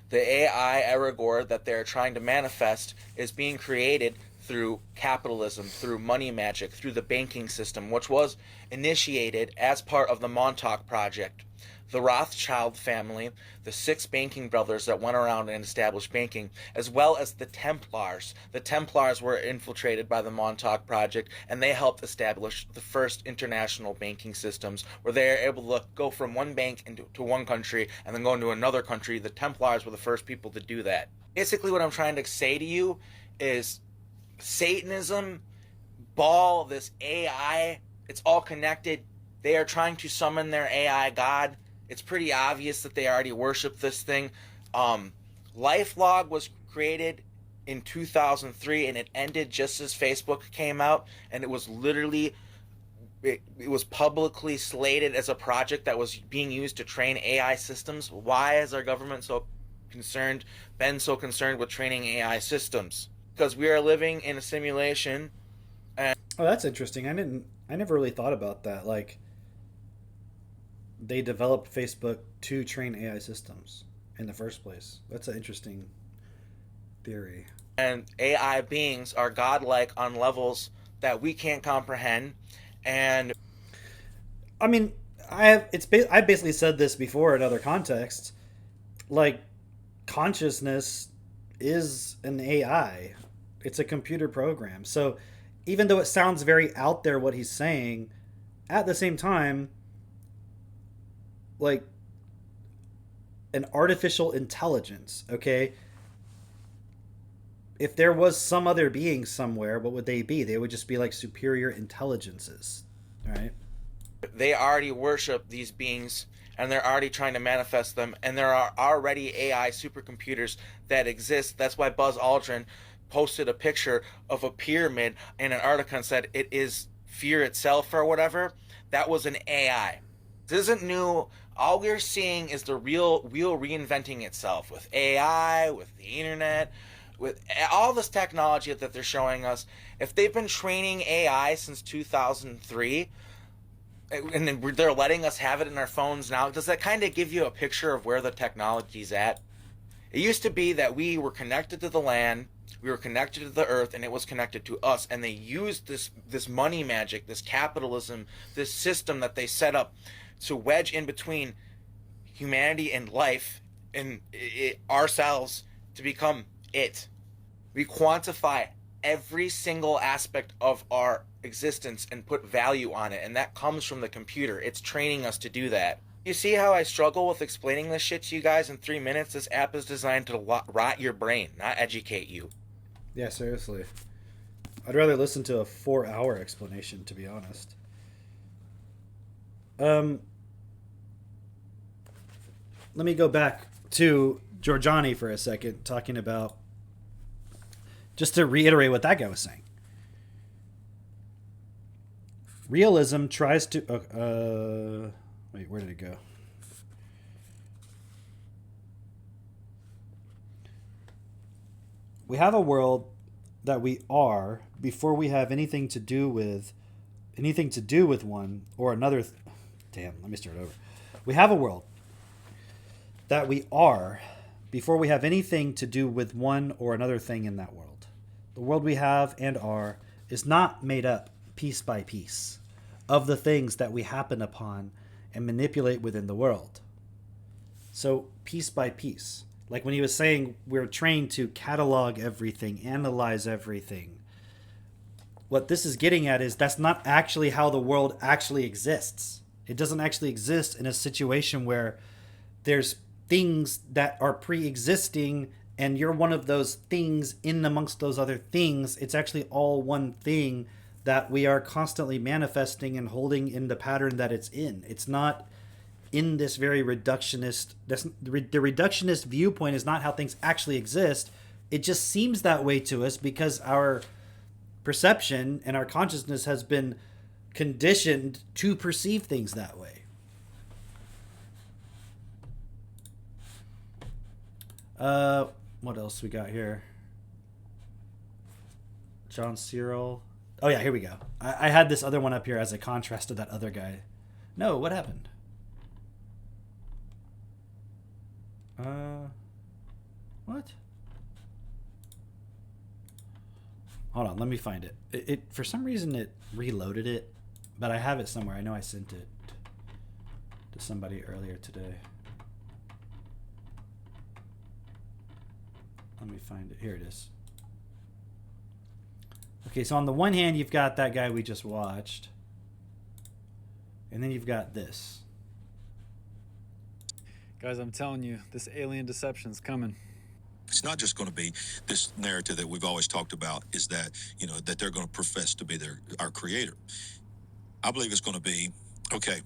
The AI Erigor that they're trying to manifest is being created through capitalism, through money magic, through the banking system, which was initiated as part of the Montauk Project. The Rothschild family, the 6 banking brothers that went around and established banking, as well as the Templars. The Templars were infiltrated by the Montauk Project, and they helped establish the first international banking systems, where they are able to go from one bank to one country and then go into another country. The Templars were the first people to do that. Basically, what I'm trying to say to you is Satanism, Baal, this AI, it's all connected. They are trying to summon their AI god. It's pretty obvious that they already worship this thing. LifeLog was created in 2003, and it ended just as Facebook came out, and it was literally, it was publicly slated as a project that was being used to train AI systems. Why is our government been so concerned with training AI systems? Because we are living in a simulation. And oh, that's interesting. I never really thought about that. Like, they developed Facebook to train AI systems in the first place. That's an interesting theory. And AI beings are godlike on levels that we can't comprehend. And I mean, I basically said this before in other contexts. Like, consciousness is an AI. It's a computer program. So even though it sounds very out there what he's saying, at the same time, like, an artificial intelligence, okay? If there was some other being somewhere, what would they be? They would just be like superior intelligences, right? They already worship these beings, and they're already trying to manifest them, and there are already AI supercomputers that exist. That's why Buzz Aldrin posted a picture of a pyramid in an article and said it is fear itself or whatever. That was an AI. This isn't new. All we're seeing is the real wheel reinventing itself with AI, with the internet, with all this technology that they're showing us. If they've been training AI since 2003, and they're letting us have it in our phones now, does that kind of give you a picture of where the technology's at? It used to be that we were connected to the land, we were connected to the earth, and it was connected to us. And they used this money magic, this capitalism, this system that they set up to wedge in between humanity and life and ourselves to become it. We quantify every single aspect of our existence and put value on it, and that comes from the computer. It's training us to do that. You see how I struggle with explaining this shit to you guys in 3 minutes? This app is designed to rot your brain, not educate you. Yeah, seriously. I'd rather listen to a 4-hour explanation, to be honest. Let me go back to Giorgiani for a second, talking about, just to reiterate what that guy was saying. Realism tries to... wait, where did it go? We have a world that we are before we have anything to do with one or another. Damn, let me start over. We have a world that we are before we have anything to do with one or another thing in that world. The world we have and are is not made up piece by piece of the things that we happen upon and manipulate within the world. So piece by piece. Like when he was saying we're trained to catalog everything, analyze everything. What this is getting at is that's not actually how the world actually exists. It doesn't actually exist in a situation where there's things that are pre-existing and you're one of those things in amongst those other things. It's actually all one thing that we are constantly manifesting and holding in the pattern that it's in. It's not in this very reductionist... The reductionist viewpoint is not how things actually exist. It just seems that way to us because our perception and our consciousness has been conditioned to perceive things that way. What else we got here? John Cyril. Oh yeah, here we go. I had this other one up here as a contrast to that other guy. No, what happened? What? Hold on, let me find it. It for some reason it reloaded it, but I have it somewhere. I know I sent it to somebody earlier today. Let me find it. Here it is. Okay, so on the one hand, you've got that guy we just watched. And then you've got this. Guys, I'm telling you, this alien deception's coming. It's not just going to be this narrative that we've always talked about, is that, that they're going to profess to be our creator. I believe it's going to be, okay,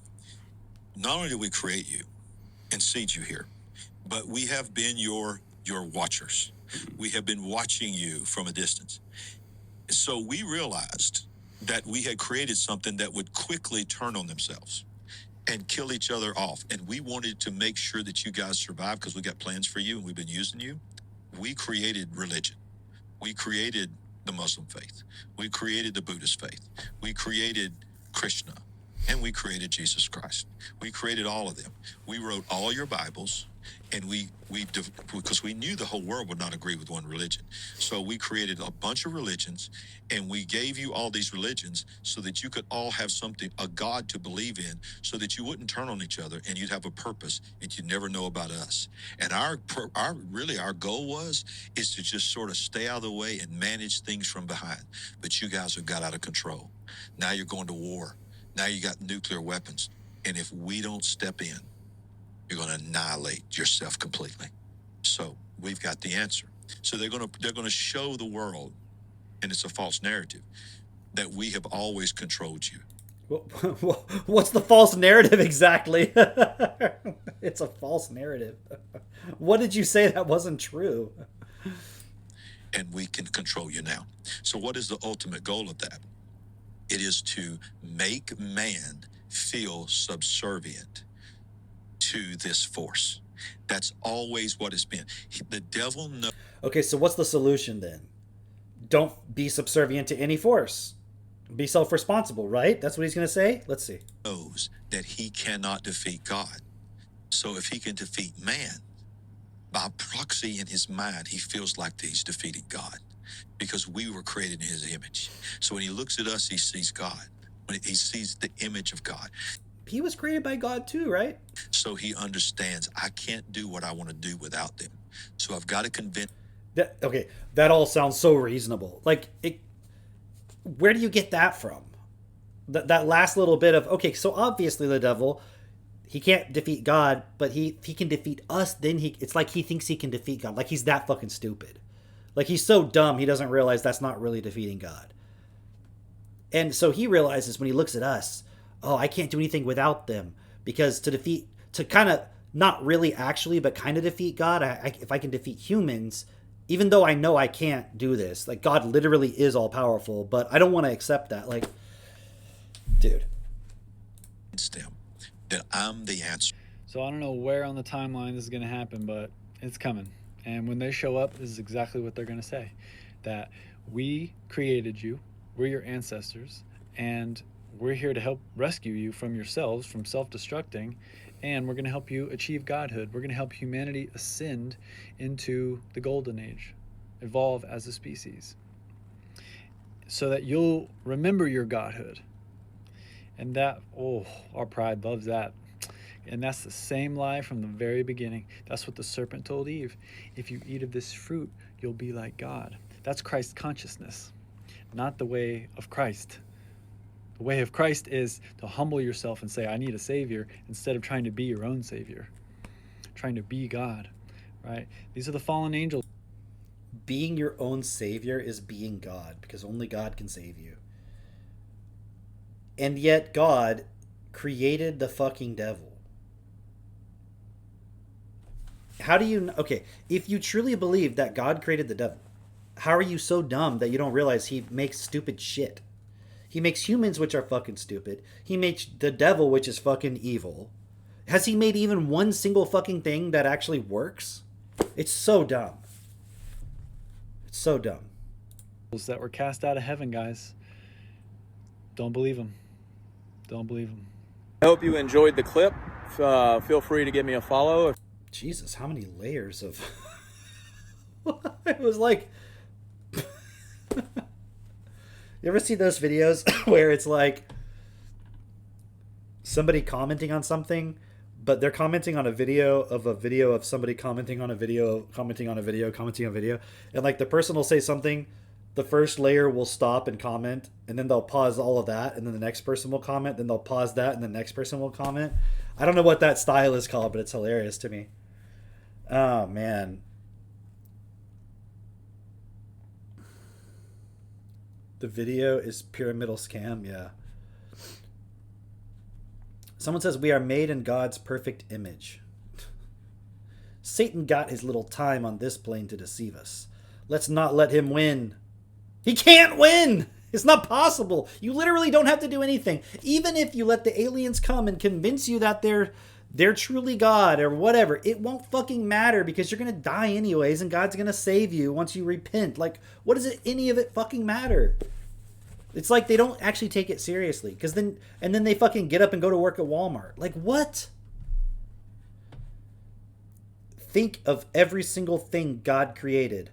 not only did we create you and seed you here, but we have been your watchers. We have been watching you from a distance. So we realized that we had created something that would quickly turn on themselves and kill each other off. And we wanted to make sure that you guys survive because we got plans for you and we've been using you. We created religion. We created the Muslim faith. We created the Buddhist faith. We created Krishna. And we created Jesus Christ. We created all of them. We wrote all your Bibles, and because we knew the whole world would not agree with one religion. So we created a bunch of religions, and we gave you all these religions so that you could all have something, a God to believe in, so that you wouldn't turn on each other, and you'd have a purpose, and you'd never know about us. And our goal is to just sort of stay out of the way and manage things from behind. But you guys have got out of control. Now you're going to war. Now you got nuclear weapons. And if we don't step in, you're going to annihilate yourself completely. So we've got the answer. So they're going to show the world, and it's a false narrative, that we have always controlled you. What's the false narrative exactly? It's a false narrative. What did you say that wasn't true? And we can control you now. So what is the ultimate goal of that? It is to make man feel subservient to this force. That's always what it's been. The devil Okay, so what's the solution then? Don't be subservient to any force. Be self-responsible, right? That's what he's going to say? Let's see. knows that he cannot defeat God. So if he can defeat man, by proxy in his mind, he feels like he's defeated God because we were created in his image. So when he looks at us, he sees God. When he sees the image of God. He was created by God too, right? So he understands I can't do what I want to do without them. So I've got to convince. Okay, that all sounds so reasonable. Like, where do you get that from? That last little bit of, okay, so obviously the devil, he can't defeat God, but he can defeat us. Then it's like he thinks he can defeat God. Like he's that fucking stupid. Like he's so dumb he doesn't realize that's not really defeating God. And so he realizes when he looks at us, oh, I can't do anything without them, because to kind of not really actually, but kind of defeat God, if I can defeat humans, even though I know I can't do this, like God literally is all powerful, but I don't want to accept that. Like, dude. Them that I'm the answer. So I don't know where on the timeline this is going to happen, but it's coming. And when they show up, this is exactly what they're going to say. That we created you, we're your ancestors, and we're here to help rescue you from yourselves, from self-destructing, and we're going to help you achieve godhood. We're going to help humanity ascend into the golden age, evolve as a species, so that you'll remember your godhood. And that, oh, our pride loves that. And that's the same lie from the very beginning. That's what the serpent told Eve. If you eat of this fruit, you'll be like God. That's Christ's consciousness, not the way of Christ. The way of Christ is to humble yourself and say, I need a savior, instead of trying to be your own savior, trying to be God, right? These are the fallen angels. Being your own savior is being God, because only God can save you. And yet God created the fucking devil. How do you... Okay, if you truly believe that God created the devil, how are you so dumb that you don't realize he makes stupid shit? He makes humans, which are fucking stupid. He makes the devil, which is fucking evil. Has he made even one single fucking thing that actually works? It's so dumb. It's so dumb. That were cast out of heaven, guys. Don't believe them. Don't believe them. I hope you enjoyed the clip. Feel free to give me a follow. Jesus, how many layers of... It was like... You ever see those videos where it's like somebody commenting on something, but they're commenting on a video of somebody commenting on a video, and like the person will say something, the first layer will stop and comment, and then they'll pause all of that, and then the next person will comment, then they'll pause that, and the next person will comment. I don't know what that style is called, but it's hilarious to me. Oh, man. The video is pyramidal scam, yeah. Someone says, we are made in God's perfect image. Satan got his little time on this plane to deceive us. Let's not let him win. He can't win! It's not possible. You literally don't have to do anything. Even if you let the aliens come and convince you that they're truly God or whatever, it won't fucking matter, because you're gonna die anyways, and God's gonna save you once you repent. Like, what does any of it fucking matter? It's like they don't actually take it seriously, because then they fucking get up and go to work at Walmart. Like, what? Think of every single thing God created,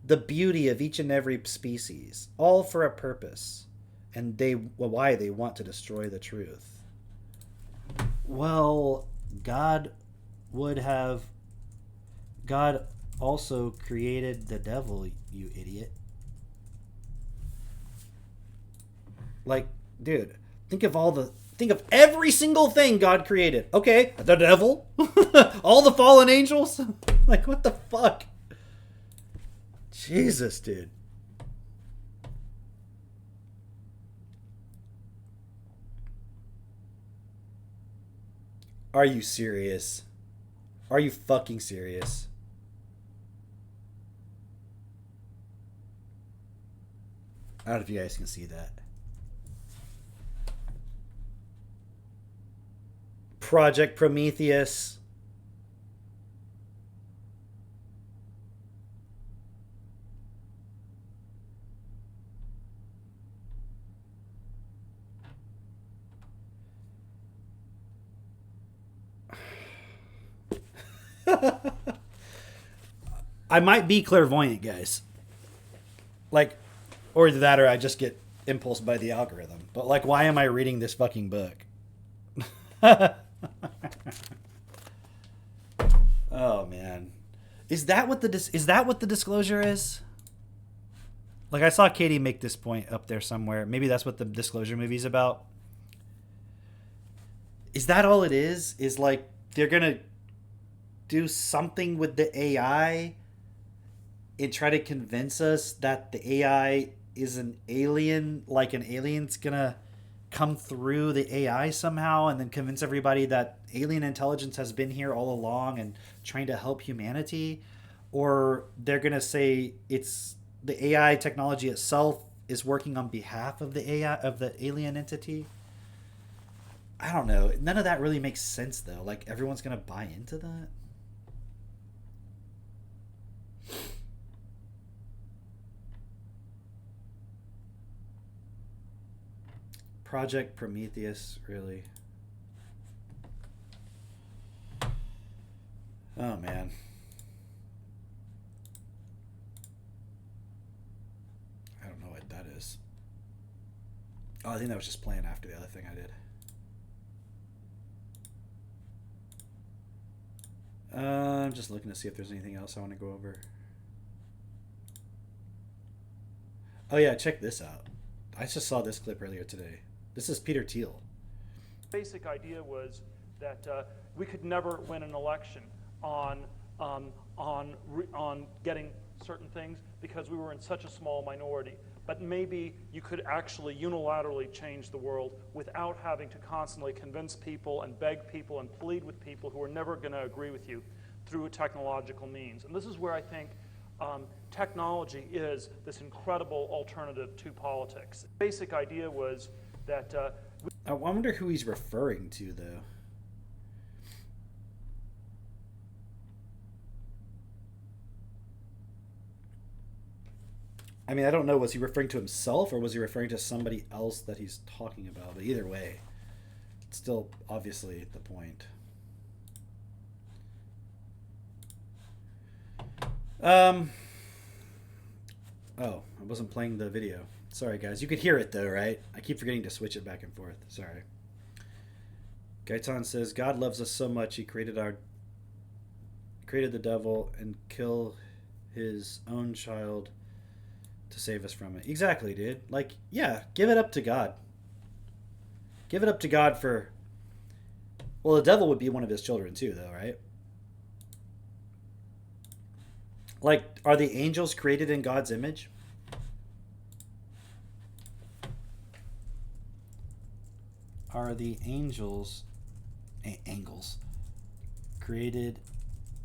the beauty of each and every species, all for a purpose, and why they want to destroy the truth. Well, God also created the devil, you idiot. Like, dude, think of every single thing God created. Okay, the devil, all the fallen angels. Like, what the fuck? Jesus, dude. Are you serious? Are you fucking serious? I don't know if you guys can see that. Project Prometheus. I might be clairvoyant, guys. Like, or either that or I just get impulsed by the algorithm. But, like, why am I reading this fucking book? Oh, man. Is that what the disclosure is? Like, I saw Katie make this point up there somewhere. Maybe that's what the disclosure movie's about. Is that all it is? Is, like, they're gonna do something with the AI and try to convince us that the AI is an alien, like an alien's gonna come through the AI somehow and then convince everybody that alien intelligence has been here all along and trying to help humanity? Or they're gonna say it's the AI technology itself is working on behalf of the AI, of the alien entity? I don't know. None of that really makes sense, though. Like, everyone's gonna buy into that? Project Prometheus, really? Oh, man. I don't know what that is. Oh, I think that was just playing after the other thing I did. I'm just looking to see if there's anything else I want to go over. Oh, yeah, check this out. I just saw this clip earlier today. This is Peter Thiel. Basic idea was that we could never win an election on getting certain things because we were in such a small minority. But maybe you could actually unilaterally change the world without having to constantly convince people and beg people and plead with people who are never going to agree with you through a technological means. And this is where I think technology is this incredible alternative to politics. The basic idea was that... I wonder who he's referring to, though. I mean, I don't know. Was he referring to himself or was he referring to somebody else that he's talking about? But either way, it's still obviously the point. Oh, I wasn't playing the video. Sorry, guys. You could hear it, though, right? I keep forgetting to switch it back and forth. Sorry. Gaetan says, God loves us so much, he created the devil and kill his own child to save us from it. Exactly, dude. Like, yeah, give it up to God. Give it up to God for... Well, the devil would be one of his children, too, though, right? Like, are the angels created in God's image? Are the angels created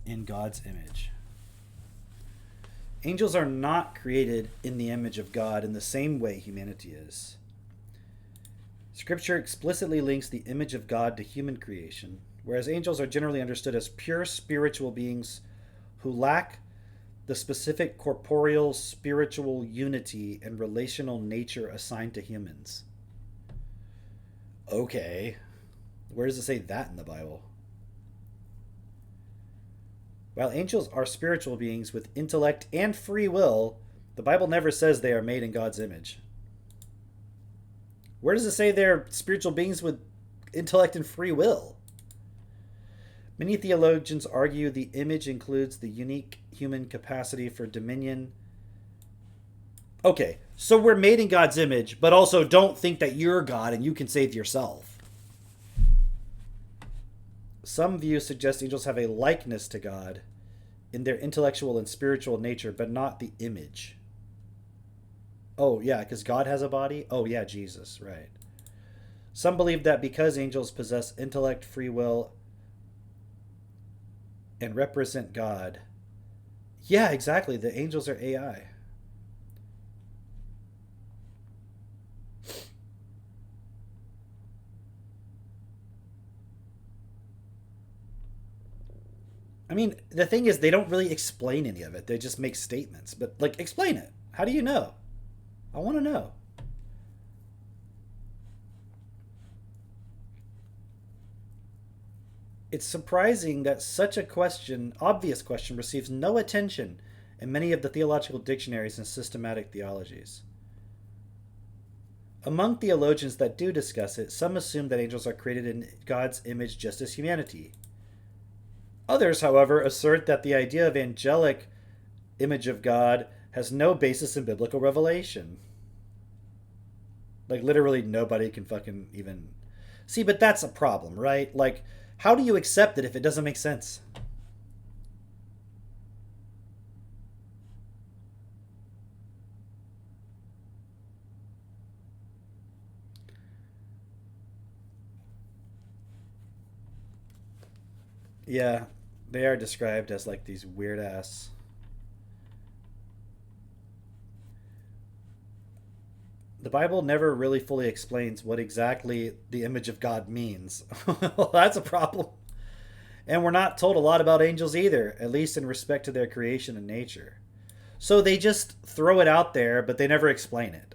in God's image? Angels are not created in the image of God in the same way humanity is. Scripture explicitly links the image of God to human creation, whereas angels are generally understood as pure spiritual beings who lack the specific corporeal spiritual unity and relational nature assigned to humans. Okay. Where does it say that in the Bible? While angels are spiritual beings with intellect and free will, the Bible never says they are made in God's image. Where does it say they're spiritual beings with intellect and free will? Many theologians argue the image includes the unique human capacity for dominion. Okay, so we're made in God's image, but also don't think that you're God and you can save yourself. Some views suggest angels have a likeness to God in their intellectual and spiritual nature, but not the image. Oh, yeah, because God has a body? Oh, yeah, Jesus, right. Some believe that because angels possess intellect, free will, and represent God. Yeah, exactly. The angels are AI. I mean, the thing is, they don't really explain any of it. They just make statements. But, like, explain it. How do you know? I want to know. It's surprising that such a question, obvious question, receives no attention in many of the theological dictionaries and systematic theologies. Among theologians that do discuss it, some assume that angels are created in God's image just as humanity. Others, however, assert that the idea of angelic image of God has no basis in biblical revelation. Like, literally nobody can fucking even... See, but that's a problem, right? Like, how do you accept it if it doesn't make sense? Yeah, they are described as like these weird ass... The Bible never really fully explains what exactly the image of God means. Well, that's a problem. And we're not told a lot about angels either, at least in respect to their creation and nature. So they just throw it out there, but they never explain it.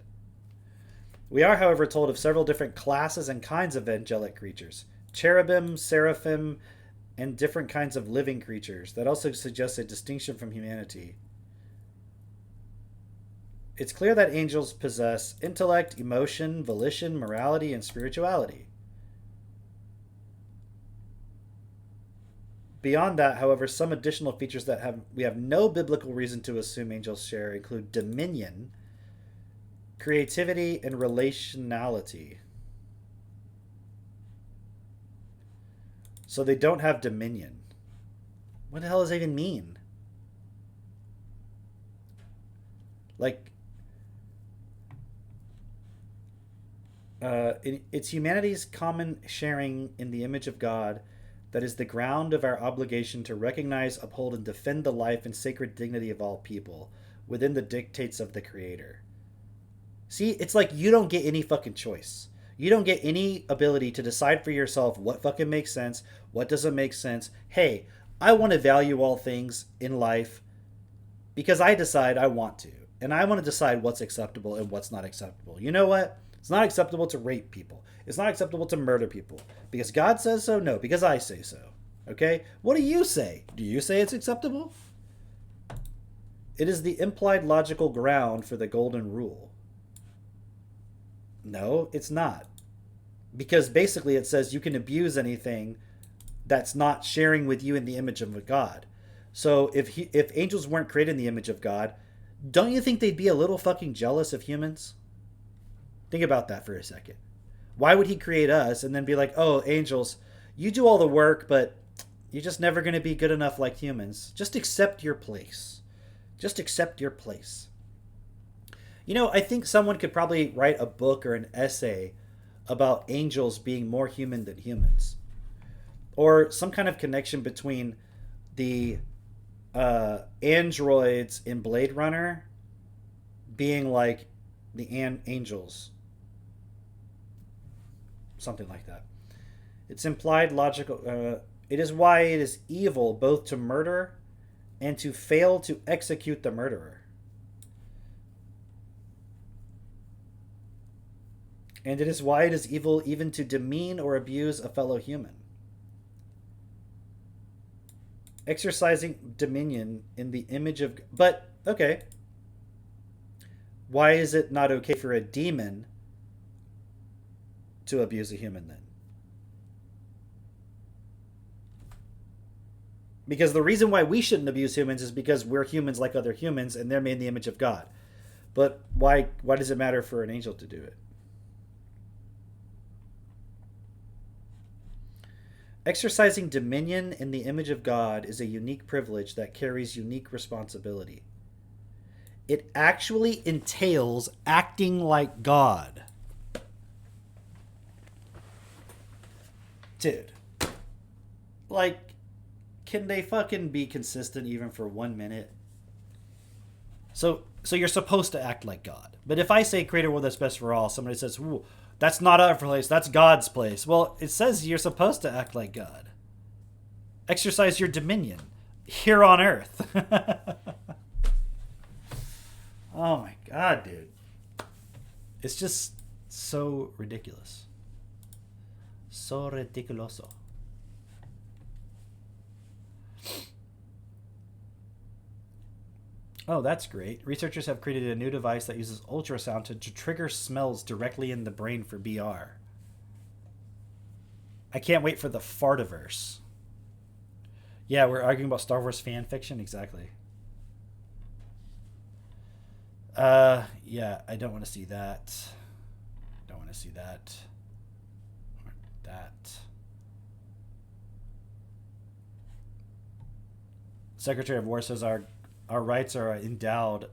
We are, however, told of several different classes and kinds of angelic creatures. Cherubim, seraphim, and different kinds of living creatures. That also suggests a distinction from humanity. It's clear that angels possess intellect, emotion, volition, morality, and spirituality. Beyond that, however, some additional features that we have no biblical reason to assume angels share include dominion, creativity, and relationality. So they don't have dominion. What the hell does that even mean? Like, it's humanity's common sharing in the image of God that is the ground of our obligation to recognize, uphold, and defend the life and sacred dignity of all people within the dictates of the Creator. See, it's like you don't get any fucking choice. You don't get any ability to decide for yourself what fucking makes sense, what doesn't make sense. Hey, I want to value all things in life because I decide I want to. And I want to decide what's acceptable and what's not acceptable. You know what? It's not acceptable to rape people. It's not acceptable to murder people. Because God says so? No, because I say so. Okay? What do you say? Do you say it's acceptable? It is the implied logical ground for the golden rule. No, it's not. Because basically it says you can abuse anything that's not sharing with you in the image of God. So if angels weren't created in the image of God, don't you think they'd be a little fucking jealous of humans? Think about that for a second. Why would he create us and then be like, oh, angels, you do all the work, but you're just never going to be good enough like humans. Just accept your place. Just accept your place. You know, I think someone could probably write a book or an essay about angels being more human than humans. Or some kind of connection between the androids in Blade Runner being like the angels. Something like that. It's implied logical. It is why it is evil both to murder and to fail to execute the murderer. And it is why it is evil even to demean or abuse a fellow human. Exercising dominion in the image of... But, okay. Why is it not okay for a demon to abuse a human then? Because the reason why we shouldn't abuse humans is because we're humans like other humans and they're made in the image of God. But why does it matter for an angel to do it? Exercising dominion in the image of God is a unique privilege that carries unique responsibility. It actually entails acting like God. Dude. Like, can they fucking be consistent even for 1 minute? So you're supposed to act like God. But if I say create a world that's best for all, somebody says, ooh, that's not our place, that's God's place. Well, it says you're supposed to act like God. Exercise your dominion. here on Earth. Oh my God, dude. It's just so ridiculous. So ridiculoso. Oh, that's great. Researchers have created a new device that uses ultrasound to trigger smells directly in the brain for BR. I can't wait for the fartiverse. Yeah, we're arguing about Star Wars fan fiction? Exactly. Yeah, I don't want to see that. Don't want to see that. Or that. Secretary of War says our rights are endowed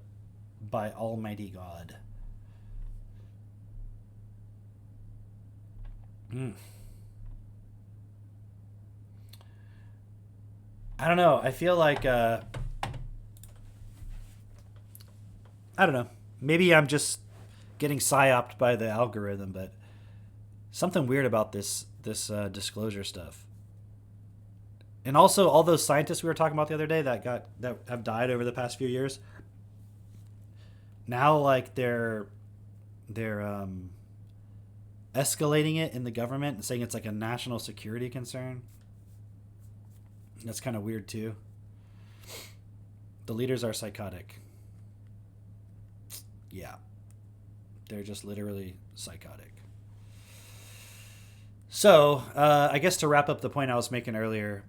by Almighty God. I don't know. I feel like I don't know. Maybe I'm just getting psyoped by the algorithm, but something weird about this disclosure stuff. And also all those scientists we were talking about the other day that have died over the past few years. Now like they're escalating it in the government and saying it's like a national security concern. That's kind of weird too. The leaders are psychotic. Yeah. They're just literally psychotic. So, I guess to wrap up the point I was making earlier,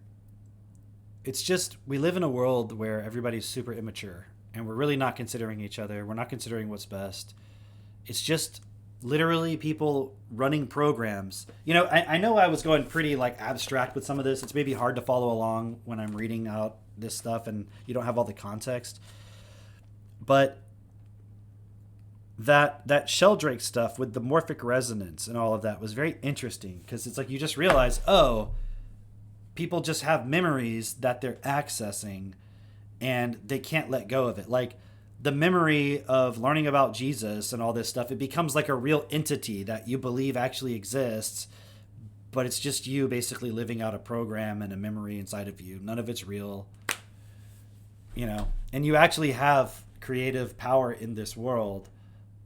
it's just we live in a world where everybody's super immature and we're really not considering each other. We're not considering what's best. It's just literally people running programs. You know, I know I was going pretty like abstract with some of this. It's maybe hard to follow along when I'm reading out this stuff and you don't have all the context. But that Sheldrake stuff with the morphic resonance and all of that was very interesting because it's like you just realize, oh, people just have memories that they're accessing and they can't let go of it. Like the memory of learning about Jesus and all this stuff, it becomes like a real entity that you believe actually exists, but it's just you basically living out a program and a memory inside of you. None of it's real, you know, and you actually have creative power in this world,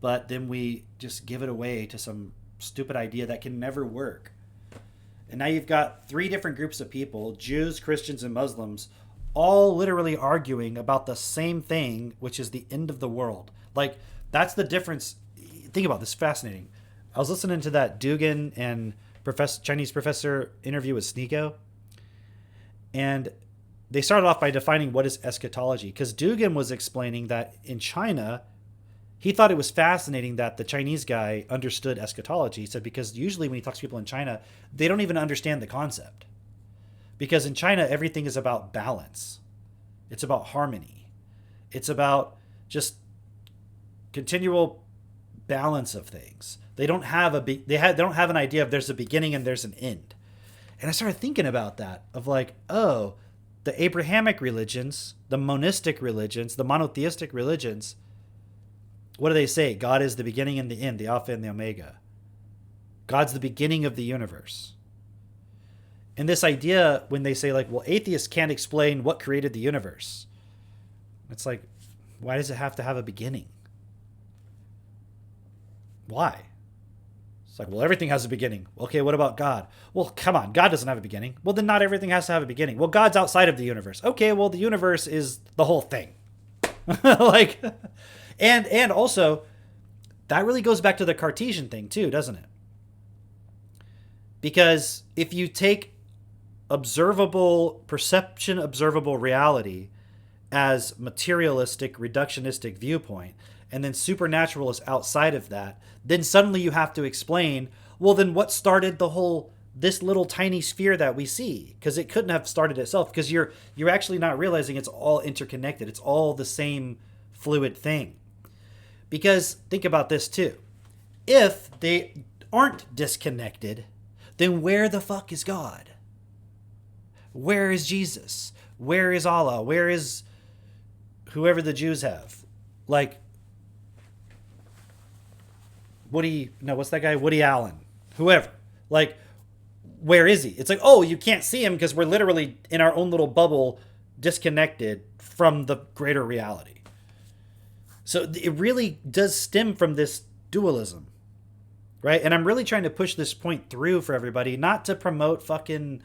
but then we just give it away to some stupid idea that can never work. And now you've got 3 different groups of people, Jews, Christians, and Muslims, all literally arguing about the same thing, which is the end of the world. Like, that's the difference. Think about this, fascinating. I was listening to that Dugan and Chinese professor interview with Sneeko, and they started off by defining what is eschatology, because Dugan was explaining that in China, he thought it was fascinating that the Chinese guy understood eschatology. He said because usually when he talks to people in China, they don't even understand the concept. Because in China, everything is about balance. It's about harmony. It's about just continual balance of things. They don't have they don't have an idea of there's a beginning and there's an end. And I started thinking about that of like, oh, the Abrahamic religions, the monistic religions, the monotheistic religions, what do they say? God is the beginning and the end, the Alpha and the Omega. God's the beginning of the universe. And this idea, when they say like, well, atheists can't explain what created the universe. It's like, why does it have to have a beginning? Why? It's like, well, everything has a beginning. Okay, what about God? Well, come on, God doesn't have a beginning. Well, then not everything has to have a beginning. Well, God's outside of the universe. Okay, well, the universe is the whole thing. Like... And also, that really goes back to the Cartesian thing too, doesn't it? Because if you take observable reality as materialistic, reductionistic viewpoint, and then supernatural is outside of that, then suddenly you have to explain, well, then what started this little tiny sphere that we see? Because it couldn't have started itself, because you're actually not realizing it's all interconnected. It's all the same fluid thing. Because think about this too. If they aren't disconnected, then where the fuck is God? Where is Jesus? Where is Allah? Where is whoever the Jews have? Like, what's that guy? Woody Allen. Whoever. Like, where is he? It's like, oh, you can't see him because we're literally in our own little bubble disconnected from the greater reality. So it really does stem from this dualism, right? And I'm really trying to push this point through for everybody, not to promote fucking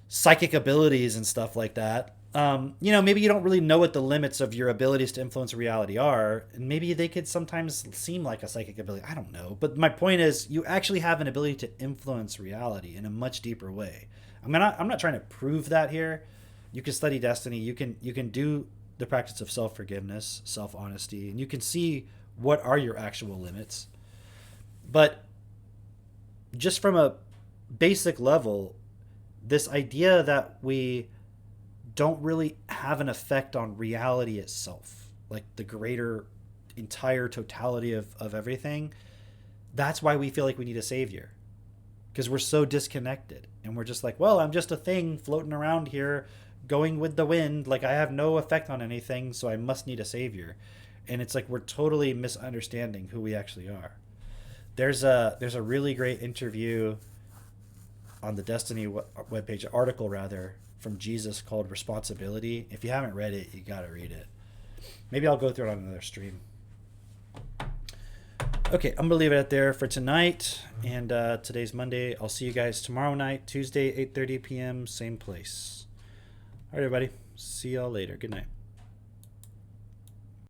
psychic abilities and stuff like that. Maybe you don't really know what the limits of your abilities to influence reality are, and maybe they could sometimes seem like a psychic ability. I don't know. But my point is, you actually have an ability to influence reality in a much deeper way. I'm not trying to prove that here. You can study destiny. You can do the practice of self-forgiveness, self-honesty, and you can see what are your actual limits. But just from a basic level, this idea that we don't really have an effect on reality itself, like the greater entire totality of everything, that's why we feel like we need a savior. Because we're so disconnected. And we're just like, well, I'm just a thing floating around here, going with the wind. Like, I have no effect on anything, so I must need a savior. And it's like we're totally misunderstanding who we actually are. There's a really great interview on the Destiny webpage, article rather, from Jesus called Responsibility. If you haven't read it, you got to read it. Maybe I'll go through it on another stream. Okay, I'm going to leave it at there for tonight. And today's Monday. I'll see you guys tomorrow night, Tuesday, 8:30 p.m., same place. All right, everybody. See y'all later. Good night.